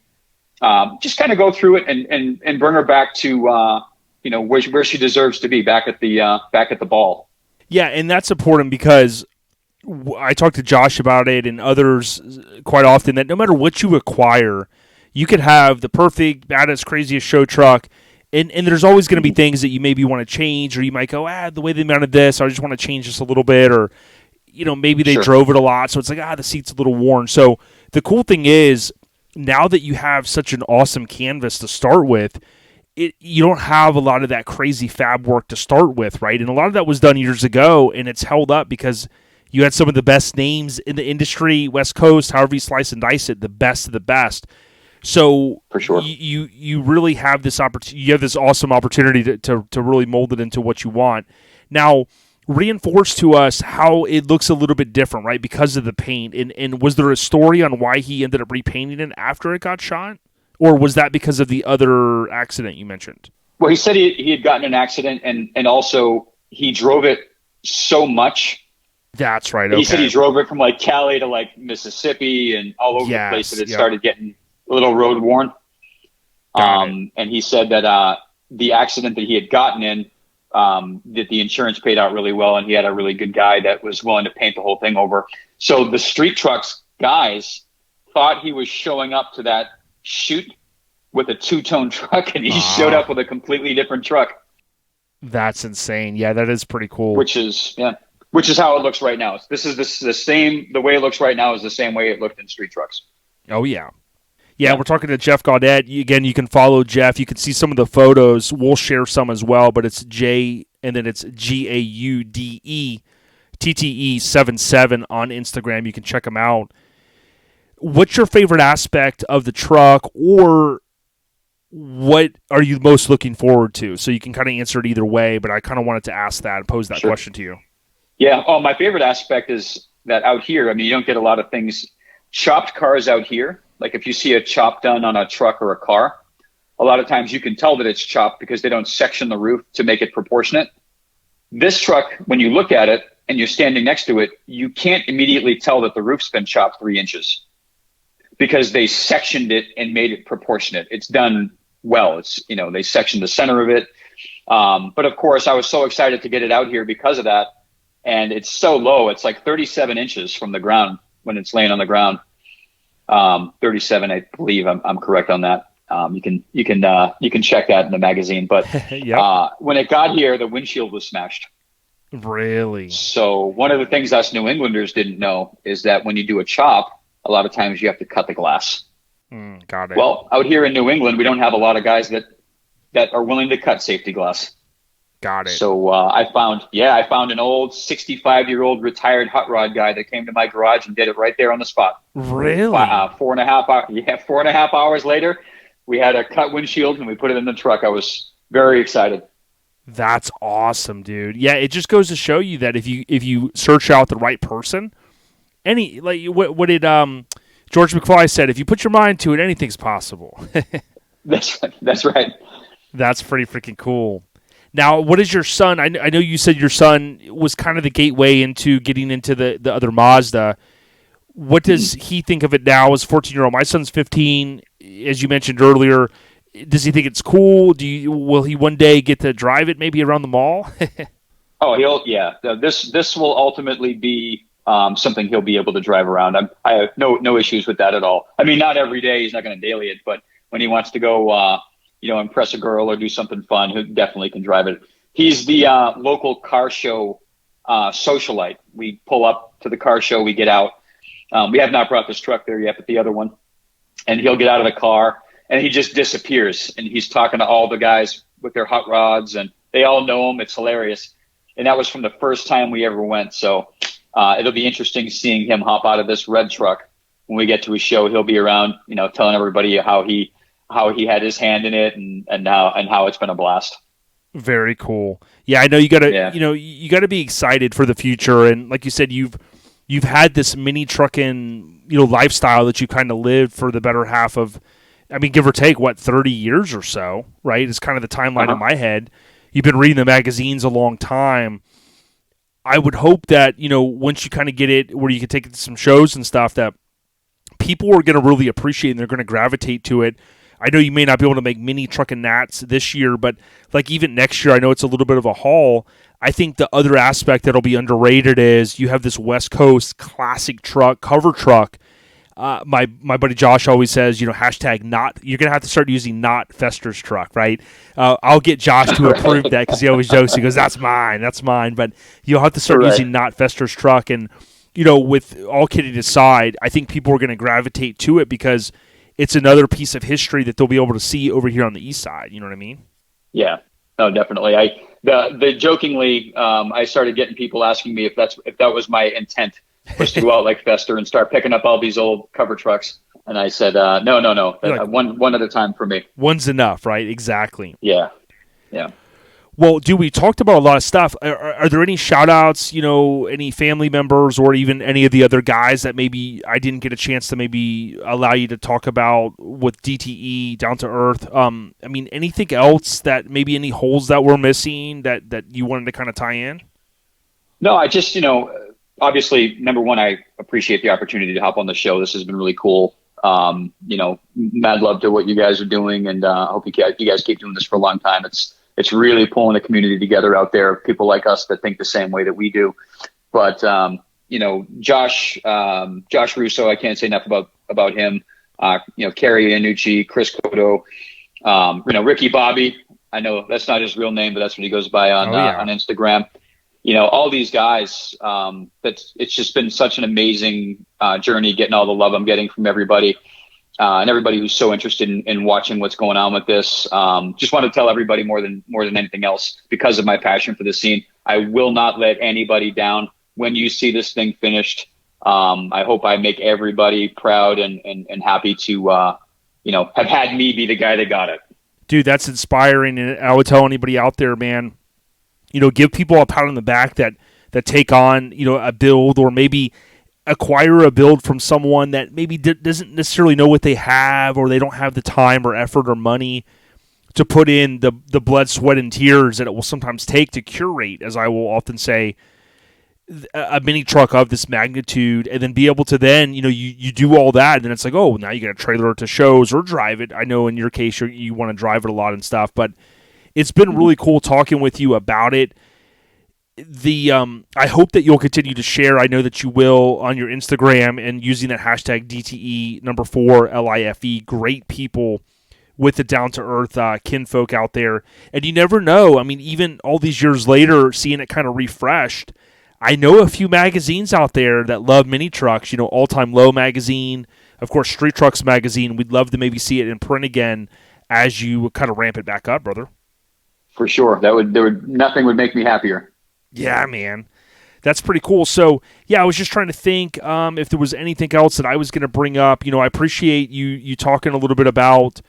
just kind of go through it and bring her back to, where she deserves to be, back at the ball. Yeah. And that's important, because I talked to Josh about it and others quite often, that no matter what you acquire, you could have the perfect, baddest, craziest show truck, and there's always going to be things that you maybe want to change, or you might go, the way they mounted this, I just want to change this a little bit, or maybe they drove it a lot, so it's like, the seat's a little worn. So the cool thing is, now that you have such an awesome canvas to start with, you don't have a lot of that crazy fab work to start with, right? And a lot of that was done years ago, and it's held up because you had some of the best names in the industry, West Coast, however you slice and dice it, the best of the best. So for sure, you really have this opportunity. You have this awesome opportunity to really mold it into what you want. Now, reinforce to us how it looks a little bit different, right? Because of the paint. And was there a story on why he ended up repainting it after it got shot, or was that because of the other accident you mentioned? Well, he said he had gotten an accident, and also he drove it so much. That's right. Okay. He said he drove it from like Cali to like Mississippi and all over the place, that it started getting a little road worn. And he said that the accident that he had gotten in, that the insurance paid out really well, and he had a really good guy that was willing to paint the whole thing over. So the street trucks guys thought he was showing up to that shoot with a two-tone truck, and he showed up with a completely different truck. That's insane. Yeah, that is pretty cool. Which is how it looks right now. This is the same. The way it looks right now is the same way it looked in street trucks. Oh yeah. Yeah, we're talking to Jeff Gaudette. Again, you can follow Jeff. You can see some of the photos. We'll share some as well, but it's J and then it's GAUDETTE77 on Instagram. You can check him out. What's your favorite aspect of the truck, or what are you most looking forward to? So you can kind of answer it either way, but I kind of wanted to ask that and pose that question to you. Yeah. Oh, my favorite aspect is that out here, I mean, you don't get a lot of things, chopped cars out here. Like if you see a chop done on a truck or a car, a lot of times you can tell that it's chopped because they don't section the roof to make it proportionate. This truck, when you look at it and you're standing next to it, you can't immediately tell that the roof's been chopped 3 inches because they sectioned it and made it proportionate. It's done well. It's, they sectioned the center of it. But of course, I was so excited to get it out here because of that. And it's so low. It's like 37 inches from the ground when it's laying on the ground. 37, I believe. I'm correct on that. You can check that in the magazine. But Yep. when it got here, the windshield was smashed. Really? So one of the things us New Englanders didn't know is that when you do a chop, a lot of times you have to cut the glass. Got it. Well, out here in New England, we don't have a lot of guys that are willing to cut safety glass. Got it. So I found an old 65-year-old retired hot rod guy that came to my garage and did it right there on the spot. Really? 4.5 hours later, we had a cut windshield and we put it in the truck. I was very excited. That's awesome, dude. Yeah, it just goes to show you that if you search out the right person, what did George McFly said, if you put your mind to it, anything's possible. That's right. That's pretty freaking cool. Now, what is your son? I know you said your son was kind of the gateway into getting into the other Mazda. What does he think of it now as 14-year-old? My son's 15, as you mentioned earlier. Does he think it's cool? Will he one day get to drive it maybe around the mall? This will ultimately be something he'll be able to drive around. I have no issues with that at all. I mean, not every day. He's not going to daily it, but when he wants to go, impress a girl or do something fun, he definitely can drive it. He's the local car show socialite. We pull up to the car show, we get out. We have not brought this truck there yet, but the other one. And he'll get out of the car, and he just disappears. And he's talking to all the guys with their hot rods, and they all know him. It's hilarious. And that was from the first time we ever went. So it'll be interesting seeing him hop out of this red truck. When we get to his show, he'll be around, telling everybody how he had his hand in it and how it's been a blast. Very cool. Yeah, I know you gotta be excited for the future. And like you said, you've had this mini trucking, lifestyle that you kind of lived for the better half of, give or take, 30 years or so, right? It's kind of the timeline in my head. You've been reading the magazines a long time. I would hope that, once you kind of get it where you can take it to some shows and stuff, that people are going to really appreciate and they're going to gravitate to it. I know you may not be able to make mini truckin' nats this year, but even next year, I know it's a little bit of a haul. I think the other aspect that'll be underrated is you have this West Coast classic truck, cover truck. My buddy Josh always says, hashtag not. You're gonna have to start using not Fester's truck, right? I'll get Josh to approve that because he always jokes. He goes, "That's mine." But you'll have to start using not Fester's truck, and with all kidding aside, I think people are going to gravitate to it because it's another piece of history that they'll be able to see over here on the east side. You know what I mean? Yeah, no, definitely. The jokingly, I started getting people asking me if that was my intent, was to go out like Fester and start picking up all these old cover trucks. And I said, no, Like, one at a time for me. One's enough, right? Exactly. Yeah. Well, dude, we talked about a lot of stuff. Are there any shout-outs, any family members or even any of the other guys that maybe I didn't get a chance to maybe allow you to talk about with DTE, Down to Earth? Anything else that maybe any holes that we're missing that you wanted to kind of tie in? No, I just, obviously, number one, I appreciate the opportunity to hop on the show. This has been really cool. Mad love to what you guys are doing, and I hope you guys keep doing this for a long time. It's really pulling the community together out there, people like us that think the same way that we do. But, Josh Russo, I can't say enough about him. Kerry Annucci, Chris Cotto, Ricky Bobby. I know that's not his real name, but that's what he goes by on Instagram. All these guys, it's just been such an amazing journey, getting all the love I'm getting from everybody. And everybody who's so interested in watching what's going on with this. Just want to tell everybody more than anything else, because of my passion for the scene, I will not let anybody down. When you see this thing finished, I hope I make everybody proud and happy to, have had me be the guy that got it. Dude, that's inspiring. And I would tell anybody out there, man, give people a pat on the back that take on, a build, or maybe acquire a build from someone that maybe doesn't necessarily know what they have, or they don't have the time or effort or money to put in the blood, sweat, and tears that it will sometimes take to curate, as I will often say, a mini truck of this magnitude, and then be able to then, you do all that, and then it's like, oh, now you got to trailer it to shows or drive it. I know in your case you want to drive it a lot and stuff, but it's been really cool talking with you about it. I hope that you'll continue to share. I know that you will on your Instagram and using that hashtag DTE number 4 LIFE. Great people with the down to earth kinfolk out there, and you never know. I mean, even all these years later, seeing it kind of refreshed. I know a few magazines out there that love mini trucks. All Time Low magazine, of course, Street Trucks magazine. We'd love to maybe see it in print again as you kind of ramp it back up, brother. For sure, nothing would make me happier. Yeah, man. That's pretty cool. So, yeah, I was just trying to think if there was anything else that I was going to bring up. I appreciate you talking a little bit about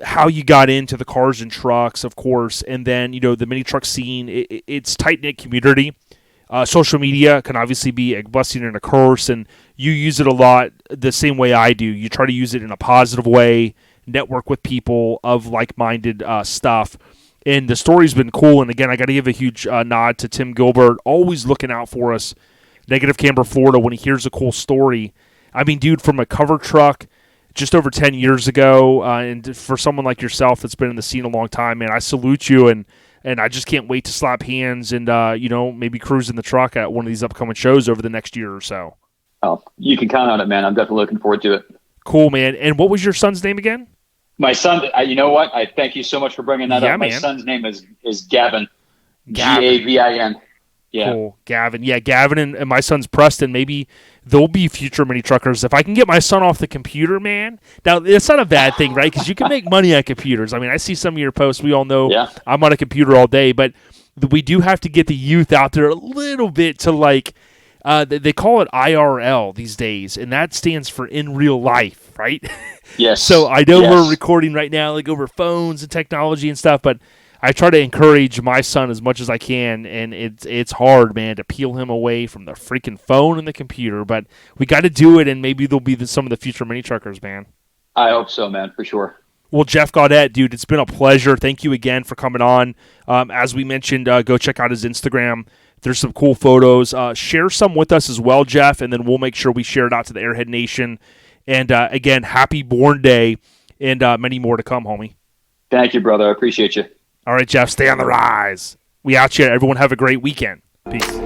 how you got into the cars and trucks, of course, and then, the mini truck scene. It's tight-knit community. Social media can obviously be a blessing and a curse, and you use it a lot the same way I do. You try to use it in a positive way, network with people of like-minded stuff. And the story's been cool. And again, I got to give a huge nod to Tim Gilbert, always looking out for us. Negative Camber, Florida, when he hears a cool story. I mean, dude, from a cover truck just over 10 years ago, and for someone like yourself that's been in the scene a long time, man, I salute you. And I just can't wait to slap hands and, maybe cruise in the truck at one of these upcoming shows over the next year or so. Oh, you can count on it, man. I'm definitely looking forward to it. Cool, man. And what was your son's name again? My son, you know what? I thank you so much for bringing that up. My son's name is Gavin. Gavin. Yeah. Cool. Gavin. Yeah, Gavin and my son's Preston. Maybe they'll be future mini truckers. If I can get my son off the computer, man. Now, it's not a bad thing, right? Because you can make money on computers. I mean, I see some of your posts. We all know I'm on a computer all day. But we do have to get the youth out there a little bit to they call it IRL these days, and that stands for in real life, right? Yes. So I know we're recording right now over phones and technology and stuff, but I try to encourage my son as much as I can, and it's hard, man, to peel him away from the freaking phone and the computer, but we got to do it, and maybe they'll be some of the future mini truckers, man. I hope so, man, for sure. Well, Jeff Gaudette, dude, it's been a pleasure. Thank you again for coming on. As we mentioned, go check out his Instagram. There's some cool photos. Share some with us as well, Jeff, and then we'll make sure we share it out to the Airhead Nation. And, again, happy Born Day, and many more to come, homie. Thank you, brother. I appreciate you. All right, Jeff, stay on the rise. We out here. Everyone have a great weekend. Peace.